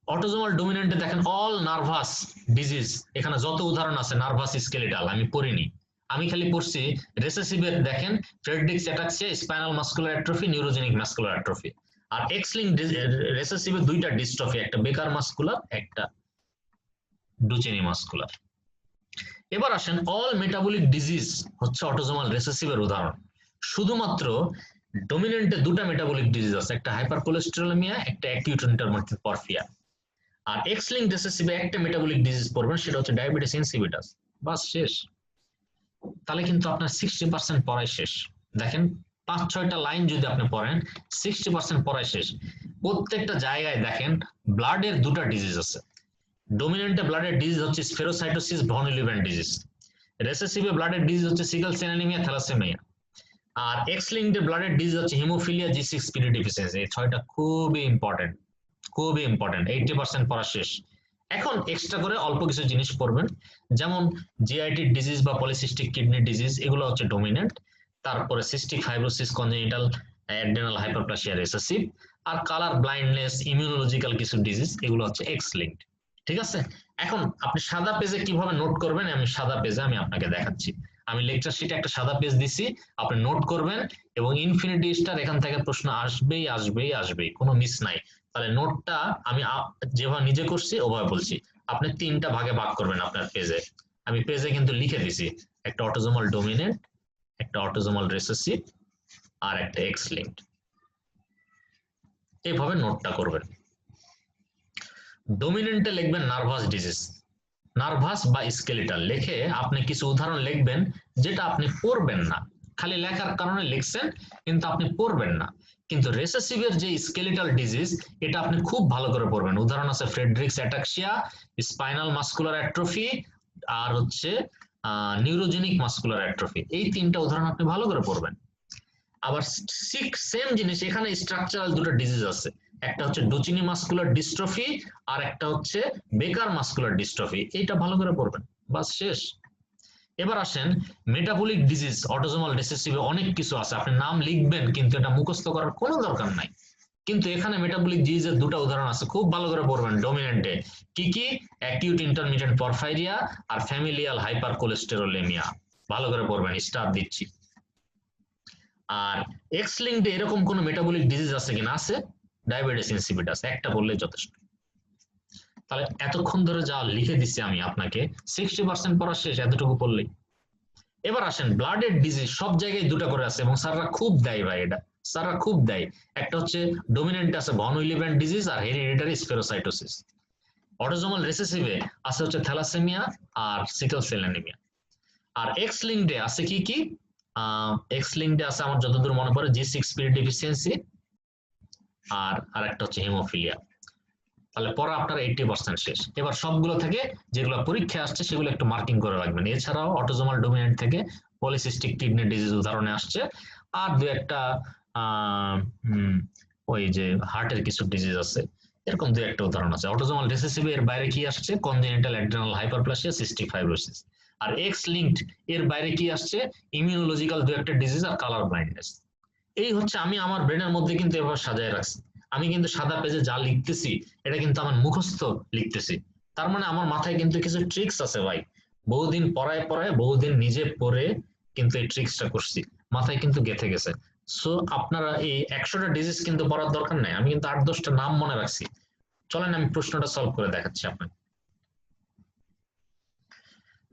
অটোজোমাল ডমিনেন্টে দেখেন অল নার্ভাস ডিজিজ, এখানে যত উদাহরণ আছে নার্ভাস স্কেলেটাল আমি পড়িনি, আমি খালি পড়ছি রেসেসিভের। দেখেন Friedreich's ataxia, spinal muscular atrophy, neurogenic muscular atrophy. আর এক্স লিঙ্ক রেসেসিভের দুইটা ডিস্ট্রফি, একটা বেকার মাসকুলার, একটা ডুচেনি মাসকুলার। এবার আসেন অল মেটাবলিক ডিজিজ হচ্ছে অটোজোমাল রিসেসিভের উদাহরণ। শুধুমাত্র ডমিনেন্টে দুটো মেটাবলিক ডিজিজ আছে, একটা হাইপারকোলেস্টেরোলেমিয়া, একটা অ্যাকিউট ইন্টারমিটেন্ট পরফিয়া। আর এক্স লিঙ্ক রিসেসিভে একটা মেটাবলিক ডিজিজ পড়বেন, সেটা হচ্ছে ডায়াবেটিস ইনসিপিটাস। বাস শেষ। তাহলে কিন্তু আপনার 60% পড়াই শেষ। দেখেন 5-6টা লাইন যদি আপনি পড়েন 60% পড়াই শেষ। প্রত্যেকটা জায়গায় দেখেন ব্লাডের দুটো ডিজিজ আছে। ডমিনেন্টে ব্লাডের ডিজিজ হচ্ছে স্ফেরোসাইটোসিস, ভন ইলিভেন ডিজিজ। রেসেসিভে ব্লাডের ডিজিজ হচ্ছে সিকেল সেল অ্যানিমিয়া, থ্যালাসেমিয়া। আর এক্স লিঙ্কড ব্লাডের ডিজিজ হচ্ছে হিমোফিলিয়া, G6PD ডেফিসিয়েন্সি। এই 6টা খুবই ইম্পর্টেন্ট, খুবই ইম্পর্টেন্ট। 80% পড়া শেষ। এখন এক্সট্রা করে অল্প কিছু জিনিস পড়বেন, যেমন জিআইটি ডিজিজ বা পলিসিস্টিক কিডনি ডিজিজ, এগুলো হচ্ছে ডমিনেন্ট। তারপরে cystic fibrosis, congenital adrenal hyperplasia recessive. আর কালার ব্লাইন্ডনেস, ইমিউনোলজিক্যাল কিছু ডিজিজ, এগুলো হচ্ছে এক্স লিঙ্কড। ঠিক আছে? এখন আপনি সাদা পেজে কিভাবে নোট করবেন আমি সাদা পেজে আমি আপনাকে দেখাচ্ছি। আমি লেকচার শিটে একটা সাদা পেজ দিছি, আপনি নোট করবেন এবং ইনফিনিটি স্টার, এখান থেকে প্রশ্ন আসবেই আসবেই আসবেই, কোনো মিস নাই। তাহলে নোটটা আমি যেভাবে নিজে করছি ওভাবে বলছি, আপনি 3টা ভাগে ভাগ করবেন আপনার পেজে। আমি পেজে কিন্তু লিখে দিছি, একটা অটোজোমাল ডমিনেন্ট, একটা অটোজোমাল রিসেসিভ আর একটা এক্স লিঙ্কড। এইভাবে নোটটা করবেন। ডমিনেন্টে লিখবেন নার্ভাস ডিজিজ, নার্ভাস বা স্কেলেটাল লিখে আপনি কিছু উদাহরণ লিখবেন যেটা আপনি পড়বেন না, খালি লেখার কারণে লিখছেন কিন্তু আপনি পড়বেন না। কিন্তু রেসেসিভের যে স্কেলিটাল ডিজিজ এটা আপনি খুব ভালো করে পড়বেন। উদাহরণ আছে Friedreich's ataxia, spinal muscular atrophy, আর হচ্ছে নিউরোজেনিক মাস্কুলার অ্যাট্রফি। এই তিনটা উদাহরণ আপনি ভালো করে পড়বেন। আবার সেম জিনিস এখানে স্ট্রাকচারাল দুটো ডিজিজ আছে, একটা হচ্ছে ডুচিনি মাস্কুলার ডিস্ট্রফি আর একটা হচ্ছে বেকার মাস্কুলার ডিস্ট্রফি। এইটা ভালো করে পড়বেন, বাস শেষ। এবার আসেন মেটাবলিক ডিজিজ, অটোজোমাল রিসেসিভে অনেক কিছু আছে, আপনি নাম লিখবেন কিন্তু এটা মুখস্থ করার কোনো দরকার নাই। কিন্তু এখানে মেটাবলিক ডিজিজের দুটো উদাহরণ আছে, খুব ভালো করে পড়বেন। ডমিনেন্টে কি কি? অ্যাকিউট ইন্টারমিডিয়েট পরফাইরিয়া আর ফ্যামিলিয়াল হাইপার কোলেস্টেরোলেমিয়া। ভালো করে পড়বেন, স্টার দিচ্ছি। আর এক্স লিঙ্কডে এরকম কোন মেটাবলিক ডিজিজ আছে কিনা? আছে, ডায়াবেটিস ইনসিপিটাস। একটা বললে যথেষ্ট। তাহলে এতক্ষণ ধরে যা লিখে দিচ্ছি আমি আপনাকে 60% পড়া শেষ এতটুকু পড়লেই। এবার আসেন ব্লাডের ডিজিজ, সব জায়গায় দুটো করে আছে এবং স্যাররা খুব দেয় ভাই, এটা স্যাররা খুব দেয়। একটা হচ্ছে ডমিনেন্ট আছে ভন উইলিভ্যান ডিজিজ আর হেরিডিটারি স্পেরোসাইটোসিস। অটোজোমাল রিসেসিভে আছে হচ্ছে থ্যালাসেমিয়া আর সিকেল সেল অ্যানিমিয়া। আর এক্স লিঙ্কডে আছে কি কি? এক্স লিঙ্কডে আছে আমার যতদূর মনে পড়ে G6PD ডেফিসিয়েন্সি আর একটা হচ্ছে হিমোফিলিয়া। তাহলে পড়া আপনার 80% শেষ। এবার সবগুলো থেকে যেগুলো পরীক্ষায় আসছে সেগুলো একটু মার্কিং করে রাখবেন। এছাড়াও অটোজোমাল ডোমিনেন্ট থেকে পলিসিস্টিক কিডনি ডিজিজ উদাহরণে আসছে, আর দু একটা ওই যে হার্টের কিছু ডিজিজ আছে, এরকম দু একটা উদাহরণ আছে। অটোজোমাল রিসেসিভ এর বাইরে কি আসছে? Congenital adrenal hyperplasia, cystic fibrosis. আর এক্স লিঙ্কড এর বাইরে কি আসছে? ইমিউনোলজিক্যাল দু একটা ডিজিজ আর কালার ব্লাইন্ডনেস। এই হচ্ছে আমি আমার ব্রেনের মধ্যে কিন্তু এভাবে সাজায় রাখছি। আমি কিন্তু সাদা পেজে যা লিখতেছি এটা কিন্তু আমার মুখস্থ লিখতেছি, তার মানে আমার মাথায় কিন্তু কিছু ট্রিক্স আছে ভাই। বহুদিন পড়ায় বহুদিন নিজে পড়ে কিন্তু এই ট্রিক্সটা করছি, মাথায় কিন্তু গেঁথে গেছে। সো আপনারা এই 100টা ডিজিজ কিন্তু পড়ার দরকার নাই, আমি কিন্তু 8-10টা নাম মনে রাখছি। চলেন আমি প্রশ্নটা সলভ করে দেখাচ্ছি আপনাকে।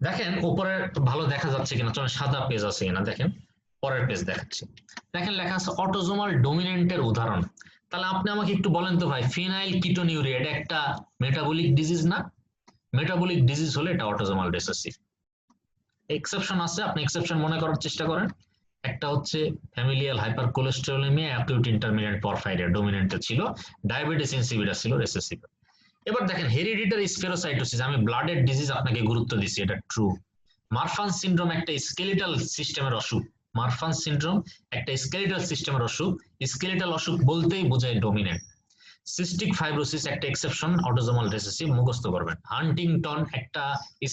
দেখেন উপরে ভালো দেখা যাচ্ছে কিনা, চলেন সাদা পেজ আছে কিনা দেখেন, পরের পেজ দেখাচ্ছি। দেখেন লেখা আছে অটোজোমাল ডোমিনেন্টের উদাহরণ। তাহলে আপনি আমাকে একটু বলেন তো ভাই, ফিনাইল কিটোনিউরিয়া এটা একটা মেটাবলিক ডিজিজ না? মেটাবলিক ডিজিজ হলে এটা অটোজোমাল রিসেসিভ। এক্সেপশন আছে, আপনি এক্সেপশন মনে করার চেষ্টা করেন। একটা হচ্ছে familial hyper cholesterolemia, acute intermediate porphyria ডোমিনেন্টে ছিল, ডায়াবেটিস ইনসিপিটাস ছিল রিসেসিভ। এবার দেখেন হেরিডিটারি স্পেরোসাইটোসিস, আমি ব্লাডের ডিজিজ আপনাকে গুরুত্ব দিচ্ছি, এটা ট্রু। মারফান সিনড্রোম একটা স্কেলিটাল সিস্টেমের অসুখ। মারফান সিনড্রোম একটা স্কেলিটাল সিস্টেমের অসুখ। স্কেলিটাল অসুখ বলতেই বোঝায় ডোমিনেন্ট। সিস্টিক ফাইব্রোসিস একটা এক্সেপশন, অটোজোমাল রিসেসিভ, মুখস্থ করবেন। হান্টিংটন একটা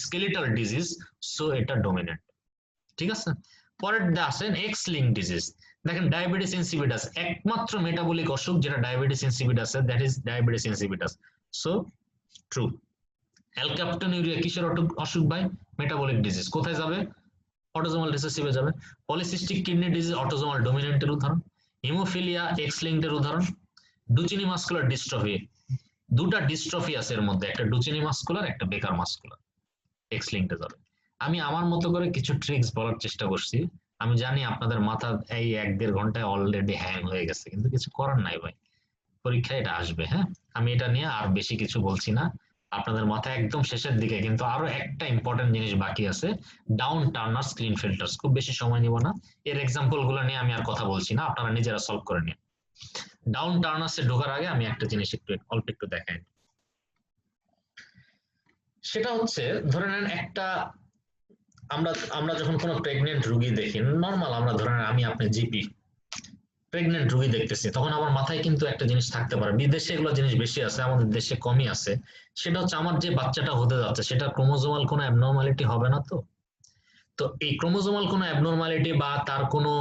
স্কেলিটাল ডিজিজ, সো এটা ডোমিনেন্ট। ঠিক আছে, পরের আসেন এক্স লিঙ্ক ডিজিজ। দেখেন ডায়াবেটিস ইনসিপিটাস একমাত্র মেটাবলিক অসুখ যেটা diabetes insipidus, that is diabetes insipidus, so true. Alkaptonuria কিসের অসুখ ভাই? Metabolic disease. কোথায় যাবে? অটোজোমাল রিসেসিভে যাবে। পলিসিস্টিক কিডনি ডিজিজ অটোজোমাল ডোমিনেন্টের উদাহরণ। হিমোফিলিয়া এক্স লিঙ্কের উদাহরণ। ডুচিনি মাস্কুলার ডিস্ট্রফি, দুটা ডিস্ট্রফি আছে এর মধ্যে, একটা ডুচিনি মাস্কুলার একটা বেকার মাস্কুলার, এক্স লিঙ্কে যাবে। আমি আমার মতো করে কিছু ট্রিক্স বলার চেষ্টা করছি। আমি জানি আপনাদের মাথা এই 1-1.5 ঘন্টায় অলরেডি হ্যাং হয়ে গেছে, কিন্তু কিছু করার নাই ভাই, পরীক্ষায় এটা আসবে। হ্যাঁ, আমি এটা নিয়ে আর বেশি কিছু বলছি না। আপনাদের মাথায় একদম শেষের দিকে কিন্তু আরো একটা ইম্পর্টেন্ট জিনিস বাকি আছে, ডাউন টার্নার স্ক্রিন ফিল্টার্স। খুব বেশি সময় নিব না, এর এক্সাম্পল গুলো নিয়ে আমি আর কথা বলছি না, আপনারা নিজেরা সলভ করে নিন। ডাউন টার্নার্সে ঢোকার আগে আমি একটা জিনিস অল্প একটু দেখাই। সেটা হচ্ছে ধরে নেন একটা আমরা যখন কোনো প্রেগনেন্ট রোগী দেখি, নর্মাল আমরা ধরে নেন আমি আপনি জিপি প্রেগনেন্ট রোগী দেখতেছি, তখন আমার মাথায় কিন্তু একটা জিনিস থাকতে পারে, বিদেশে এগুলো জিনিস বেশি আছে, আমাদের দেশে কমই আছে। সেটা হচ্ছে আমার যে বাচ্চাটা হতে যাচ্ছে সেটা ক্রোমোজোমাল কোনো অ্যাবনর্মালিটি হবে না তো? তো এই ক্রোমোজোমাল কোনো অ্যাবনর্মালিটি বা তার কোনো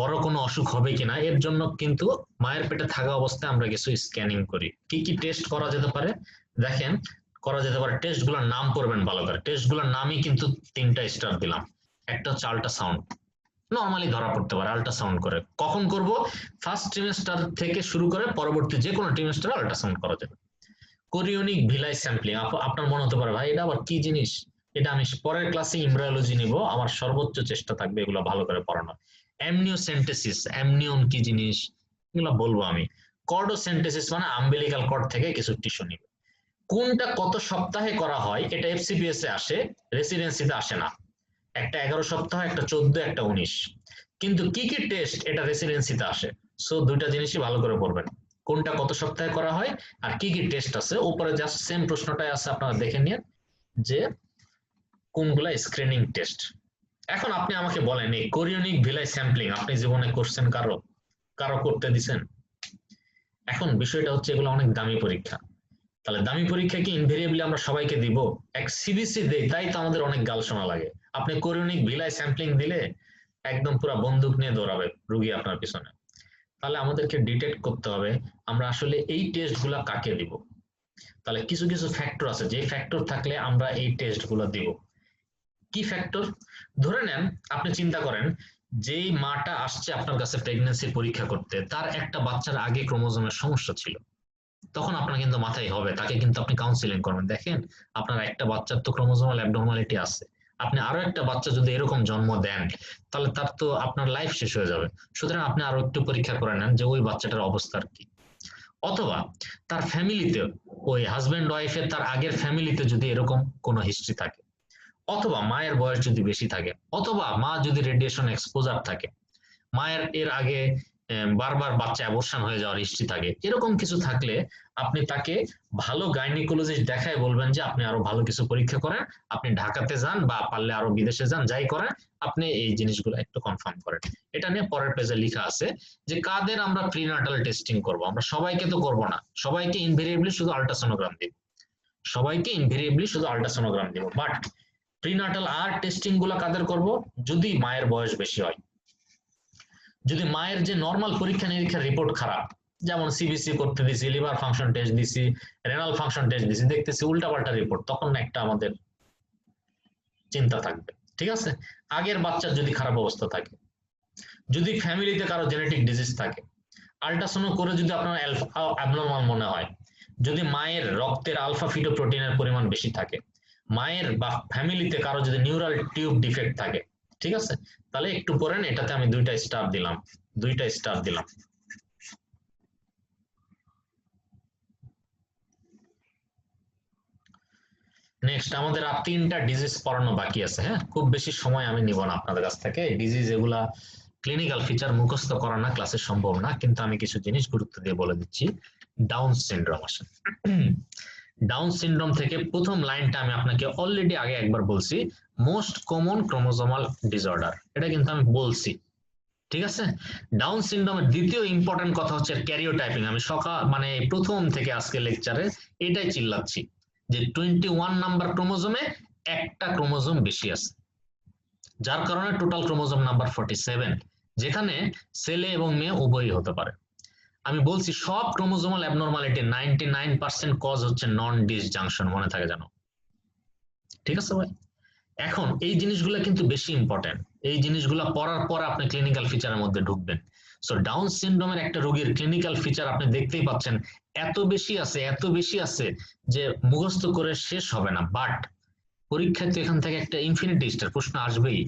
বড় কোনো অসুখ হবে কিনা এর জন্য কিন্তু মায়ের পেটে থাকা অবস্থায় আমরা কিছু স্ক্যানিং করি। কি কি টেস্ট করা যেতে পারে দেখেন, করা যেতে পারে। টেস্টগুলোর নাম পড়বেন ভালো করে, টেস্টগুলোর নামই কিন্তু 3টা স্টার দিলাম। একটা হচ্ছে আল্ট্রাসাউন্ড, নর্মালি ধরা পড়তে পারে আল্ট্রাসাউন্ড করে। কখন করব? ফার্স্ট ট্রিমেস্টার থেকে শুরু করে পরবর্তী যে কোনো ট্রিমেস্টারে আল্ট্রাসাউন্ড করা যাবে। কোরিওনিক ভিলাই স্যাম্পলিং, আপনার মনে হতে পারে ভাই এটা আবার কি জিনিস, এটা আমি পরের ক্লাসে এমব্রায়োলজি নিব, আমার সর্বোচ্চ চেষ্টা থাকবে এগুলো ভালো করে পড়ানো। অ্যামনিওসেন্টেসিস, অ্যামনিয়ন কি জিনিস এগুলো বলবো আমি। কর্ডোসেন্টেসিস মানে আম্বিলিকাল কর্ড থেকে কিছু টিস্যু নিবে। কোনটা কত সপ্তাহে করা হয় এটা এফসিপিএস এ আসে, রেসিডেন্সিতে আসে না। একটা 11 সপ্তাহ, একটা 14, একটা 19। কিন্তু কি কি টেস্ট এটা রেসিডেন্সিতে আসে? সো দুইটা জিনিসই ভালো করে পড়বেন, কোনটা কত সপ্তাহে করা হয় আর কি কি টেস্ট আছে। উপরে জাস্ট সেম প্রশ্নটাই আছে, আপনারা দেখে নিন যে কোনগুলা স্ক্রিনিং টেস্ট। এখন আপনি আমাকে বলেন এই কোরিয়নিক ভিলাই স্যাম্পলিং আপনি জীবনে করছেন? কারো কারো করতে দিছেন? এখন বিষয়টা হচ্ছে এগুলো অনেক দামি পরীক্ষা। তাহলে দামি পরীক্ষা কি ইনভেরিয়েবলি আমরা সবাইকে দিব? এক সিবিসি দেই তাই তো আমাদের অনেক গাল শোনা লাগে। আপনি কোরিয়নিক ভিলাই স্যাম্পলিং দিলে একদম পুরো বন্দুক নিয়ে দৌড়াবে রুগী আপনার পিছনে। তাহলে আমাদেরকে ডিটেক্ট করতে হবে আমরা আসলে এই টেস্টগুলা কাকে দিব। তাহলে কিছু কিছু ফ্যাক্টর আছে, যে ফ্যাক্টর থাকলে আমরা এই টেস্টগুলো দিব। কি ফ্যাক্টর? ধরে নেন আপনি চিন্তা করেন যেই মাটা আসছে আপনার কাছে প্রেগন্যান্সি পরীক্ষা করতে, তার একটা বাচ্চার আগে ক্রোমোজোমের সমস্যা ছিল, তখন আপনার কিন্তু মাথায় হবে, তাকে কিন্তু আপনি কাউন্সিলিং করবেন, দেখেন আপনার একটা বাচ্চার তো ক্রোমোজোমাল অ্যাবনরমালিটি আছে, আপনি আরো একটা বাচ্চা যদি এরকম জন্ম দেন তাহলে তার তো আপনার লাইফ শেষ হয়ে যাবে, সুতরাং আপনি আরো একটু পরীক্ষা করে নেন যে ওই বাচ্চাটার অবস্থার কি। অথবা তার ফ্যামিলিতে, ওই হাজবেন্ড ওয়াইফের তার আগের ফ্যামিলিতে যদি এরকম কোনো হিস্ট্রি থাকে, অথবা মায়ের বয়স যদি বেশি থাকে, অথবা মা যদি রেডিয়েশন এক্সপোজার থাকে, মায়ের এর আগে বারবার বাচ্চা অ্যাবর্শন হয়ে যাওয়ার হিস্ট্রি থাকে, এরকম কিছু থাকলে আপনি তাকে ভালো গাইনিকোলজিস্ট দেখায় বলবেন যে আপনি আরো ভালো কিছু পরীক্ষা করেন, আপনি ঢাকাতে যান বা পারলে আরো বিদেশে যান, যাই করেন আপনি এই জিনিসগুলো একটু কনফার্ম করেন। এটা নিয়ে পরের পেজে লেখা আছে যে কাদের আমরা প্রিনাটাল টেস্টিং করব। আমরা সবাইকে তো করব না, সবাইকে ইনভেরিয়েবলি শুধু আল্ট্রাসোনোগ্রাম দিব, সবাইকে ইনভেরিয়েবলি শুধু আল্ট্রাসোনোগ্রাম দিব। বাট প্রিনাটাল আর টেস্টিং গুলা কাদের করব? যদি মায়ের বয়স বেশি হয়, যদি মায়ের যে নর্মাল পরীক্ষা নিরীক্ষার রিপোর্ট খারাপ, যেমন সিবিসি করতে দিছি, লিভার ফাংশন টেস্ট দিছি, রেনাল ফাংশন টেস্ট দিছি, দেখতেছি উল্টাপাল্টা রিপোর্ট, তখন একটা আমাদের চিন্তা থাকবে। ঠিক আছে? আগের বাচ্চার যদি খারাপ অবস্থা থাকে, যদি ফ্যামিলিতে কারো জেনেটিক ডিজিজ থাকে, আল্ট্রাসাউন্ড করে যদি আপনার অ্যাবনরমাল মনে হয়, যদি মায়ের রক্তের আলফা ফিটোপ্রোটিনের পরিমাণ বেশি থাকে, মায়ের বা ফ্যামিলিতে কারো যদি নিউরাল টিউব ডিফেক্ট থাকে, ঠিক আছে, তাহলে একটু পড়েন, এটাতে আমি দুইটা স্টার দিলাম। নেক্সট আমাদের আর 3টা ডিজিজ পড়ানো বাকি আছে। হ্যাঁ, খুব বেশি সময় আমি নিব না আপনাদের কাছ থেকে। ডিজিজ এগুলা ক্লিনিক্যাল ফিচার মুখস্থ করা না ক্লাসে সম্ভব না, কিন্তু আমি কিছু জিনিস গুরুত্ব দিয়ে বলে দিচ্ছি। ডাউন সিনড্রোম আসে। ডাউন সিনড্রোম থেকে প্রথম লাইনটা আমি আপনাকে অলরেডি আগে একবার বলছি, মোস্ট কমন ক্রোমোজোমাল ডিসঅর্ডার, এটা কিন্তু আমি বলছি। ঠিক আছে? ডাউন সিনড্রোমের দ্বিতীয় ইম্পর্টেন্ট কথা হচ্ছে ক্যারিওটাইপিং। আমি মানে প্রথম থেকে আজকে লেকচারে এটাই চিল্লাচ্ছি যে 21 নাম্বার ক্রোমোজোমে একটা ক্রোমোজোম বেশি আছে, যার কারণে টোটাল ক্রোমোজোম নাম্বার 47, যেখানে ছেলে এবং মেয়ে উভয়ই হতে পারে। আমি বলছি সব ক্রোমোজোমাল অ্যাবনরমালিটি 99% কজ হচ্ছে নন ডিসজাংশন, মনে থাকে জানো। ঠিক আছে ভাই? এখন এই জিনিসগুলো কিন্তু বেশি ইম্পর্টেন্ট, এই জিনিসগুলো পড়ার পর আপনি ক্লিনিক্যাল ফিচারের মধ্যে ঢুকবেন। সো ডাউন সিনড্রোমের একটা রোগীর ক্লিনিক্যাল ফিচার আপনি দেখতেই পাচ্ছেন, এত বেশি আছে যে মুখস্থ করে শেষ হবে না। বাট পরীক্ষায় তো এখান থেকে একটা ইনফিনিটি স্টার প্রশ্ন আসবেই,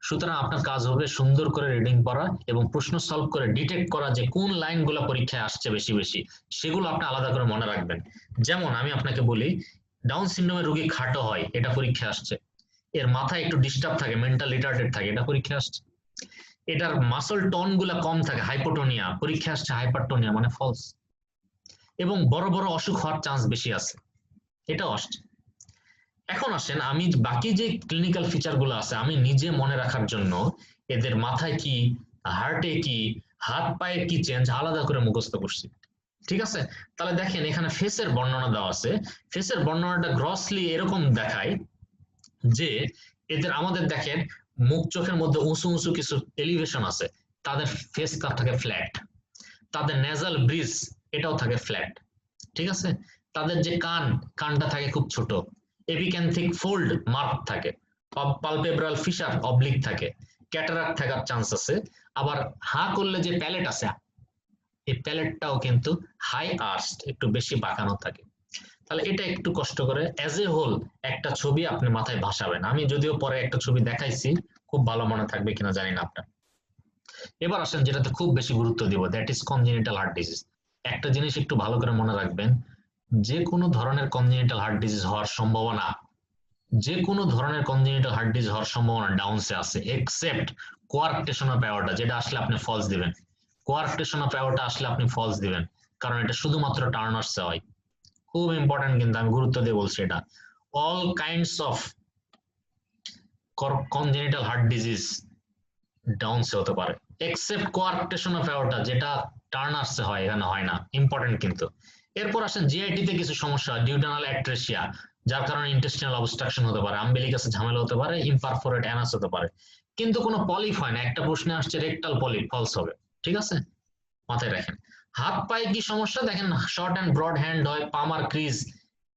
সুতরাং আপনার কাজ হবে সুন্দর করে রিডিং পড়া এবং প্রশ্ন সলভ করে ডিটেক্ট করা যে কোন লাইনগুলো পরীক্ষায় আসছে বেশি, সেগুলো আপনি আলাদা করে মনে রাখবেন। যেমন আমি আপনাকে বলি, ডাউন সিনড্রোমের রোগী খাটো হয়, এটা পরীক্ষায় আসছে। এর মাথায় একটু ডিস্টার্ব থাকে, মেন্টাল রিটার্ডেড থাকে, এটা পরীক্ষায় আসছে। এটার মাসল টোন গুলা কম থাকে, হাইপোটোনিয়া, পরীক্ষা আসছে হাইপারটোনিয়া মানে ফলস। এবং বড় বড় অসুখ হওয়ার চান্স বেশি আছে, এটাও আসছে। এখন আসেন আমি বাকি যে ক্লিনিক্যাল ফিচার গুলো আছে আমি নিজে মনে রাখার জন্য এদের মাথায় কি, হার্টে কি, হাত পায়ে কি চেঞ্জ আলাদা করে মুখস্থ করছি। ঠিক আছে? তাহলে দেখেন এখানে ফেসের বর্ণনা দেওয়া আছে। ফেসের বর্ণনাটা গ্রসলি এরকম দেখায় যে এদের, আমাদের দেখেন মুখ চোখের মধ্যে উঁচু কিছু এলিভেশন আছে, তাদের ফেস কাট থাকে ফ্ল্যাট, তাদের নেজাল ব্রিজ এটাও থাকে ফ্ল্যাট। ঠিক আছে? তাদের যে কানটা থাকে খুব ছোট, এপিক্যান্থিক ফোল্ড মার্ক থাকে, পালপেব্রাল ফিশার অবলিক থাকে, ক্যাটারাক্ট থাকার চান্স আছে। আবার হা করলে যে প্যালেট আছে, এই প্যালেটটাও কিন্তু হাই আর্সড, একটু বেশি বাঁকানো থাকে। তাহলে এটা একটু কষ্ট করে অ্যাজ এ হোল একটা ছবি আপনি মাথায় ভাসাবেন। আমি যদিও পরে একটা ছবি দেখাইছি, খুব ভালো মনে থাকবে কিনা জানি না আপনার। এবার আসেন যেটাতে খুব বেশি গুরুত্ব দিব, that is congenital heart disease. একটা জিনিস একটু ভালো করে মনে রাখবেন, যে কোনো ধরনের কনজেনিটাল হার্ট ডিজিজ হওয়ার সম্ভাবনা যে কোনো ধরনের কনজেনিটাল হার্ট ডিজিজ হওয়ার সম্ভাবনা ডাউনসে আছে এক্সেপ্ট কোয়ার্কটেশন অফ অ্যাওর্টা, যেটা আসলে আপনি ফলস দিবেন। কোয়ার্কটেশন অফ অ্যাওর্টা আসলে আপনি ফলস দিবেন, কারণ এটা শুধুমাত্র টার্নার্সে হয়। খুব ইম্পর্টেন্ট, কিন্তু আমি গুরুত্ব দিয়ে বলছি এটা। All kinds of congenital heart disease ডাউনসে হতে পারে এক্সেপ্ট কোয়ার্কটেশন অফ অ্যাওর্টা, যেটা টার্নার্সে হয়, এখানে হয় না। ইম্পর্টেন্ট কিন্তু। এরপর আসেন জিআইটি তে কিছু সমস্যা, ডিউডেনাল অ্যাট্রেসিয়া, যার কারণে ইন্টেস্টিনাল অবস্ট্রাকশন হতে পারে, আম্বিলিকাসে ঝামেলা হতে পারে, ইমপারফোরেট অ্যানাস হতে পারে, কিন্তু কোনো পলিপ হয় না। একটা প্রশ্নে আসছে রেকটাল পলিপ, ফলস হবে। ঠিক আছে, মাথায় রাখেন। হাত পায়ে কি সমস্যা দেখেন, শর্ট এন্ড ব্রড হ্যান্ড হয়, পামার ক্রিজ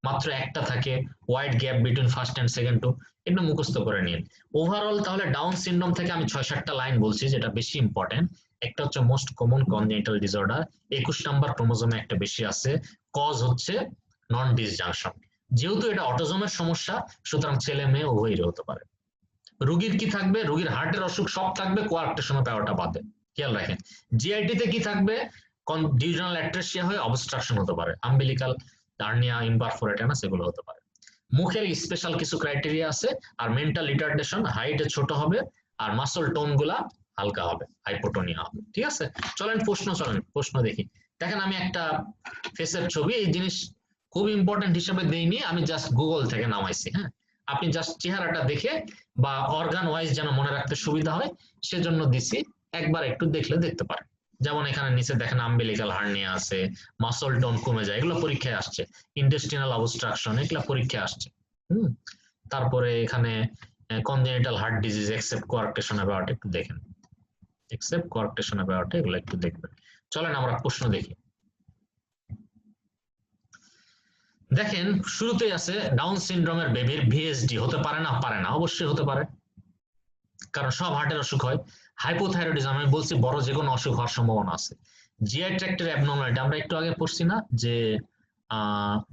মাত্র একটা থাকে, wide gap between first and second toe, এটা মুখস্থ করে নিন। ওভারঅল তাহলে ডাউন সিনড্রোম থেকে আমি 6-7টা লাইন বলছি, যেটা বেশি ইম্পর্টেন্ট। একটা হচ্ছে most common congenital disorder, 21 number ক্রোমোজোমে একটা বেশি আছে, কজ হচ্ছে নন ডিসজাংশন। যেহেতু এটা অটোজোমের সমস্যা, সুতরাং ছেলে মেয়ে উভয়েরই হতে পারে। রোগীর কি থাকবে, রোগীর হার্টের অসুখ সব থাকবে, কোয়ার্কটেশন অফ অ্যাওর্টা বাদে, খেয়াল রাখেন। জিআইটি তে কি থাকবে, ডিউডেনাল অ্যাট্রেসিয়া হয়ে অবস্ট্রাকশন হতে পারে, আম্বিলিকাল হার্নিয়া, ইমপারফোরেট অ্যানাস এগুলো হতে পারে। মুখের স্পেশাল কিছু ক্রাইটেরিয়া আছে, আর মেন্টাল রিটার্ডেশন, হাইটে ছোট হবে, আর মাসল টোন গুলা হালকা হবে, হাইপোটোনিয়া হবে। ঠিক আছে, চলেন প্রশ্ন দেখি। দেখেন আমি একটা ফেসের ছবি, এই জিনিস খুব ইম্পর্টেন্ট হিসেবে দেইনি, আমি জাস্ট গুগল থেকে নামাইছি। হ্যাঁ, আপনি জাস্ট চেহারাটা দেখে বা অর্গান ওয়াইজ যেন মনে রাখতে সুবিধা হয় সেজন্য দিছি, একবার একটু দেখলে দেখতে পারেন। যেমন এখানে নিচে দেখেন আম্বিলিকাল হার্নিয়া আছে, মাসল টোন কমে যায়, এগুলো পরীক্ষায় আসছে। ইন্টেস্টিনাল অবস্ট্রাকশন, এগুলো পরীক্ষায় আসছে। তারপরে এখানে congenital heart disease except coarctation of aorta, একটু দেখেন, এক্সেপ্ট কোয়ার্কটেশন অফ অ্যাওর্টা, এগুলো একটু দেখবেন। চলেন আমরা প্রশ্ন দেখি। দেখেন শুরুতেই আছে ডাউন সিনড্রোমের বেবির ভিএসডি হতে পারে না, পারে না, অবশ্যই হতে পারে, কারণ সব হার্টের অসুখ হয়। হাইপোথাইরয়েডিজম, আমি বলছি বড় যে কোনো অসুখ হওয়ার সম্ভাবনা আছে। জিআই ট্র্যাক্টের অ্যাবনর্মালিটি আমরা একটু আগে পড়ছি না, যে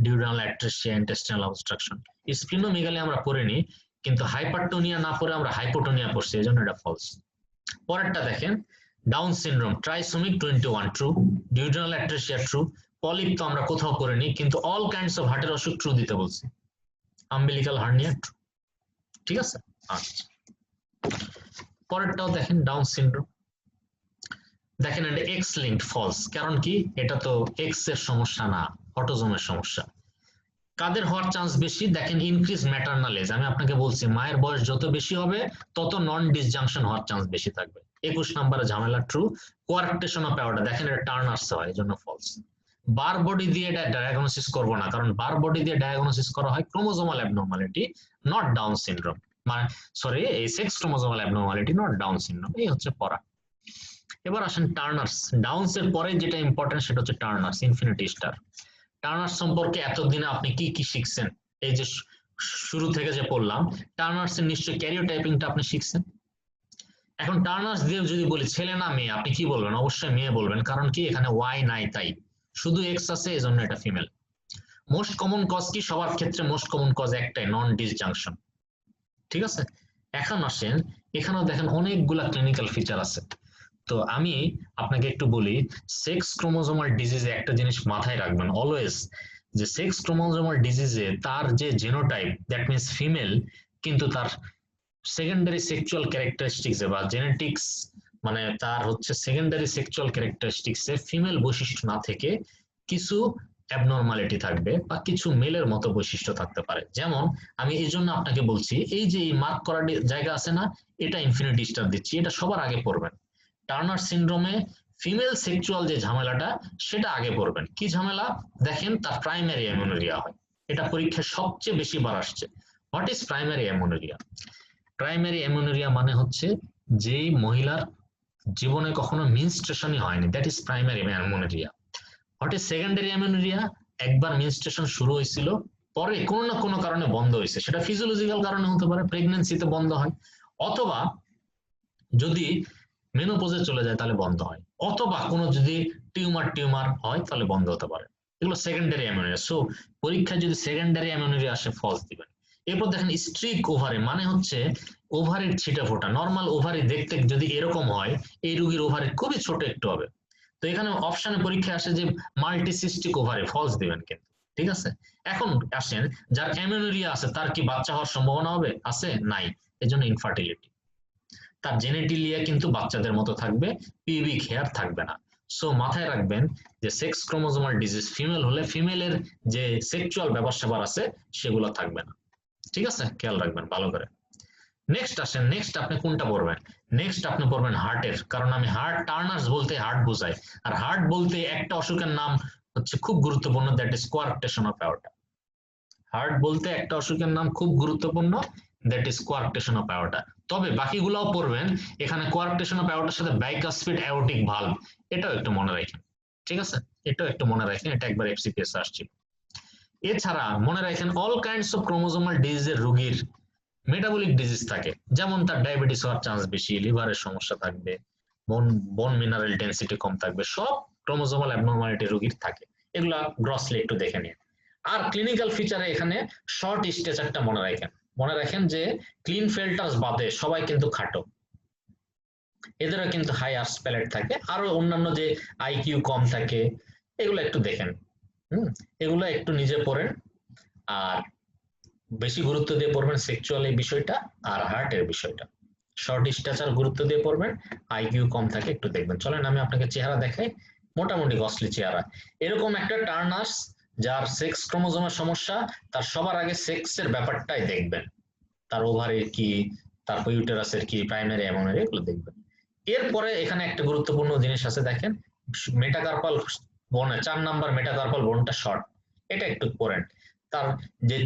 duodenal atresia, intestinal obstruction. Splenomegaly আমরা পড়িনি, কিন্তু হাইপারটোনিয়া না পড়ে আমরা হাইপোটোনিয়া পড়ছি, এজন্য এটা ফলস। পরেরটা দেখেন, Down syndrome trisomic 21 true, duodenal atresia true, polyp তো আমরা কোথাও করিনি, কিন্তু অল কাইন্ডস অফ হার্টের অসুখ ট্রু দিতে বলছি, আম্বিলিকাল হার্নিয়া ট্রু। ঠিক আছে, আচ্ছা পরেরটাও দেখেন, ডাউন সিনড্রোম দেখেন এটা এক্স লিঙ্কড ফলস, কারণ কি এটা তো এক্স এর সমস্যা না, অটোজোমের সমস্যা। কাদের হওয়ার চান্স বেশি দেখেন, ইনক্রিজ ম্যাটারনাল এজ, আমি আপনাকে বলছি মায়ের বয়স যত বেশি হবে তত নন ডিসজাংশন হওয়ার চান্স বেশি থাকবে। 21 নম্বরে ঝামেলা ট্রু। কোয়ার্কটেশন অফ অ্যাওর্টা দেখেন এটা টার্নার্স হয়, এজন্য ফলস। বার বডি দিয়ে এটা ডায়াগনোসিস করব না, কারণ বার বডি দিয়ে ডায়াগনোসিস করা হয় chromosomal abnormality, not down syndrome, মানে সরি এই sex chromosomal abnormality, not down syndrome. এই হচ্ছে পড়া। এবার আসেন টার্নার্স। ডাউনস এর পরে যেটা ইম্পর্টেন্ট সেটা হচ্ছে টার্নার্স, ইনফিনিটি স্টার। টার্নার্স সম্পর্কে এতদিনে আপনি কি কি শিখছেন, এই যে শুরু থেকে যে পড়লাম, টার্নার্স এর নিশ্চয়ই ক্যারিওটাইপিংটা আপনি শিখছেন। এখন টার্নার্স দিয়ে যদি বলি ছেলে না মেয়ে, আপনি কি বলবেন? অবশ্যই মেয়ে বলবেন, কারণ কি এখানে ওয়াই নাই, তাই শুধু এক্স আছে, এজন্য এটা ফিমেল। মোস্ট কমন কজ কি? সবার ক্ষেত্রে মোস্ট কমন কজ একটাই, নন ডিসজাংশন। ঠিক আছে, এখন আসেন এখানেও দেখেন অনেকগুলা ক্লিনিক্যাল ফিচার আছে। তো আমি আপনাকে একটু বলি, সেক্স ক্রোমোজোমাল ডিজিজে একটা জিনিস মাথায় রাখবেন অলওয়েজ, যে সেক্স ক্রোমোজোমাল ডিজিজে তার যে জেনোটাইপ, দ্যাট মিনস ফিমেল, কিন্তু তার সেকেন্ডারি সেক্সুয়াল ক্যারেক্টারিস্টিক্স বা জেনেটিক্স, মানে তার হচ্ছে সেকেন্ডারি সেক্সুয়াল ক্যারেক্টারিস্টিক্সে ফিমেল বৈশিষ্ট্য না থেকে কিছু অ্যাবনর্মালিটি থাকবে বা কিছু মেলের মতো বৈশিষ্ট্য থাকতে পারে। যেমন আমি এই জন্য আপনাকে বলছি, এই যে মার্ক করার জায়গা আছে না, এটা ইনফিনিটি স্টার দিচ্ছি, এটা সবার আগে পড়বেন। টার্নার সিনড্রোমে ফিমেল সেক্সুয়াল যে ঝামেলাটা, সেটা আগে পড়বেন। কি ঝামেলা? দেখেন তার প্রাইমারি অ্যামেনোরিয়া হয়, এটা পরীক্ষায় সবচেয়ে বেশি বার আসছে। What is primary amenorrhoea? Primary amenorrhoea মানে হচ্ছে যেই মহিলার জীবনে কখনো মেনস্ট্রুয়েশনই হয়নি, that is primary amenorrhoea. What is secondary amenorrhoea? একবার মেনস্ট্রুয়েশন শুরু হয়েছিল, পরে কোনো না কোনো কারণে বন্ধ হয়েছে, সেটা ফিজিওলজিক্যাল কারণে হতে পারে, প্রেগন্যান্সিতে বন্ধ হয়, অথবা যদি মেনোপজে চলে যায় তাহলে বন্ধ হয়, অথবা কোনো যদি টিউমার হয় তাহলে বন্ধ হতে পারে। এগুলো সেকেন্ডারি অ্যামেনোরিয়া। সো পরীক্ষায় যদি সেকেন্ডারি অ্যামেনোরিয়া আসে, ফলস দিবেন। এরপর দেখেন স্ট্রিক ওভারি, মানে হচ্ছে ওভারির ছিটে ফোটা। নর্মাল ওভারি দেখতে যদি এরকম হয়, এই রোগীর ওভারি খুবই ছোট একটু হবে। তো এখানে অপশনে পরীক্ষায় আসে যে মাল্টিসিস্টিক ওভারি, ফলস দিবেন কিন্তু। ঠিক আছে। এখন আসেন, যার অ্যামেনোরিয়া আছে তার কি বাচ্চা হওয়ার সম্ভাবনা হবে? আছে? নাই, এজন্য ইনফার্টিলিটি। তার জেনেটিলিয়া কিন্তু বাচ্চাদের মতো থাকবে, পিউবিক হেয়ার থাকবে না। সো মাথায় রাখবেন যে সেক্স ক্রোমোজোমাল ডিজিজ ফিমেল হলে ফিমেলের যে সেক্সুয়াল ব্যাপার স্যাপার আছে সেগুলো থাকবে না। ঠিক আছে, খেয়াল রাখবেন ভালো করে। নেক্সট আসেন, নেক্সট আপনি কোনটা পড়বেন? নেক্সট আপনি পড়বেন হার্টের, কারণ আমি হার্ট টার্নার্স বলতে হার্ট বোঝাই, আর হার্ট বলতে একটা অসুখের নাম হচ্ছে খুব গুরুত্বপূর্ণ, that is coarctation of aorta. Heart বলতে একটা অসুখের নাম খুব গুরুত্বপূর্ণ, that is coarctation of aorta. তবে বাকিগুলোও পড়বেন, এখানে কোয়ার্কটেশন অফ অ্যাওর্টার সাথে বাইকাসপিড অ্যাওর্টিক ভালভ, এটাও একটু মনে রাখেন। ঠিক আছে, এটাও একটু মনে রাখেন, এটা একবার এফসিপিএস আসছিল। এছাড়া মনে রাখেন অল কাইন্ডস অফ ক্রোমোজোমাল ডিজিজের রোগীর মেটাবলিক ডিজিজ থাকে, যেমন তার ডায়াবেটিস হওয়ার চান্স বেশি, লিভারের সমস্যা থাকবে, বোন মিনারেল ডেন্সিটি কম থাকবে, সব ক্রোমোজোমাল অ্যাবনরমালিটি রোগীর থাকে। এগুলা গ্রসলি একটু দেখে নিন। আর ক্লিনিক্যাল ফিচারে এখানে শর্ট স্ট্যাচারটা মনে রাখেন যে ক্লিনফেল্টার্স বাদে সবাই কিন্তু খাটো, এদেরও কিন্তু হাই আর্স প্যালেট থাকে, আরো অন্যান্য যে আইকিউ কম থাকে এগুলো একটু দেখেন। এগুলো একটু নিজে পড়েন, আর বেশি গুরুত্ব দিয়ে পড়বেন সেক্সুয়াল এই বিষয়টা আর হার্টের বিষয়টা। শর্ট স্ট্যাচার গুরুত্ব দিয়ে পড়বেন, আইকিউ কম থাকে একটু দেখবেন। চলেন আমি আপনাকে চেহারা দেখাই, মোটামুটি গসলি চেহারা। এরকম একটা টার্নার্স যার সেক্স ক্রোমোজোমের সমস্যা, তার সবার আগে সেক্সের ব্যাপারটাই দেখবেন, তার ওভারির কি, তারপর ইউটেরাসের কি, প্রাইমারি অ্যামোনারি, এগুলো দেখবেন। এরপরে এখানে একটা গুরুত্বপূর্ণ জিনিস আছে, দেখেন মেটাকার্পাল বনে 4 নাম্বার মেটাকার্পাল বোনটা শর্ট, এটা একটু পড়েন। তার যে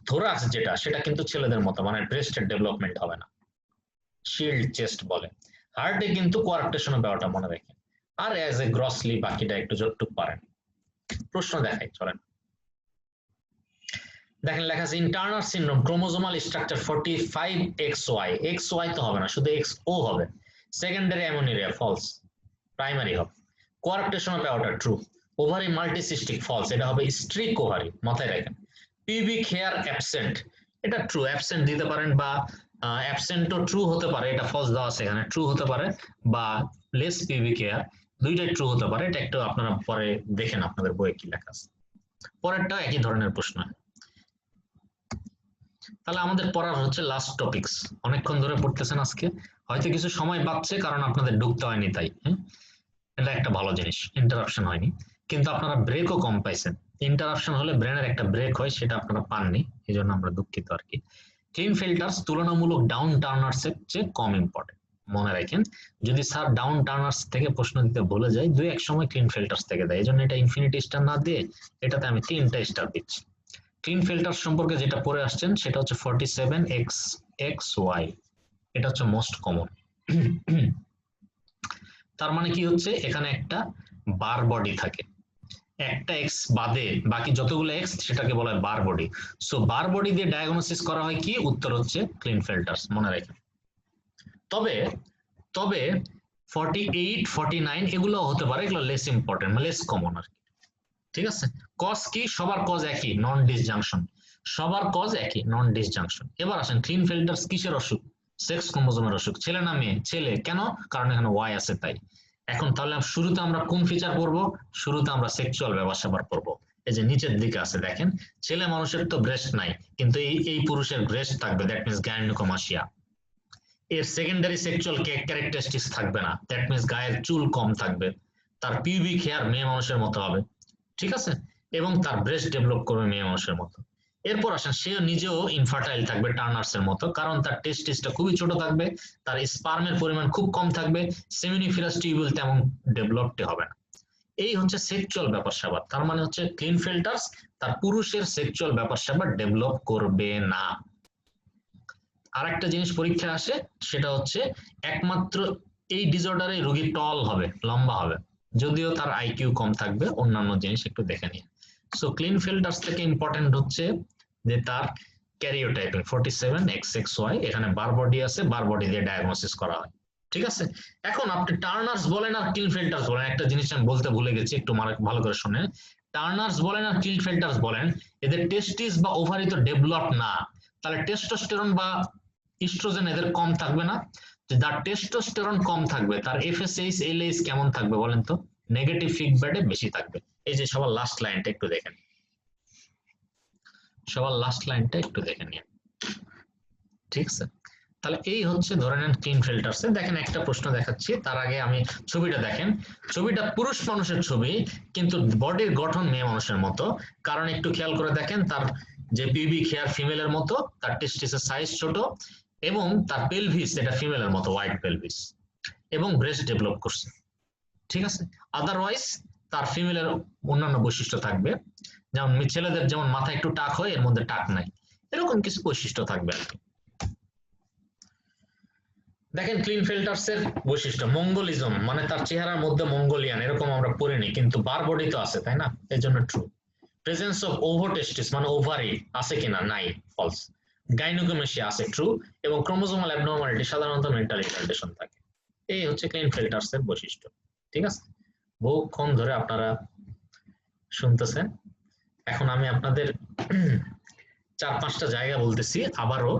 থোরাক্স যেটা, সেটা কিন্তু ছেলেদের মতো, মানে ব্রেস্টের ডেভেলপমেন্ট হবে না, শিল্ড চেস্ট বলে। হার্টে কিন্তু কোয়ার্কটেশনের ব্যাপারটা মনে রাখেন, আর অ্যাজ এ গ্রসলি বাকিটা একটু যতটুকু পারেন। প্রশ্ন দেখাই, চলেন দেখেন লেখা আছে in Turner syndrome chromosomal structure 45XY, XY তো হবে না, শুধু XO হবে। সেকেন্ডারি অ্যামোনিরিয়া ফলস, প্রাইমারি হবে। Coarctation of aorta true. Ovary multicystic false, এটা হবে স্ট্রিক ওভারি, মাথায় রাখেন। পিউবিক হেয়ার অ্যাবসেন্ট, এটা ট্রু, অ্যাবসেন্ট দিতে পারেন, বা অ্যাবসেন্টও ট্রু হতে পারে, এটা ফলস দেওয়া আছে এখানে, ট্রু হতে পারে, বা লেস পিউবিক হেয়ার, দুইটাই ট্রু হতে পারে। এটা একটু আপনারা পরে দেখেন আপনাদের বইয়ে কি লেখা আছে। পরেরটাও একই ধরনের প্রশ্ন। তাহলে আমাদের পড়ার হচ্ছে লাস্ট টপিকস, অনেকক্ষণ ধরে পড়তেছেন আজকে, হয়তো কিছু সময় বাঁচছে কারণ আপনাদের ঢুকতে হয়নি তাই, হ্যাঁ এটা একটা ভালো জিনিস, ইন্টারাপশন হয়নি, কিন্তু আপনারা ব্রেকও কম পাইছেন। ইন্টারাপশন হলে ব্রেনের একটা ব্রেক হয়, সেটা আপনারা পাননি, এই জন্য আমরা দুঃখিত আর কি। ক্লিন ফিল্টার্স তুলনামূলক ডাউন টার্নার্স এর চেয়ে কম ইম্পর্টেন্ট, মনে রাখেন। যদি স্যার ডাউন টার্নার্স থেকে প্রশ্ন দিতে ভুলে যায়, 2-1 সময় ক্লিন ফিল্টার্স থেকে দেয়, এই জন্য এটা ইনফিনিটি স্টার না দিয়ে এটাতে আমি 3টা স্টার দিচ্ছি। ক্লিন ফিল্টার সম্পর্কে যেটা পড়ে আসছেন সেটা হচ্ছে 47XXY, এটা হচ্ছে মোস্ট কমন। তার মানে কি হচ্ছে, এখানে একটা বার বডি থাকে, একটা এক্স বাদে বাকি যতগুলো এক্স সেটাকে বলা হয় বার বডি। সো বার বডি দিয়ে ডায়াগনোসিস করা হয় কি, উত্তর হচ্ছে ক্লিন ফিল্টার্স, মনে রাখেন। তবে 48, 49 এগুলো হতে পারে, এগুলো লেস ইম্পর্টেন্ট, লেস কমন আর কি। ঠিক আছে, কজ কি, সবার কজ একই, নন ডিসজাংশন, সবার কজ একই, নন ডিসজাংশন। এবার আসেন ক্লিন ফিল্টার্স কিসের অসুখ? সেক্স ক্রোমোজোমের অসুখ। ছেলে না মেয়ে? ছেলে। কেন? কারণ এখানে ওয়াই আছে তাই। এখন তাহলে শুরুতে আমরা কোন ফিচার পড়বো? শুরুতে আমরা সেক্সুয়াল ব্যাপার স্যাপার পড়বো। এই যে নিচের দিকে আছে দেখেন, ছেলে মানুষের তো ব্রেস্ট নাই, কিন্তু এই পুরুষের ব্রেস্ট থাকবে, দ্যাট মিনস গাইনোকোমাসিয়া। এর সেকেন্ডারি সেক্সুয়াল ক্যারেক্টারিস্টিক্স থাকবে না, দ্যাট মিনস গায়ের চুল কম থাকবে, তার পিউবিক হেয়ার মেয়ে মানুষের মতো হবে, ঠিক আছে, এবং তার ব্রেস্ট ডেভেলপ করবে মেয়ে মানুষের মতো। এরপর আসেন, সে নিজেও ইনফার্টাইল থাকবে টার্নার্সের মতো, কারণ তার টেস্টিসটা খুবই ছোট থাকবে, তার স্পার্মের পরিমাণ খুব কম থাকবে, সেমিনিফেরাস টিউবুল তেমন ডেভেলপড হবে না। এই হচ্ছে সেক্সুয়াল ব্যাপার স্যাপার। তার মানে হচ্ছে ক্লিন ফিল্টার্স তার পুরুষের সেক্সুয়াল ব্যাপার স্যাপার ডেভেলপ করবে না। আর একটা জিনিস পরীক্ষায় আসে, সেটা হচ্ছে একমাত্র এই ডিসঅর্ডারে রোগী টল হবে, লম্বা হবে, যদিও তার আইকিউ কম থাকবে, অন্যান্য জিনিস একটু দেখে নিয়ে। সো ক্লিন ফিল্টার্স থেকে ইম্পর্টেন্ট হচ্ছে যে তার ক্যারিওটাইপিং 47XXY, এখানে বার বডি আছে, বার বডি দিয়ে ডায়াগনোসিস করা হয়, ঠিক আছে। এখন আপনি টার্নার্স বলেন আর ক্লিন ফিল্টার্স বলেন, একটা জিনিস আমি বলতে ভুলে গেছি, একটু ভালো করে শুনেন। টার্নার্স বলেন আর ক্লিন ফিল্টার্স বলেন, এদের টেস্টিস বা ওভারি তো ডেভেলপ না, তাহলে টেস্টোস্টেরন বা ইস্ট্রোজেন এদের কম থাকবে না। যার টেস্টোস্টেরন কম থাকবে তার এফএসএইচ এলএইচ কেমন থাকবে বলেন তো? নেগেটিভ ফিডব্যাকে বেশি থাকবে। এই যে সবার লাস্ট লাইনটা একটু দেখেন, সবার লাস্ট লাইনটা একটু দেখে নিন, ঠিক আছে? তাহলে এই হচ্ছে ধরে নেন ক্লিন ফিল্টারসে। দেখেন একটা প্রশ্ন দেখাচ্ছি, তার আগে আমি ছবিটা দেখেন। ছবিটা পুরুষ মানুষের ছবি, কিন্তু বডির গঠন মেয়ে মানুষের মতো। কারণ একটু খেয়াল করে দেখেন, তার যে পিউবিক হেয়ার ফিমেলের মতো, তার টেস্টিসের সাইজ ছোট, এবং তার পেলভিস এটা ফিমেলের মতো, হোয়াইট পেলভিস, এবং ব্রেস্ট ডেভেলপ করছে, ঠিক আছে? আদারওয়াইজ তার ফিমেলের অন্যান্য বৈশিষ্ট্য থাকবে, যেমন ছেলেদের যেমন মাথা একটু টাক হয়, এর মধ্যে টাক নাই, এরকম কিছু বৈশিষ্ট্য থাকবে আর কি। দেখেন ক্লিন ফিল্টারস এর বৈশিষ্ট্য, মঙ্গলিজম মানে তার চেহারার মধ্যে মঙ্গোলিয়ান, এরকম আমরা পড়িনি, কিন্তু বার বডি তো আছে, তাই না? এর জন্য ট্রু। প্রেজেন্স অফ ওভোটেস্টিস মানে ওভারি আছে কিনা, নাই, ফলস। গাইনোকোমেশিয়া আছে, ট্রু। এবং ক্রোমোজোমাল অ্যাবনর্মালিটি সাধারণত মেন্টাল রিটার্ডেশন থাকে। এই হচ্ছে ক্লিন ফিল্টারস এর বৈশিষ্ট্য, ঠিক আছে? বহুক্ষণ ধরে আপনারা শুনতেছেন। এখন আমি আপনাদের 4-5টা জায়গা বলতেছি আবারও,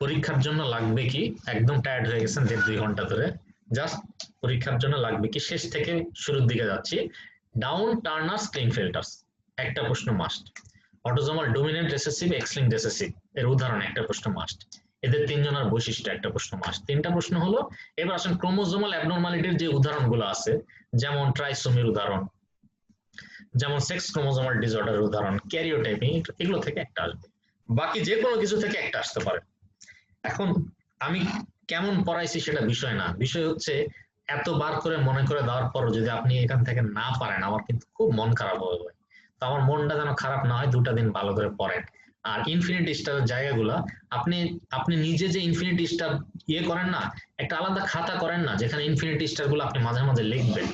পরীক্ষার জন্য লাগবে কি, একদম টায়ার্ড হয়ে গেছেন 1.5-2 ঘন্টা ধরে, জাস্ট পরীক্ষার জন্য লাগবে কি, শেষ থেকে শুরুর দিকে যাচ্ছি। ডাউন টার্নার্স ক্লিন ফিল্টার্স একটা প্রশ্ন must. Autosomal dominant recessive, x linked recessive এর উদাহরণ একটা প্রশ্ন মাস্ট। এদের 3 জনের বৈশিষ্ট্য একটা প্রশ্ন মাস্ট। 3টা প্রশ্ন হলো। এবার আসেন ক্রোমোজোমাল অ্যাবনর্মালিটির যে উদাহরণগুলো আছে, যেমন ট্রাইসোমির উদাহরণ, যেমন সেক্স ক্রোমোজোমাল ডিসঅর্ডারের উদাহরণ, ক্যারিওটাইপিং, এগুলো থেকে একটা আসবে। বাকি যে কোনো কিছু থেকে একটা আসতে পারে। এখন আমি কেমন পড়াইছি সেটা বিষয় না, বিষয় হচ্ছে এতবার করে মনে করে দেওয়ার পর যদি আপনি এখান থেকে না পারেন, আমার কিন্তু খুব মন খারাপ হবে। তো আমার মনটা যেন খারাপ না হয়, 2টা দিন ভালো করে পড়েন। আর ইনফিনিটি স্টারের জায়গাগুলো আপনি নিজে যে ইনফিনিটি স্টার করেন না, একটা আলাদা খাতা করেন না, যেখানে ইনফিনিটি স্টার গুলো আপনি মাঝে মাঝে লিখবেন।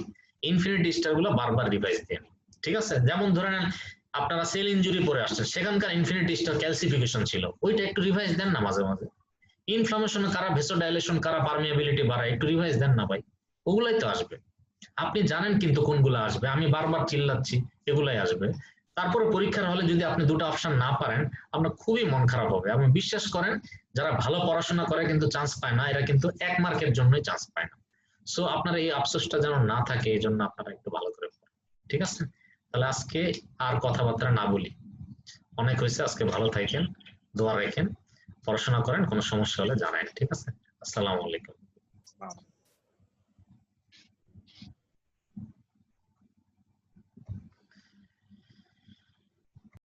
ইনফিনিটি স্টার গুলো বারবার রিভাইজ দেন, ঠিক আছে? যেমন ধরে নেন আপনারা সেল ইনজুরি পড়ে আসছেন, সেখানকার ইনফিনিটি স্টার ক্যালসিফিকেশন ছিল, ওইটা একটু রিভাইজ দেন না মাঝে মাঝে। ইনফ্লামেশন কারা ভেসোডাইলেশন কারা পারমিয়াবিলিটি বাড়ায়, একটু রিভাইজ দেন না ভাই, ওগুলাই তো আসবে। আপনি জানেন কিন্তু কোনগুলো আসবে, আমি বারবার চিল্লাচ্ছি, এগুলাই আসবে। তারপরে পরীক্ষার হলে যদি আপনি 2টা অপশন না পারেন, আপনার খুবই মন খারাপ হবে। আপনি বিশ্বাস করেন, যারা ভালো পড়াশোনা করে কিন্তু চান্স পায় না, এরা কিন্তু 1 মার্কের জন্যই চান্স পায় না। সো আপনার এই আফসোসটা যেন না থাকে, এই জন্য আপনারা একটু ভালো করে পড়েন, ঠিক আছে? তাহলে আজকে আর কথাবার্তা না বলি, অনেক হয়েছে। আজকে ভালো থাকেন, দোয়া রাখেন, পড়াশোনা করেন, কোনো সমস্যা হলে জানাবেন, ঠিক আছে? আসসালামু আলাইকুম।